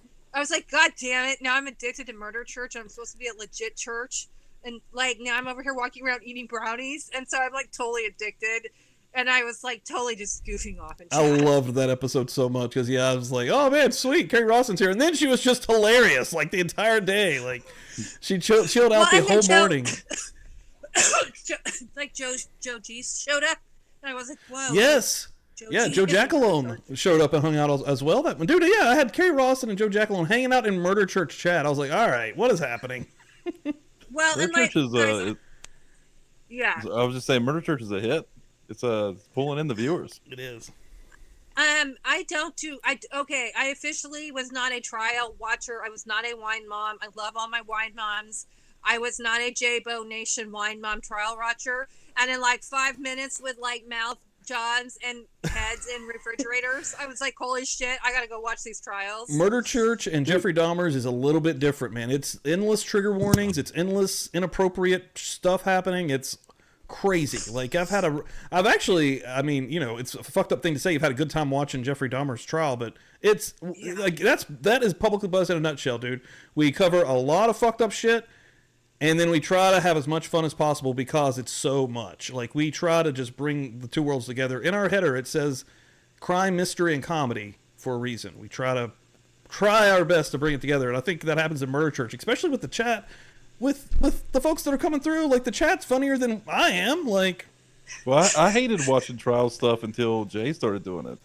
God damn it, now I'm addicted to Murder Church. I'm supposed to be at legit church, and like now I'm over here walking around eating brownies, and so I'm like totally addicted. And I was like totally just goofing off and I loved that episode so much because, yeah, I was like, oh man, sweet, Kerri Rawson's here. And then she was just hilarious, like the entire day. Like, she chilled out the whole morning. like Joe G showed up, and I was like, whoa. Yes. Joe Yeah, G. Joe Jackalone showed up and hung out as well. That dude, yeah, I had Kerri Rawson and Joe Jackalone hanging out in Murder Church chat. I was like, all right, what is happening? Well, Murder and like, Church is yeah. I was just saying, Murder Church is a hit. It's pulling in the viewers. It is. I officially was not a trial watcher. I was not a wine mom. I love all my wine moms. I was not a J-Bo Nation wine mom trial watcher. And in like 5 minutes with like mouth jobs and heads in refrigerators, I was like, holy shit, I gotta go watch these trials. Murder Church and Jeffrey Dahmer's is a little bit different, man. It's endless trigger warnings. It's endless inappropriate stuff happening. It's crazy. Like, I've actually, I mean, you know, it's a fucked up thing to say you've had a good time watching Jeffrey Dahmer's trial, but it's like, that is Publicly Buzzed in a nutshell, dude. We cover a lot of fucked up shit, and then we try to have as much fun as possible because it's so much. Like, we try to just bring the two worlds together. In our header, it says crime, mystery, and comedy for a reason. We try our best to bring it together, and I think that happens in Murder Church, especially with the chat. With the folks that are coming through, like, the chat's funnier than I am. Like, Well, I hated watching trial stuff until Jay started doing it.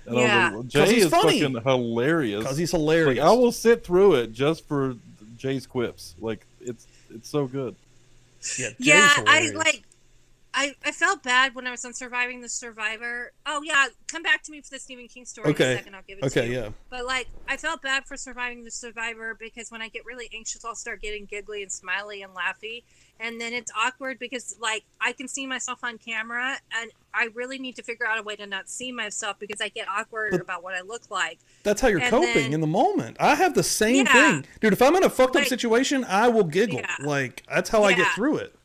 And I was Yeah. like, well, 'Cause Jay he's is funny. fucking hilarious. Because he's Like, hilarious. I will sit through it just for Jay's quips. Like, it's so good. Yeah, Jay's Yeah, hilarious. I felt bad when I was on Surviving the Survivor. Oh yeah, come back to me for the Stephen King story in Okay. a second. I'll give it to Okay, you. yeah. But like, I felt bad for Surviving the Survivor because when I get really anxious, I'll start getting giggly and smiley and laughy, and then it's awkward because like I can see myself on camera, and I really need to figure out a way to not see myself because I get awkward about what I look like. That's how you're And coping then- in the moment. I have the same Yeah. thing. Dude, if I'm in a fucked up Like- situation, I will giggle. Yeah. Like, that's how I get Yeah. through it.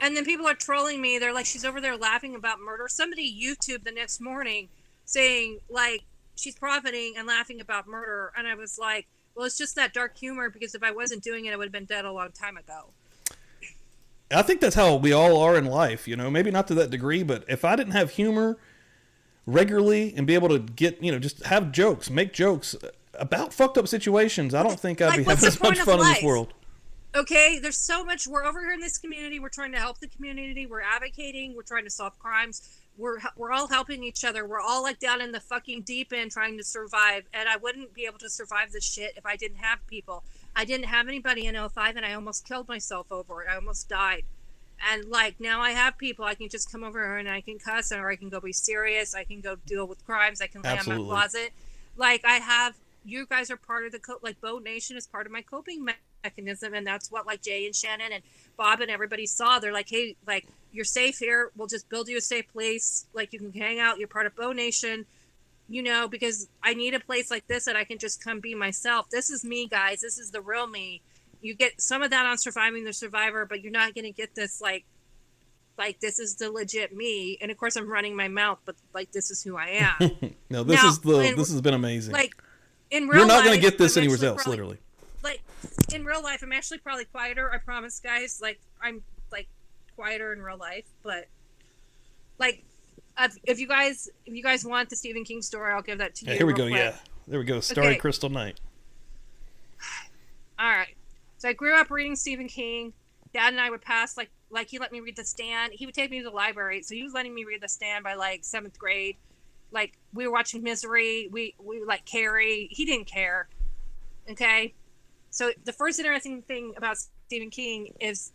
And then people are trolling me. They're like, she's over there laughing about murder. Somebody YouTube the next morning saying, like, she's profiting and laughing about murder. And I was like, well, it's just that dark humor because if I wasn't doing it, I would have been dead a long time ago. I think that's how we all are in life, you know, maybe not to that degree, but if I didn't have humor regularly and be able to get, you know, just have jokes, make jokes about fucked up situations, I don't think I'd Like, be what's having the as much point of fun in this life? world. Okay, there's so much. We're over here in this community. We're trying to help the community. We're advocating. We're trying to solve crimes. We're all helping each other. We're all like down in the fucking deep end trying to survive. And I wouldn't be able to survive this shit if I didn't have people. I didn't have anybody in 05 and I almost killed myself over it. I almost died. And like now I have people. I can just come over here and I can cuss or I can go be serious. I can go deal with crimes. I can lay Absolutely. in my closet. Like I have, you guys are part of the, like Boat Nation is part of my coping mechanism, and that's what like Jay and Shannon and Bob and everybody saw. They're like, hey, like you're safe here, we'll just build you a safe place, like you can hang out, you're part of Bow Nation, you know, because I need a place like this that I can just come be myself. This is me, guys, this is the real me. You get some of that on Surviving the Survivor, but you're not going to get this like this is the legit me. And of course I'm running my mouth, but like this is who I am. No, this Now, this has been amazing. Like in real You're not life, going to get this I'm anywhere actually else, probably- literally. like in real life I'm actually probably quieter, I promise, guys. Like I'm like quieter in real life, but like if you guys want the Stephen King story, I'll give that to you. Yeah, here we real go. quick. Yeah, there we go. Starry Okay. Crystal Night. All right, so I grew up reading Stephen King. Dad and I would pass like he let me read The Stand. He would take me to the library, so he was letting me read The Stand by like 7th grade. Like we were watching Misery, we like Carrie. He didn't care. Okay, so the first interesting thing about Stephen King is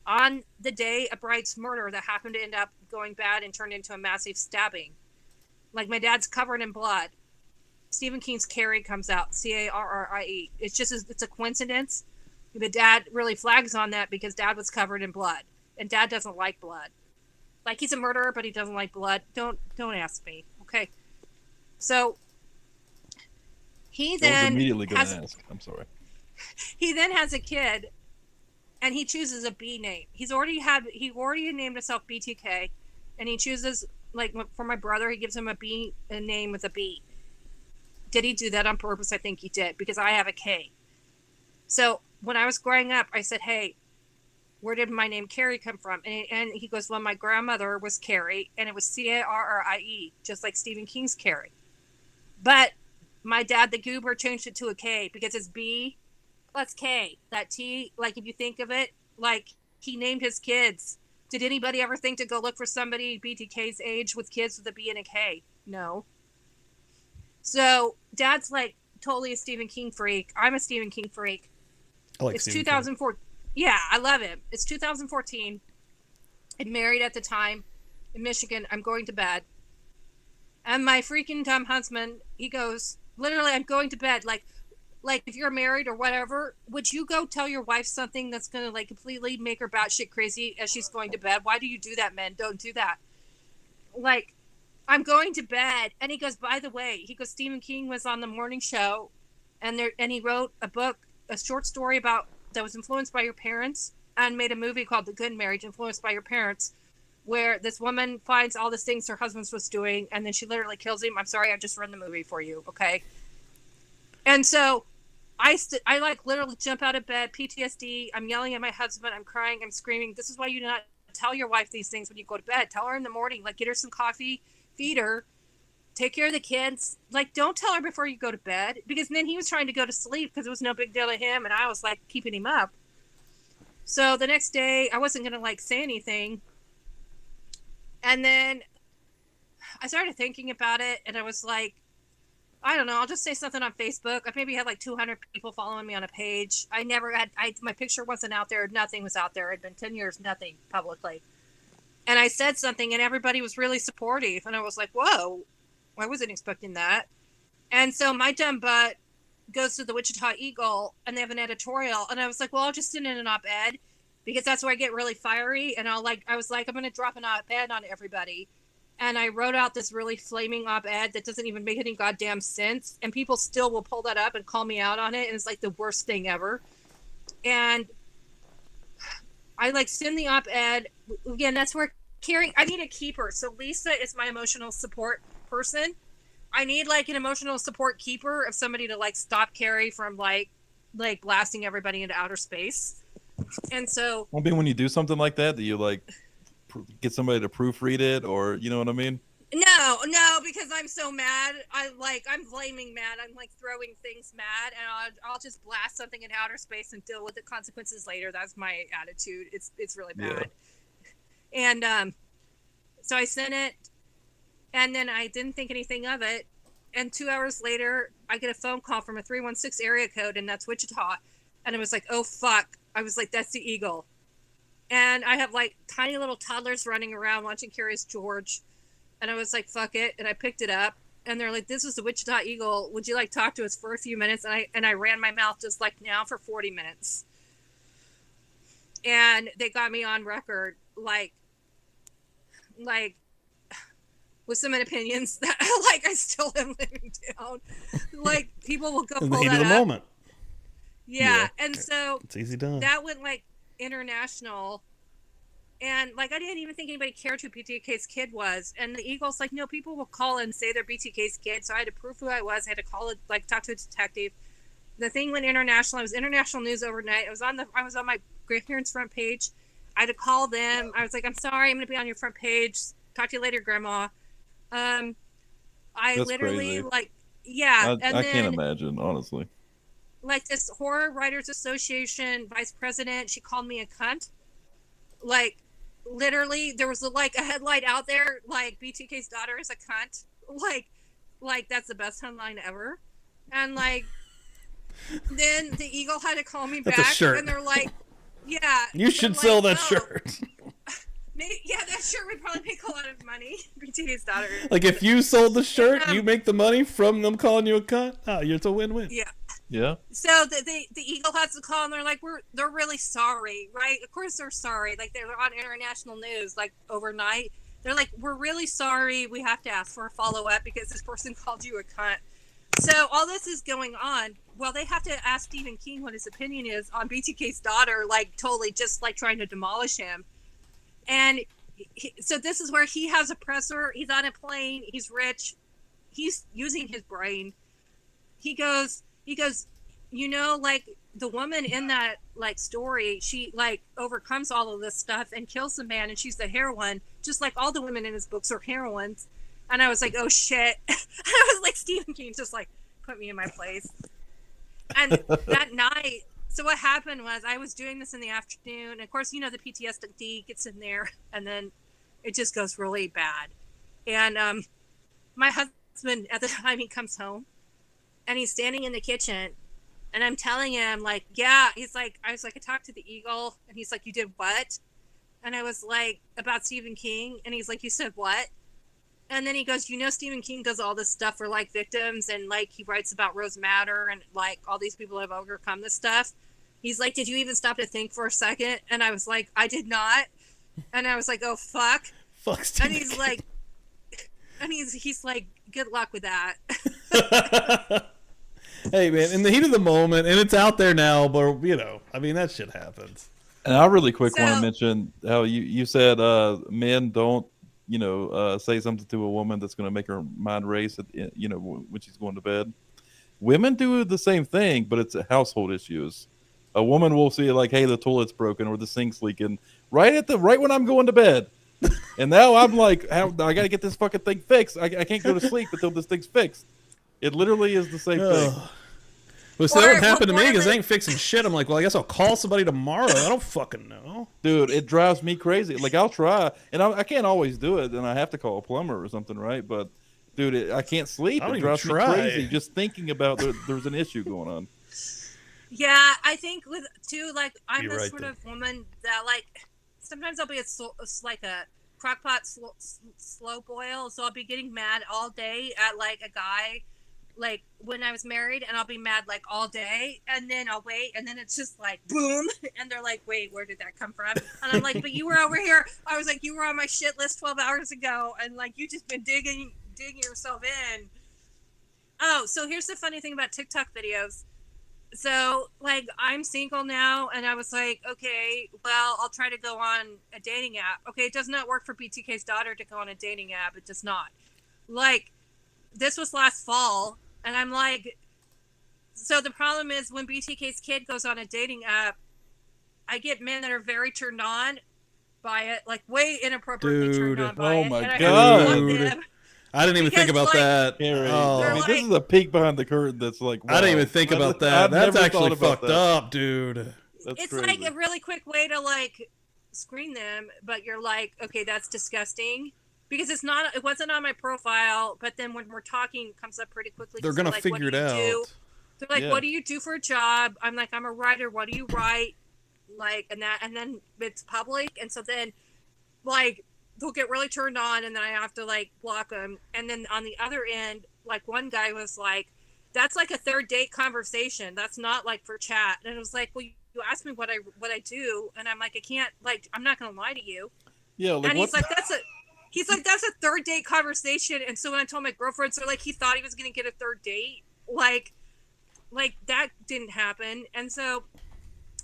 on the day of Bright's murder that happened to end up going bad and turned into a massive stabbing. Like my dad's covered in blood. Stephen King's Carrie comes out, Carrie. It's a coincidence. But Dad really flags on that because Dad was covered in blood, and Dad doesn't like blood. Like he's a murderer, but he doesn't like blood. Don't ask me, okay? So he I was then immediately going has to ask. I'm sorry. he then has a kid, and he chooses a B name. He already named himself BTK, and he chooses like for my brother, he gives him a name with a B. Did he do that on purpose? I think he did because I have a K. So when I was growing up, I said, hey, where did my name Kerri come from? And he goes, well, my grandmother was Kerri, and it was Carrie, just like Stephen King's Kerri. But my dad, the goober, changed it to a K because it's B plus K. That T, like if you think of it, like he named his kids. Did anybody ever think to go look for somebody BTK's age with kids with a B and a K? No. So Dad's like totally a Stephen King freak. I'm a Stephen King freak. I like It's Stephen King. 2004. Yeah, I love him. It's 2014. I'm married at the time in Michigan. I'm going to bed. And my freaking dumb husband, he goes, literally, I'm going to bed. Like if you're married or whatever, would you go tell your wife something that's going to like completely make her batshit crazy as she's going to bed? Why do you do that, men? Don't do that. Like, I'm going to bed. And he goes, by the way, Stephen King was on the morning show and he wrote a book, a short story that was influenced by your parents and made a movie called The Good Marriage, influenced by your parents, where this woman finds all the things her husband was doing and then she literally kills him. I'm sorry, I just run the movie for you, okay? And so I like literally jump out of bed, PTSD. I'm yelling at my husband. I'm crying. I'm screaming. This is why you do not tell your wife these things when you go to bed. Tell her in the morning, like get her some coffee, feed her, take care of the kids. Like don't tell her before you go to bed, because then he was trying to go to sleep because it was no big deal to him, and I was like keeping him up. So the next day I wasn't gonna like say anything, and then I started thinking about it, and I was like, I don't know. I'll just say something on Facebook. I maybe had like 200 people following me on a page. I never had. My picture wasn't out there. Nothing was out there. It'd been 10 years, nothing publicly. And I said something, and everybody was really supportive. And I was like, "Whoa, I wasn't expecting that." And so my dumb butt goes to the Wichita Eagle, and they have an editorial. And I was like, "Well, I'll just send in an op-ed because that's where I get really fiery." And I was like, "I'm going to drop an op-ed on everybody." And I wrote out this really flaming op-ed that doesn't even make any goddamn sense. And people still will pull that up and call me out on it. And it's like the worst thing ever. And I like send the op-ed. Again, that's where Kerri, I need a keeper. So Lisa is my emotional support person. I need like an emotional support keeper of somebody to like stop Kerri from like blasting everybody into outer space. And so. I mean, when you do something like that, do you like get somebody to proofread it, or you know what I mean? No, because I'm so mad. I'm blaming mad. I'm like throwing things mad, and I'll just blast something in outer space and deal with the consequences later. That's my attitude. It's really bad. Yeah. And so I sent it, and then I didn't think anything of it. And 2 hours later, I get a phone call from a 316 area code, and that's Wichita. And I was like, oh fuck! I was like, that's the Eagle. And I have like tiny little toddlers running around watching Curious George. And I was like, fuck it. And I picked it up. And they're like, this is the Wichita Eagle. Would you like talk to us for a few minutes? And I ran my mouth just like now for 40 minutes. And they got me on record, like with some opinions that like I still am living down. Like people will go in pull the heat that of the up. moment. Yeah. And so it's easy done. That went like international, and like I didn't even think anybody cared who BTK's kid was. And the Eagle's like, no, people will call and say they're BTK's kid. So I had to prove who I was. I had to call it, like talk to a detective. The thing went international. It was international news overnight. I was on my grandparents' front page. I had to call them. I was like, I'm sorry, I'm gonna be on your front page. Talk to you later, Grandma. I That's literally crazy. like, yeah. I can't imagine, honestly. Like this Horror Writers Association vice president, she called me a cunt. Like literally there was like a headline out there like BTK's daughter is a cunt. Like that's the best headline ever. And like then the Eagle had to call me That's a back shirt. and they're like, yeah, you should like, sell that shirt. Maybe, yeah, that shirt would probably make a lot of money. BTK's daughter. Like if you sold the shirt, you make the money from them calling you a cunt. Oh, it's a win-win. Yeah. Yeah. So the Eagle has to call and they're like, they're really sorry, right? Of course they're sorry. Like they're on international news like overnight. They're like, we're really sorry. We have to ask for a follow-up because this person called you a cunt. So all this is going on. Well, they have to ask Stephen King what his opinion is on BTK's daughter, like totally just like trying to demolish him. And so this is where he has a presser. He's on a plane. He's rich. He's using his brain. He goes, you know, like the woman in that like story, she like overcomes all of this stuff and kills the man, and she's the heroine, just like all the women in his books are heroines. And I was like, oh shit. I was like, Stephen King just like put me in my place. And that night, so what happened was I was doing this in the afternoon. And of course, you know, the PTSD gets in there and then it just goes really bad. And my husband at the time, he comes home and he's standing in the kitchen and I'm telling him like, yeah, I was like, I talked to the Eagle, and he's like, you did what? And I was like, about Stephen King. And he's like, you said what? And then he goes, you know, Stephen King does all this stuff for like victims, and like he writes about Rose Madder and like all these people have overcome this stuff. He's like, did you even stop to think for a second? And I was like, I did not. And I was like, oh fuck. Fuck Stephen And he's King. like, and he's like, good luck with that. Hey man, in the heat of the moment, and it's out there now, but you know, I mean that shit happens. And I really quick want So- to mention how you said men don't, you know, say something to a woman that's going to make her mind race, you know, when she's going to bed. Women do the same thing, but it's household issues. A woman will see like, hey, the toilet's broken or the sink's leaking right when I'm going to bed. And now I'm like, I got to get this fucking thing fixed. I can't go to sleep until this thing's fixed. It literally is the same thing. Well, so that Or- would happen to me or- because they ain't fixing shit. I'm like, well, I guess I'll call somebody tomorrow. I don't fucking know. Dude, it drives me crazy. Like I'll try, and I can't always do it, and I have to call a plumber or something, right? But Dude, I can't sleep. I don't It even drives me try. crazy just thinking about there's an issue going on. Yeah, I think with too, like, I'm You're the right sort there. of woman that, like, sometimes I'll be like a crockpot slow boil, so I'll be getting mad all day at like a guy, like when I was married, and I'll be mad like all day, and then I'll wait, and then it's just like boom, and they're like, wait, where did that come from? And I'm like, but you were over here. I was like, you were on my shit list 12 hours ago, and like you just been digging yourself in. Oh, so here's the funny thing about TikTok videos. So, like, I'm single now, and I was like, okay, well, I'll try to go on a dating app. Okay, it does not work for BTK's daughter to go on a dating app. It does not. Like, this was last fall, and I'm like, so the problem is when BTK's kid goes on a dating app, I get men that are very turned on by it, like, way inappropriately turned on by oh it. my and I God. have to block Dude. them. I didn't even think Because, about like, that. Carrie, Oh. they're I mean, like- this is a peek behind the curtain that's like, wow. I didn't even think about that. I've That's never actually thought about fucked that. up, dude. That's It's crazy. like a really quick way to like screen them, but you're like, okay, that's disgusting because it wasn't on my profile, but then when we're talking it comes up pretty quickly. They're 'cause gonna like, figure what it do you do? out. They're like, Yeah. what do you do for a job? I'm like, I'm a writer. What do you write? Like, and then it's public, and so then like they'll get really turned on, and then I have to like block them. And then on the other end, like one guy was like, that's like a third date conversation. That's not like for chat. And it was like, well, you asked me what I do, and I'm like, I can't, like, I'm not gonna lie to you. Yeah, like And what? he's like that's a third date conversation. And so when I told my girlfriends, they're like, he thought he was gonna get a third date, like that didn't happen. And so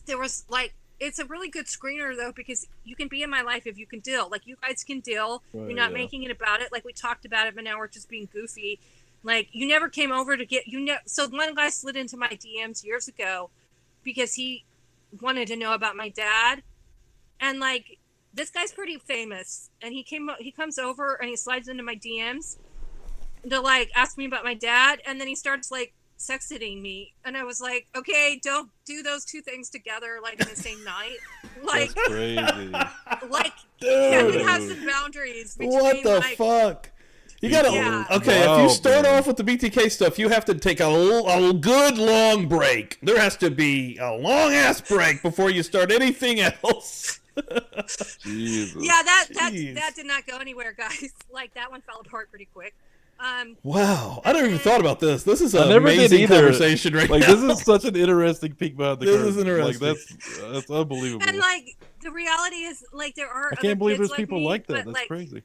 there was like, it's a really good screener though, because you can be in my life if you can deal. Like, you guys can deal. Right, You're not yeah. making it about it. Like, we talked about it, but now we're just being goofy. Like, you never came over to get, so one guy slid into my DMs years ago because he wanted to know about my dad. And like, this guy's pretty famous, and he comes over and he slides into my DMs to like ask me about my dad, and then he starts like sexting me, and I was like, okay, don't do those two things together like in the same night. Like, That's crazy. like, Dude. can we have some boundaries between, What the like, fuck? You gotta Yeah. okay. If Wow, you start man. off with the BTK stuff, you have to take a good long break. There has to be a long ass break before you start anything else. Jesus. yeah, that Jeez. did not go anywhere, guys. Like, that one fell apart pretty quick. Wow, I never even thought about this. This is I an never did amazing either. conversation right Like, now. this is such an interesting peek behind the This curtain. is interesting. Like, that's unbelievable. And like, the reality is, like, there are I can't believe kids there's people me, like that. but, That's like, crazy.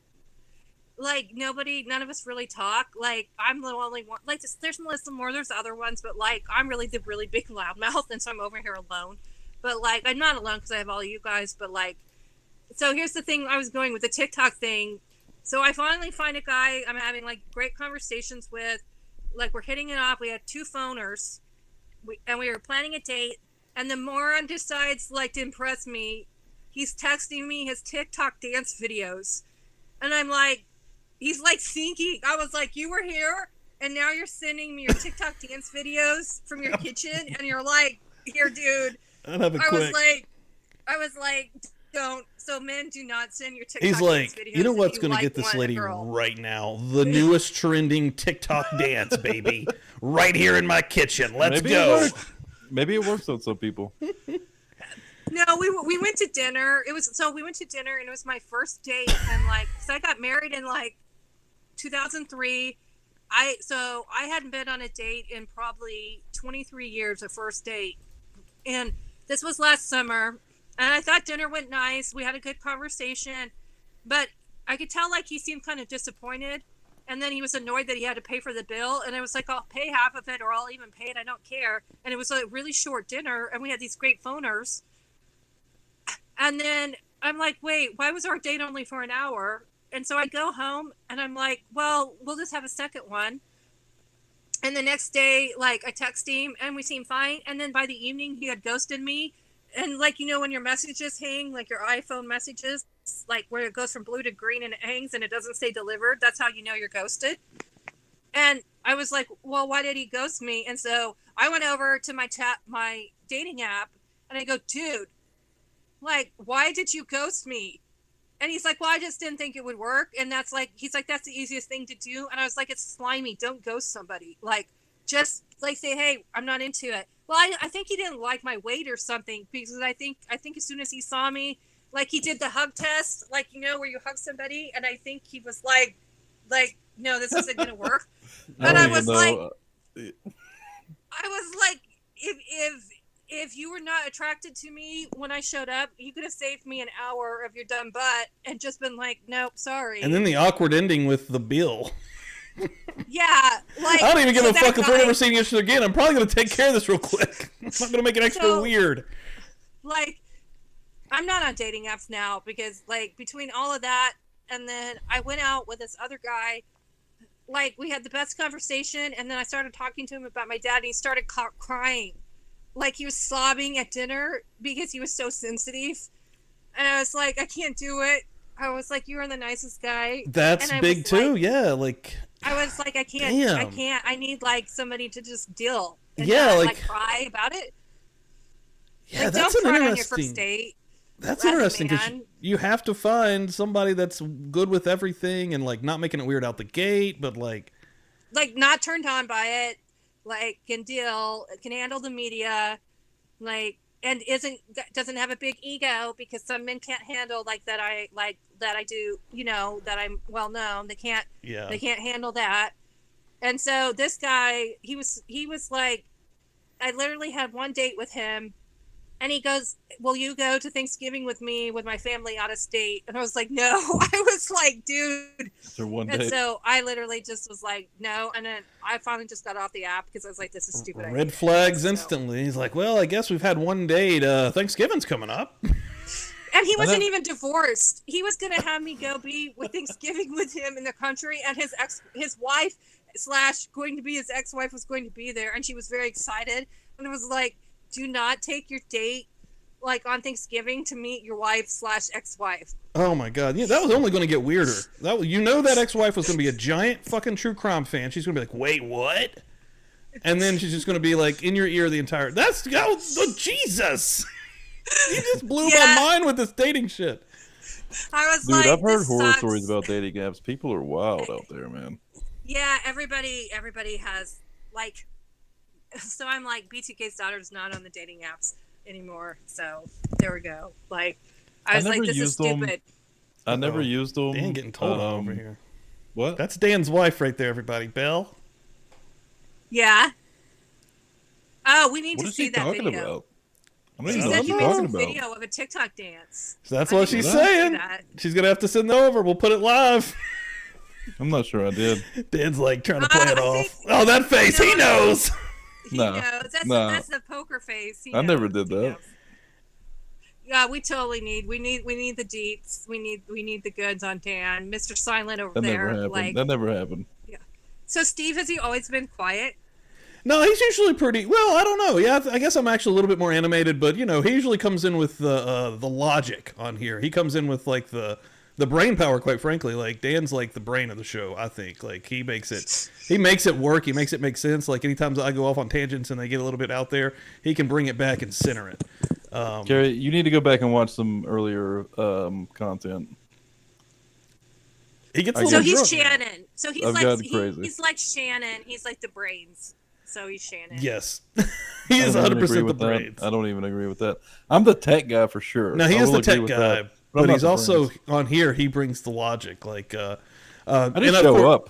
like, none of us really talk. Like, I'm the only one. Like, there's Melissa Moore, there's other ones, but like, I'm really the really big loudmouth, and so I'm over here alone. But like, I'm not alone because I have all you guys. But like, so here's the thing: I was going with the TikTok thing. So I finally find a guy I'm having like great conversations with. Like, we're hitting it off. We had two phoners, and we were planning a date. And the moron decides like to impress me. He's texting me his TikTok dance videos, and I'm like, he's like thinking. I was like, you were here, and now you're sending me your TikTok dance videos from your kitchen, and you're like, here, dude. I'll have it I quick. was like, don't. So men, do not send your TikTok He's dance like, videos. you know if what's you going to like get this want a lady girl." right now? The newest trending TikTok dance, baby. Right here in my kitchen. Let's Maybe go. It works. Maybe it works on some people. No, we went to dinner. We went to dinner, and it was my first date, and like, so I got married in like 2003. I hadn't been on a date in probably 23 years, a first date, and this was last summer, and I thought dinner went nice. We had a good conversation, but I could tell like he seemed kind of disappointed, and then he was annoyed that he had to pay for the bill, and I was like, I'll pay half of it, or I'll even pay it. I don't care. And it was a really short dinner, and we had these great phoners. And then I'm like, wait, why was our date only for an hour? And so I go home, and I'm like, well, we'll just have a second one. And the next day, like, I text him, and we seemed fine. And then by the evening, he had ghosted me. And like, you know, when your messages hang, like your iPhone messages, like where it goes from blue to green and it hangs and it doesn't say delivered, that's how you know you're ghosted. And I was like, well, why did he ghost me? And so I went over to my dating app, and I go, dude, like, why did you ghost me? And he's like, well, I just didn't think it would work. And that's like, he's like, that's the easiest thing to do. And I was like, it's slimy. Don't ghost somebody. Like, just like say, hey, I'm not into it. Well, I think he didn't like my weight or something, because I think as soon as he saw me, like he did the hug test, like, you know, where you hug somebody. And I think he was like, no, this isn't going to work. But I was like, if you were not attracted to me when I showed up, you could have saved me an hour of your dumb butt and just been like, nope, sorry. And then the awkward ending with the bill. Yeah, like I don't even give so a fuck if we're guy- never seeing each other again. I'm probably going to take care of this real quick. I'm not going to make it extra weird. Like, I'm not on dating apps now because, like, between all of that and then I went out with this other guy. Like, we had the best conversation, and then I started talking to him about my dad, and he started crying. Like, he was sobbing at dinner because he was so sensitive. And I was like, I can't do it. I was like, you are the nicest guy. That's big too, like, yeah. Like, I was like, I can't. I need like somebody to just deal. And yeah, not, like cry about it. Yeah, like, that's don't an cry interesting. On your first date. That's interesting because you have to find somebody that's good with everything and like not making it weird out the gate, but like not turned on by it, like can deal, can handle the media, like, and doesn't have a big ego, because some men can't handle like that. I do, you know, that I'm well known. They can't handle that. And so this guy, he was like, I literally had one date with him. And he goes, will you go to Thanksgiving with me with my family out of state? And I was like, no. I was like, dude. And so I literally just was like, no. And then I finally just got off the app because I was like, this is stupid. Red flags instantly. He's like, well, I guess we've had one date. Thanksgiving's coming up. And he wasn't even divorced. He was going to have me go be with Thanksgiving with him in the country. And his wife / going to be his ex-wife was going to be there. And she was very excited. And it was like, do not take your date like on Thanksgiving to meet your wife / ex-wife. Oh my God. Yeah, that was only going to get weirder. That ex-wife was going to be a giant fucking true crime fan. She's going to be like, wait, what? And then she's just going to be like in your ear the entire, Jesus. You just blew my mind with this dating shit. I was Dude, like, I've heard horror stories about dating apps. People are wild out there, man. Yeah, everybody has like, so I'm like, BTK's daughter's not on the dating apps anymore. So there we go. Like, I was like, this is stupid. I never used them. Dan getting told on over here. What? That's Dan's wife right there, everybody. Belle. Yeah. Oh, we need to see that talking video. About? She said you made some video of a TikTok dance. So that's what she's saying. She's going to have to send it over. We'll put it live. I'm not sure I did. Dan's like trying to play it off. Oh, that face. He knows. He knows. That's the poker face. I never did that. Yeah, we totally need the deets. We need the goods on Dan. Mr. Silent over there. Never happened. That never happened. Yeah. So Steve, has he always been quiet? No, he's usually pretty well. I don't know. Yeah, I guess I'm actually a little bit more animated, but you know, he usually comes in with the logic on here. He comes in with like the brain power, quite frankly. Like Dan's like the brain of the show, I think. Like he makes it work. He makes it make sense. Like anytime I go off on tangents and they get a little bit out there, he can bring it back and center it. Kerri, you need to go back and watch some earlier content. He gets so he's Shannon. So he's crazy. He's like Shannon. He's like the brains. So he's Shannon. Yes. He is 100% the brains. I don't even agree with that. I'm the tech guy for sure. No, he is the tech guy. But he's also brains. on here. He brings the logic. Like, I just show up.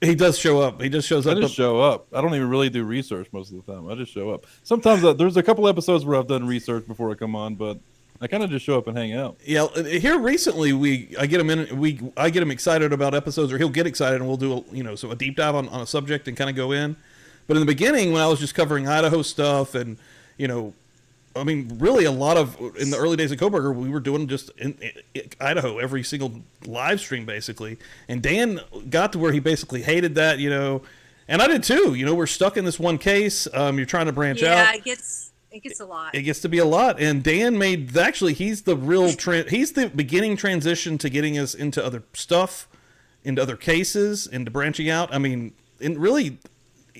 He does show up. He just shows up. I just show up. I don't even really do research most of the time. I just show up. Sometimes there's a couple episodes where I've done research before I come on, but I kind of just show up and hang out. Yeah, here recently I get him excited about episodes, or he'll get excited, and we'll do a deep dive on a subject and kind of go in. But in the beginning, when I was just covering Idaho stuff, and I mean, really a lot of in the early days of Coburger, we were doing just in Idaho every single live stream basically. And Dan got to where he basically hated that, and I did too. We're stuck in this one case. You're trying to branch out. Yeah, it gets a lot. It gets to be a lot. And Dan he's the real he's the beginning transition to getting us into other stuff, into other cases, into branching out. I mean, and really,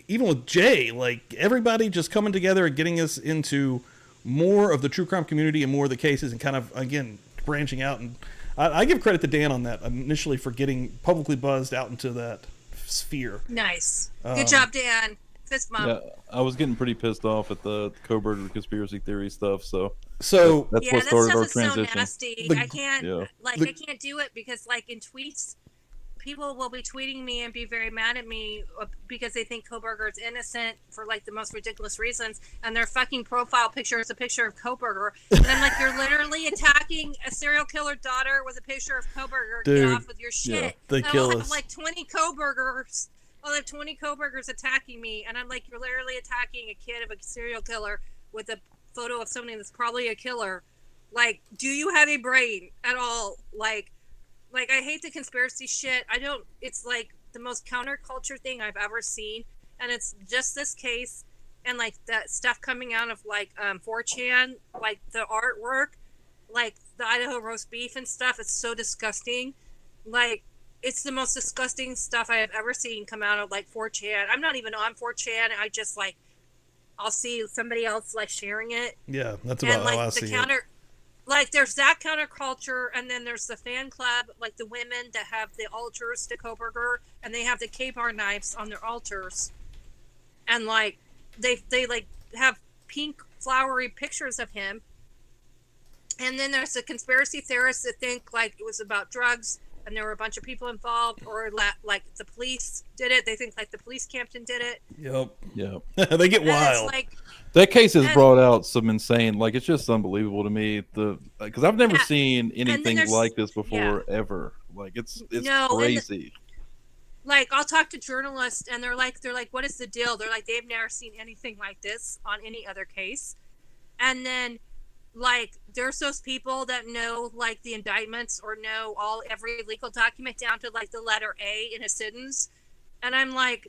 even with Jay, like everybody just coming together and getting us into more of the true crime community and more of the cases, and kind of again branching out. And I give credit to Dan on that initially for getting publicly buzzed out into that sphere. Nice. Good job, Dan. Fist bump. Yeah, I was getting pretty pissed off at the Coburger conspiracy theory stuff. So that's yeah, what that started stuff our is transition. so nasty. I can't I can't do it because like in tweets, people will be tweeting me and be very mad at me because they think Coburger is innocent for like the most ridiculous reasons, and their fucking profile picture is a picture of Coburger, and I'm like, you're literally attacking a serial killer daughter with a picture of Coburger. Dude, get off with your shit. Yeah, they kill us. Have like 20 Coburgers. I'll have 20 Coburgers attacking me, and I'm like, you're literally attacking a kid of a serial killer with a photo of somebody that's probably a killer. Like, do you have a brain at all? Like I hate the conspiracy shit. It's like the most counterculture thing I've ever seen, and it's just this case and like that stuff coming out of like 4chan, like the artwork, like the Idaho roast beef and stuff. It's so disgusting. Like, it's the most disgusting stuff I have ever seen come out of like 4chan. I'm not even on 4chan. I just like, I'll see somebody else like sharing it. Yeah, that's about how I see it. Like, there's that counterculture, and then there's the fan club, like the women that have the altars to Coburger, and they have the K-bar knives on their altars, and like they like have pink flowery pictures of him. And then there's the conspiracy theorists that think like it was about drugs and there were a bunch of people involved, or like the police did it. They think like the police Campton did it. Yep. They get wild. Like, that case has brought out some insane, like, it's just unbelievable to me. Because I've never seen anything like this before, ever. Like, it's crazy. Like, I'll talk to journalists and they're like, what is the deal? They're like, they've never seen anything like this on any other case. And then like, there's those people that know like the indictments or know every legal document down to like the letter A in a sentence. And I'm like,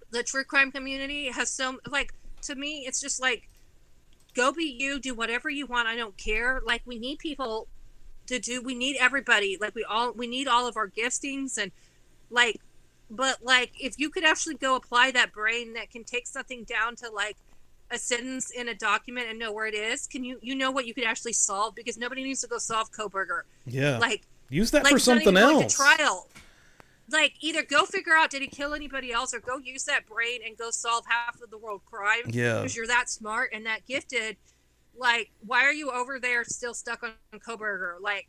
the true crime community has so, like, to me, it's just like, go be you, do whatever you want. I don't care. Like, we need people we need everybody. Like, we need all of our giftings, and like, but like, if you could actually go apply that brain that can take something down to like a sentence in a document and know where it is, can you know what you could actually solve? Because nobody needs to go solve Coburger. Yeah. Like, use that for something else. Trial. Like, either go figure out, did he kill anybody else, or go use that brain and go solve half of the world crime. Yeah. Because you're that smart and that gifted. Like, why are you over there still stuck on Coburger? Like,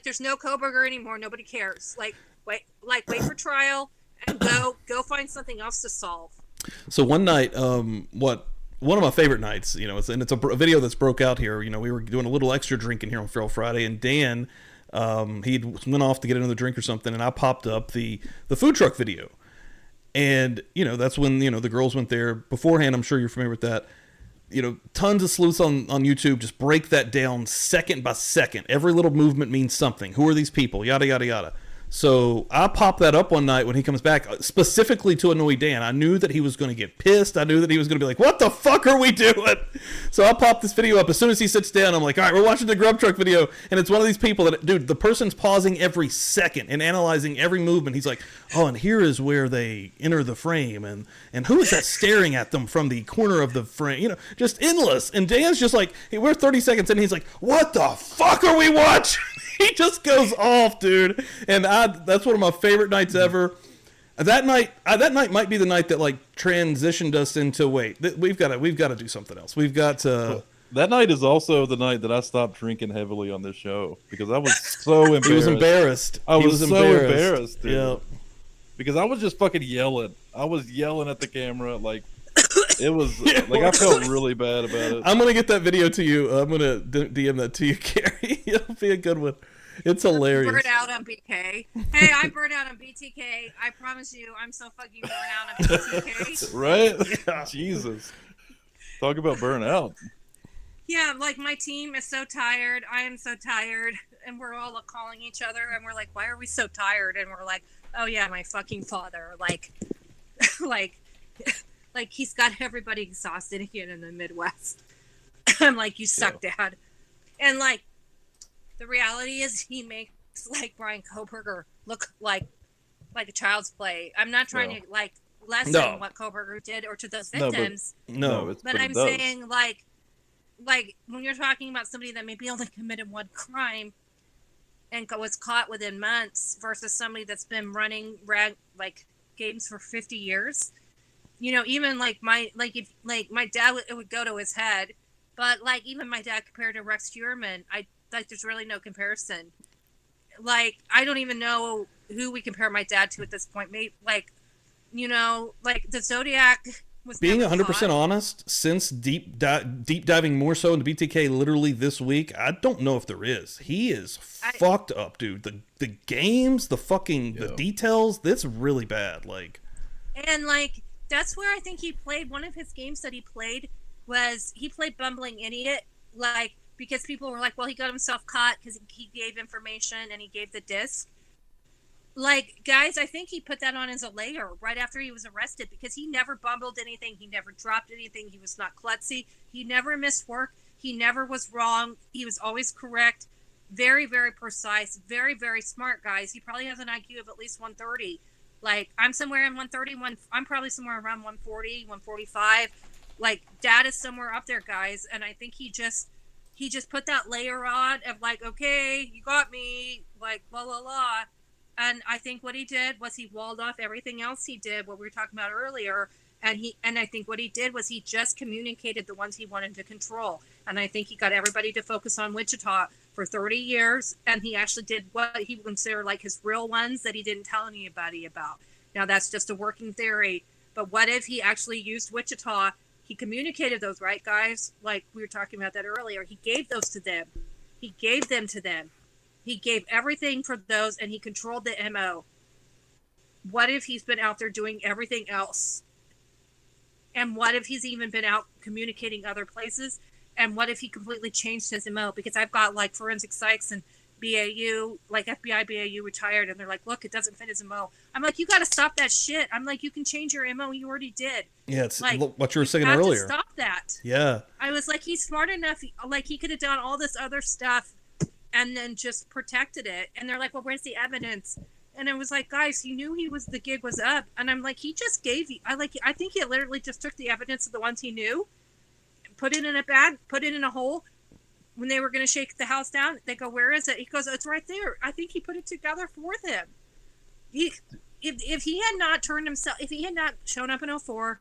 there's no Coburger anymore. Nobody cares. Like, wait for trial and go find something else to solve. So one night, one of my favorite nights, you know, it's a video that's broke out here. You know, we were doing a little extra drinking here on Feral Friday, and Dan, he went off to get another drink or something, and I popped up the food truck video. And, you know, that's when, you know, the girls went there beforehand. I'm sure you're familiar with that. You know, tons of sleuths on YouTube just break that down second by second. Every little movement means something. Who are these people? Yada, yada, yada. So I popped that up one night when he comes back, specifically to annoy Dan. I knew that he was going to get pissed. I knew that he was going to be like, what the fuck are we doing? So I popped this video up. As soon as he sits down, I'm like, all right, we're watching the Grub Truck video. And it's one of these people that, dude, the person's pausing every second and analyzing every movement. He's like, oh, and here is where they enter the frame. And who is that staring at them from the corner of the frame? You know, just endless. And Dan's just like, hey, we're 30 seconds in. He's like, what the fuck are we watching? He just goes off, dude. And that's one of my favorite nights ever. That night might be the night that like transitioned us into we've got to do something else. We've got to. That night is also the night that I stopped drinking heavily on this show because I was so embarrassed. He was embarrassed. I was so embarrassed, dude. Yeah. Because I was just fucking yelling. I was yelling at the camera like. It was like I felt really bad about it. I'm gonna get that video to you. I'm gonna DM that to you, Kerri. It'll be a good one. It's hilarious. Burn out on BK. Hey, I burned out on BTK. I promise you, I'm so fucking burnt out on BTK. Right? Yeah. Jesus. Talk about burnout. Yeah, like my team is so tired. I am so tired, and we're all calling each other, and we're like, "Why are we so tired?" And we're like, "Oh yeah, my fucking father." Like, like he's got everybody exhausted again in the Midwest. I'm like, you suck, Dad. And like, the reality is he makes like Brian Koberger look like a child's play. I'm not trying to like lessen what Koberger did or to those victims. But I'm saying like when you're talking about somebody that maybe only committed one crime, and was caught within months versus somebody that's been running games for 50 years. You know, even like my dad it would go to his head, but like even my dad compared to Rex Heuermann, there's really no comparison. Like I don't even know who we compare my dad to at this point. Maybe like, you know, like the Zodiac was being never 100% caught. honest, since deep diving more so into BTK literally this week, I don't know if there is. He is fucked up, dude. The games, the fucking the details, that's really bad. Like, and like that's where I think he played. One of his games that he played was he played Bumbling Idiot, like because people were like, well, he got himself caught because he gave information and he gave the disc. Like, guys, I think he put that on as a layer right after he was arrested because he never bumbled anything. He never dropped anything. He was not klutzy. He never missed work. He never was wrong. He was always correct. Very, very precise. Very, very smart, guys. He probably has an IQ of at least 130. Like, I'm somewhere in 130. I'm probably somewhere around 140, 145. Like, Dad is somewhere up there, guys. And I think he just put that layer on of like, okay, you got me. Like, blah, blah, blah. And I think what he did was he walled off everything else he did, what we were talking about earlier. And I think what he did was he just communicated the ones he wanted to control. And I think he got everybody to focus on Wichita for 30 years. And he actually did what he would consider like his real ones that he didn't tell anybody about. Now that's just a working theory. But what if he actually used Wichita? He communicated those, right, guys? Like we were talking about that earlier. He gave those to them. He gave them to them. He gave everything for those and he controlled the MO. What if he's been out there doing everything else? And what if he's even been out communicating other places? And what if he completely changed his MO? Because I've got like forensic psychs and BAU, like FBI BAU retired, and they're like, look, it doesn't fit his MO. I'm like, you got to stop that shit. I'm like, you can change your MO. You already did. Yeah, it's like, what you were saying have earlier. To stop that. Yeah. I was like, he's smart enough. Like, he could have done all this other stuff and then just protected it. And they're like, well, where's the evidence? And I was like, guys, you knew the gig was up. And I'm like, he just gave you, I think he literally just took the evidence of the ones he knew, put it in a bag, put it in a hole. When they were going to shake the house down, they go, where is it? He goes, it's right there. I think he put it together for them. If he had not turned himself, if he had not shown up in 04,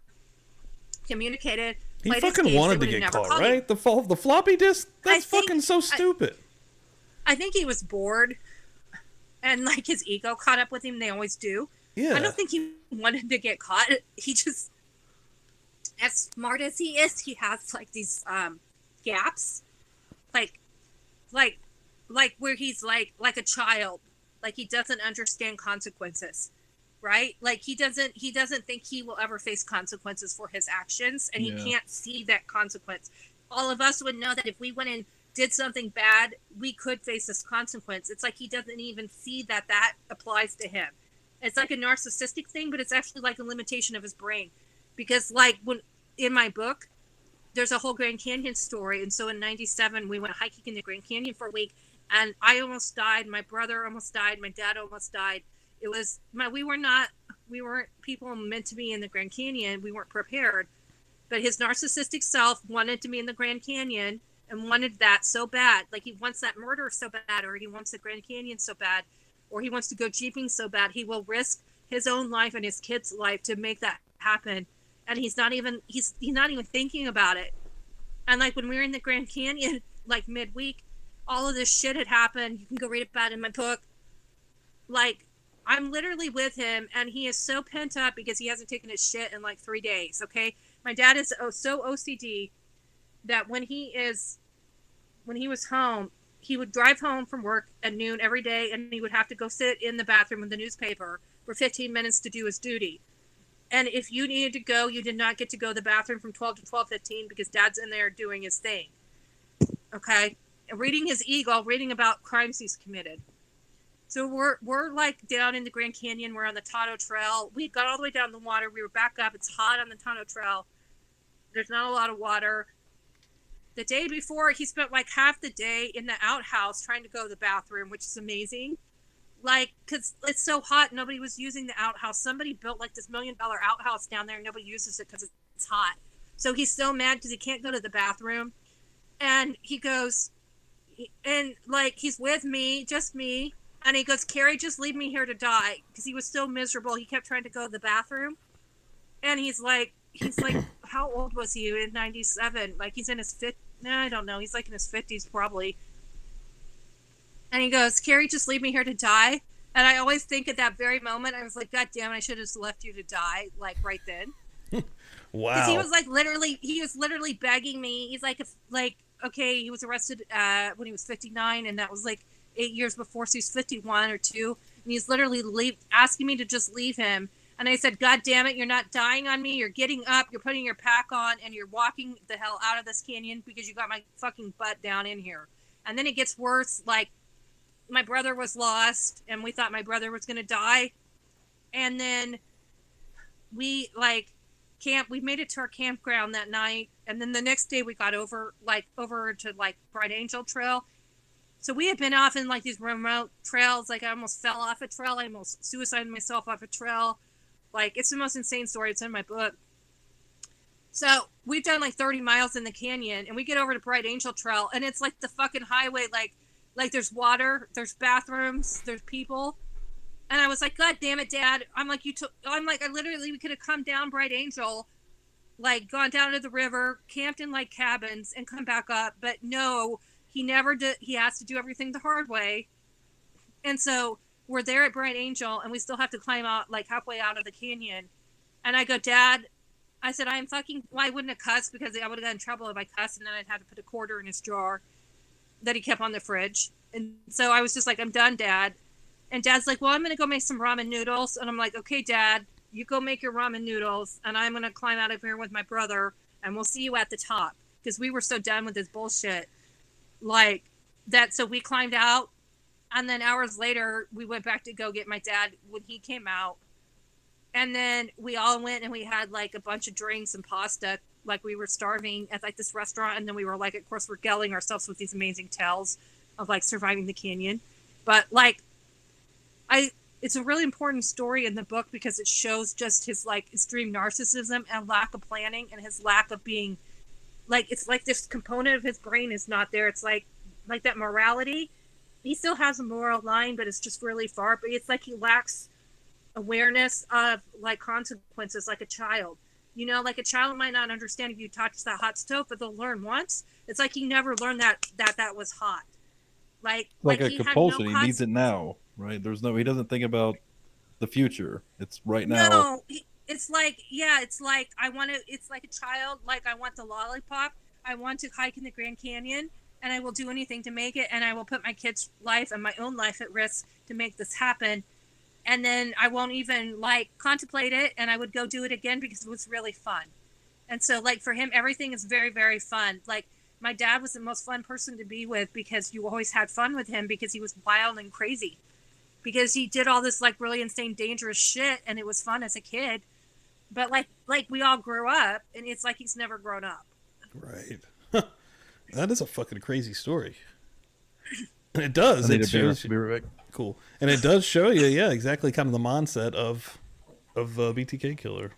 communicated, he fucking wanted to get caught, right? The floppy disk, that's fucking so stupid. I think he was bored and like his ego caught up with him. They always do. Yeah. I don't think he wanted to get caught. He just, as smart as he is, he has like these gaps. Like where he's like a child, like he doesn't understand consequences, right? Like he doesn't think he will ever face consequences for his actions, and he can't see that consequence. All of us would know that if we went and did something bad, we could face this consequence. It's like he doesn't even see that applies to him. It's like a narcissistic thing, but it's actually like a limitation of his brain. Because like when in my book, there's a whole Grand Canyon story. And so in 97, we went hiking in the Grand Canyon for a week, and I almost died. My brother almost died. My dad almost died. We weren't people meant to be in the Grand Canyon. We weren't prepared, but his narcissistic self wanted to be in the Grand Canyon and wanted that so bad. Like he wants that murder so bad, or he wants the Grand Canyon so bad, or he wants to go jeeping so bad. He will risk his own life and his kid's life to make that happen. And he's not even thinking about it. And like when we were in the Grand Canyon, like midweek, all of this shit had happened. You can go read about it in my book. Like I'm literally with him, and he is so pent up because he hasn't taken his shit in like 3 days. Okay. My dad is so OCD that when he was home, he would drive home from work at noon every day, and he would have to go sit in the bathroom with the newspaper for 15 minutes to do his duty. And if you needed to go, you did not get to go to the bathroom from 12 to 12:15 because Dad's in there doing his thing. Okay? Reading his ego, reading about crimes he's committed. So we're like down in the Grand Canyon. We're on the Tonto Trail. We got all the way down the water. We were back up. It's hot on the Tonto Trail. There's not a lot of water. The day before, he spent like half the day in the outhouse trying to go to the bathroom, which is amazing. Like, because it's so hot, nobody was using the outhouse. Somebody built like this $1 million outhouse down there, and nobody uses it because it's hot. So he's so mad because he can't go to the bathroom. And he goes, and like he's with me, just me, and he goes, Kerri, just leave me here to die, because he was so miserable. He kept trying to go to the bathroom, and he's like, how old was he in '97? Like he's in his I don't know. He's like in his 50s probably. And he goes, Kerri, just leave me here to die. And I always think at that very moment, I was like, God damn it, I should have just left you to die, like right then. Wow. Because he was like literally begging me. He's like, okay, he was arrested when he was 59, and that was like 8 years before, so he's 51 or 2. And he's literally asking me to just leave him. And I said, God damn it, you're not dying on me. You're getting up, you're putting your pack on, and you're walking the hell out of this canyon because you got my fucking butt down in here. And then it gets worse. Like, my brother was lost, and we thought my brother was going to die. And then we, we made it to our campground that night. And then the next day we got over to, Bright Angel Trail. So we had been off in, these remote trails. Like, I almost fell off a trail. I almost suicided myself off a trail. It's the most insane story. It's in my book. So we've done 30 miles in the canyon, and we get over to Bright Angel Trail, and it's like the fucking highway. Like there's water, there's bathrooms, there's people. And I was like, God damn it, Dad. I literally, we could have come down Bright Angel, gone down to the river, camped in cabins, and come back up. But no, he never did. He has to do everything the hard way. And so we're there at Bright Angel, and we still have to climb out halfway out of the canyon. And I go, Dad, I said, I wouldn't have cussed, because I would have gotten in trouble if I cussed, and then I'd have to put a quarter in his jar that he kept on the fridge. And so I was just like, I'm done, Dad. And Dad's like, well, I'm going to go make some ramen noodles. And I'm like, okay, Dad, you go make your ramen noodles, and I'm going to climb out of here with my brother, and we'll see you at the top. Because we were so done with this bullshit. So we climbed out. And then hours later, we went back to go get my dad when he came out. And then we all went and we had a bunch of drinks and pasta. We were starving at this restaurant. And then we were of course, we're regaling ourselves with these amazing tales of surviving the canyon. But it's a really important story in the book, because it shows just his extreme narcissism and lack of planning, and his lack of being it's this component of his brain is not there. It's like that morality. He still has a moral line, but it's just really far. But it's he lacks awareness of consequences, like a child. A child might not understand if you touch that hot stove, but they'll learn once. It's he never learned that was hot. Like a compulsion. He needs it now, right? He doesn't think about the future. It's right now. No, it's I want to. It's like a child. I want the lollipop. I want to hike in the Grand Canyon. And I will do anything to make it, and I will put my kid's life and my own life at risk to make this happen. And then I won't even contemplate it, and I would go do it again because it was really fun. And so for him, everything is very, very fun. My dad was the most fun person to be with, because you always had fun with him, because he was wild and crazy, because he did all this really insane, dangerous shit, and it was fun as a kid. But we all grew up, and it's he's never grown up. Right. That is a fucking crazy story. And it does. It shows you. Cool. And it does show you, yeah, exactly kind of the mindset of BTK Killer.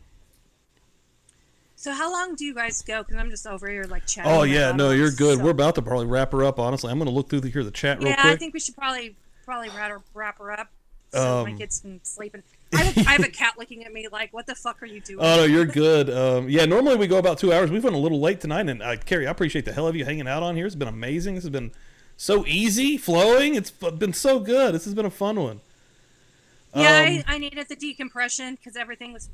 So how long do you guys go? Because I'm just over here chatting. Oh, yeah. No, you're good. So... We're about to probably wrap her up, honestly. I'm going to look through the chat real quick. Yeah, I think we should probably wrap her up so my kids can sleep. And I have a cat looking at me what the fuck are you doing? Oh, no, you're good. Yeah, normally we go about 2 hours. We've been a little late tonight. And Kerri, I appreciate the hell of you hanging out on here. It's been amazing. This has been so easy, flowing. It's been so good. This has been a fun one. Yeah, I needed the decompression because everything was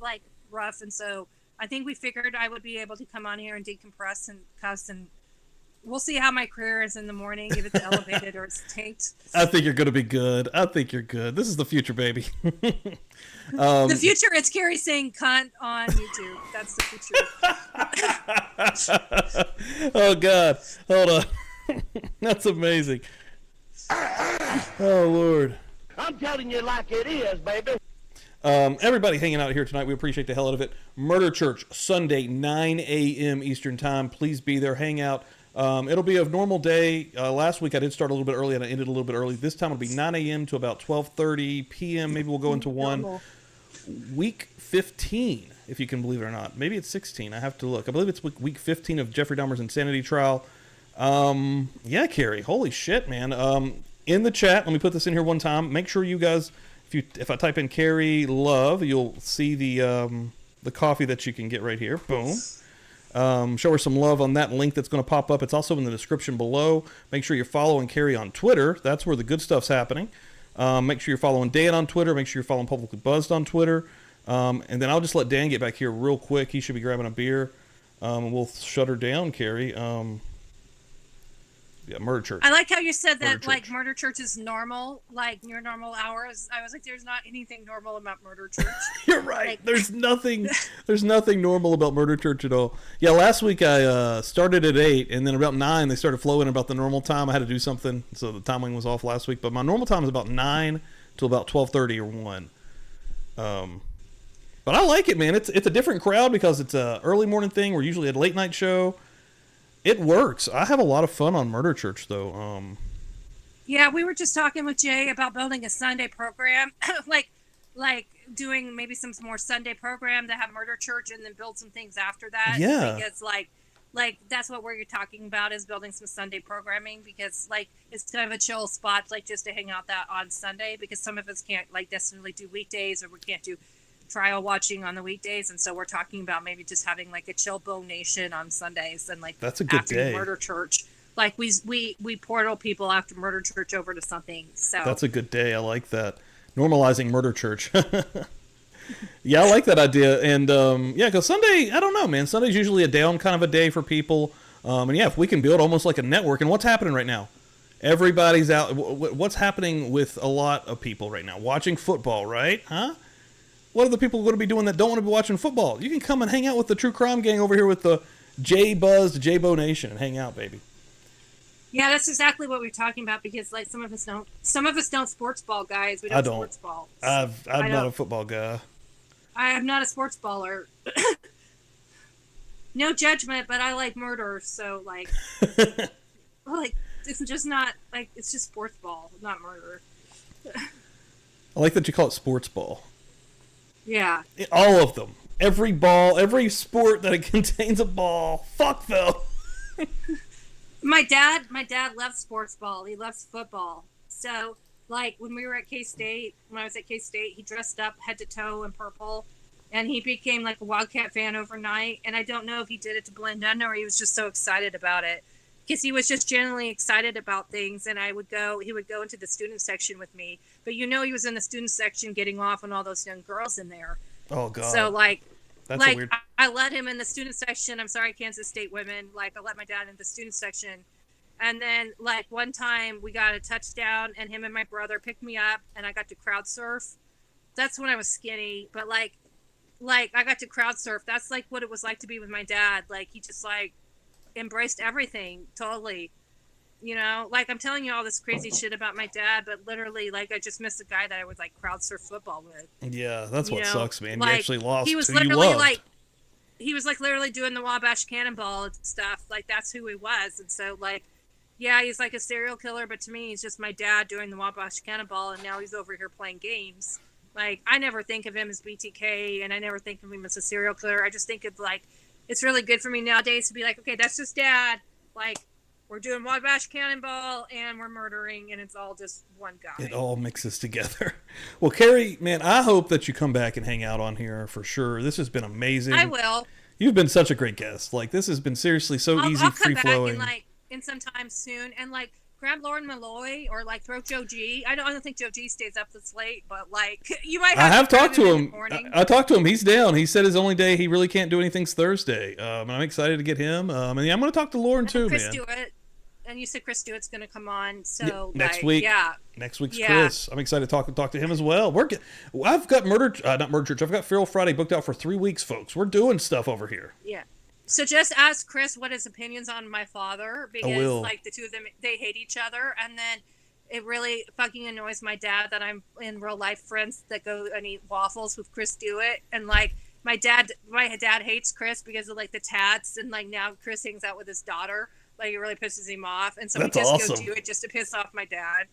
rough. And so I think we figured I would be able to come on here and decompress and cuss, and we'll see how my career is in the morning, if it's elevated or it's tanked. I think you're going to be good. I think you're good. This is the future, baby. The future, it's Kerri saying cunt on YouTube. That's the future. Oh, God. Hold on. That's amazing. Oh, Lord. I'm telling you like it is, baby. Everybody hanging out here tonight, we appreciate the hell out of it. Murder Church, Sunday, 9 a.m. Eastern Time. Please be there. Hang out. It'll be a normal day. Last week I did start a little bit early and I ended a little bit early. This time it'll be 9 a.m. to about 12:30 p.m. Maybe we'll go into 1. Week 15, if you can believe it or not. Maybe it's 16. I have to look. I believe it's week 15 of Jeffrey Dahmer's insanity trial. Yeah, Kerri. Holy shit, man. In the chat, let me put this in here one time. Make sure you guys, if I type in Kerri Love, you'll see the coffee that you can get right here. Boom. Show her some love on that link that's going to pop up. It's also in the description below. Make sure you're following Kerri on Twitter. That's where the good stuff's happening. Make sure you're following Dan on Twitter. Make sure you're following Publicly Buzzed on Twitter. And then I'll just let Dan get back here real quick. He should be grabbing a beer. And we'll shut her down, Kerri. Yeah, Murder Church. I like how you said that, Church. like, Murder Church is normal, like, near normal hours. I was like, there's not anything normal about Murder Church. You're right. Like, there's nothing normal about Murder Church at all. Yeah, last week I started at 8, and then about 9 they started flowing about the normal time. I had to do something, so the timing was off last week. But my normal time is about 9 till about 12:30 or 1. But I like it, man. It's a different crowd because it's a early morning thing. We're usually at a late night show. It works. I have a lot of fun on Murder Church, though. Yeah, we were just talking with Jay about building a Sunday program, like doing maybe some more Sunday program to have Murder Church and then build some things after that. Yeah. Because like that's what we're talking about is building some Sunday programming because like it's kind of a chill spot, like just to hang out that on Sunday because some of us can't like necessarily do weekdays or we can't do trial watching on the weekdays, and so we're talking about maybe just having like a chill donation on Sundays and like that's a good after day. Murder Church, like we portal people after Murder Church over to something. So that's a good day. I like that. Normalizing Murder Church. Yeah, I like that idea. And yeah, because Sunday, I don't know, man. Sunday's usually a down kind of a day for people. And yeah, if we can build almost like a network, and what's happening right now? Everybody's out. What's happening with a lot of people right now? Watching football, right? Huh? What are the people going to be doing that don't want to be watching football? You can come and hang out with the True Crime Gang over here with the J-Buzzed J-Bo Nation and hang out, baby. Yeah, that's exactly what we're talking about because like some of us don't sports ball guys. We don't, I don't. Sports ball. I'm not a football guy. I am not a sports baller. No judgment, but I like murder, so like like it's just not like it's just sports ball, not murder. I like that you call it sports ball. Yeah. All of them. Every ball, every sport that it contains a ball. Fuck though. My dad loves sports ball. He loves football. So, like, when we were at K-State, when I was at K-State, he dressed up head to toe in purple, and he became, like, a Wildcat fan overnight. And I don't know if he did it to blend in or he was just so excited about it. Because he was just genuinely excited about things, and he would go into the student section with me. But he was in the student section getting off on all those young girls in there. Oh, God. So, like... That's like weird... I let him in the student section. I'm sorry, Kansas State women. Like I let my dad in the student section, and then like one time we got a touchdown, and him and my brother picked me up, and I got to crowd surf. That's when I was skinny, but like I got to crowd surf. That's like what it was like to be with my dad. Like he just like embraced everything totally. You know, like I'm telling you all this crazy shit about my dad, but literally, like I just missed a guy that I would like crowd surf football with. Yeah, that's what sucks, man. Like, you actually lost he was who you literally loved. like, he was like literally doing the Wabash Cannonball and stuff. Like that's who he was, and so like, yeah, he's like a serial killer, but to me, he's just my dad doing the Wabash Cannonball, and now he's over here playing games. Like I never think of him as BTK, and I never think of him as a serial killer. I just think of like, it's really good for me nowadays to be like, okay, that's just dad. Like. We're doing Wabash Cannonball and we're murdering, and it's all just one guy. It all mixes together. Well, Kerri, man, I hope that you come back and hang out on here for sure. This has been amazing. I will. You've been such a great guest. Like, this has been seriously so easy, I'll come free-flowing. back in sometime soon, and like grab Lauren Malloy or like throw Joe G. I don't think Joe G stays up this late, but like you might. I have talked to him. I talked to him. He's down. He said his only day he really can't do anything's Thursday. And I'm excited to get him. And yeah, I'm going to talk to Lauren too, Chris man. Stewart. And you said Chris Stewart's going to come on, so next like, week. Yeah, next week's Chris. I'm excited to talk to him as well. I've got not Murder Church. I've got Feral Friday booked out for 3 weeks, folks. We're doing stuff over here. Yeah. So just ask Chris what his opinions on my father, because like the two of them, they hate each other, and then it really fucking annoys my dad that I'm in real life friends that go and eat waffles with Chris Stewart, and like my dad hates Chris because of like the tats, and like now Chris hangs out with his daughter. Like, it really pisses him off. And so That's we just awesome. go do it just to piss off my dad.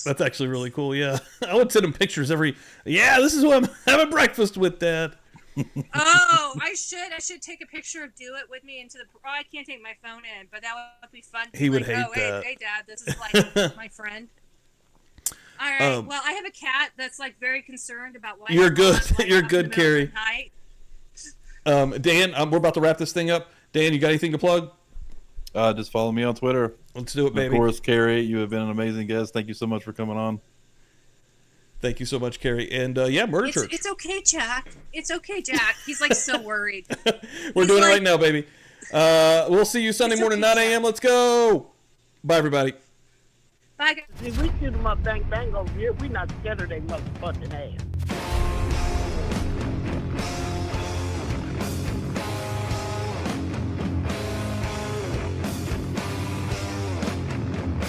That's actually really cool, yeah. I would send him pictures this is who I'm having breakfast with, Dad. Oh, I should take a picture of Do It with me into the. Oh, I can't take my phone in, but that would be fun. He would hate hey, that. Hey, Dad, this is like my friend. All right. Well, I have a cat that's like very concerned about what. You're good. Like, You're good, Kerri. Dan, we're about to wrap this thing up. Dan, you got anything to plug? Just follow me on Twitter. Let's do it, baby. Of course, Kerri, you have been an amazing guest. Thank you so much for coming on. Thank you so much, Kerri. And yeah, Murder Church. It's okay, Jack. It's okay, Jack. He's like so worried. We're doing it right now, baby. We'll see you Sunday morning, 9 a.m. Let's go. Bye, everybody. Bye, guys. See, we shoot them up bang bang over here. We not scared of they motherfucking ass.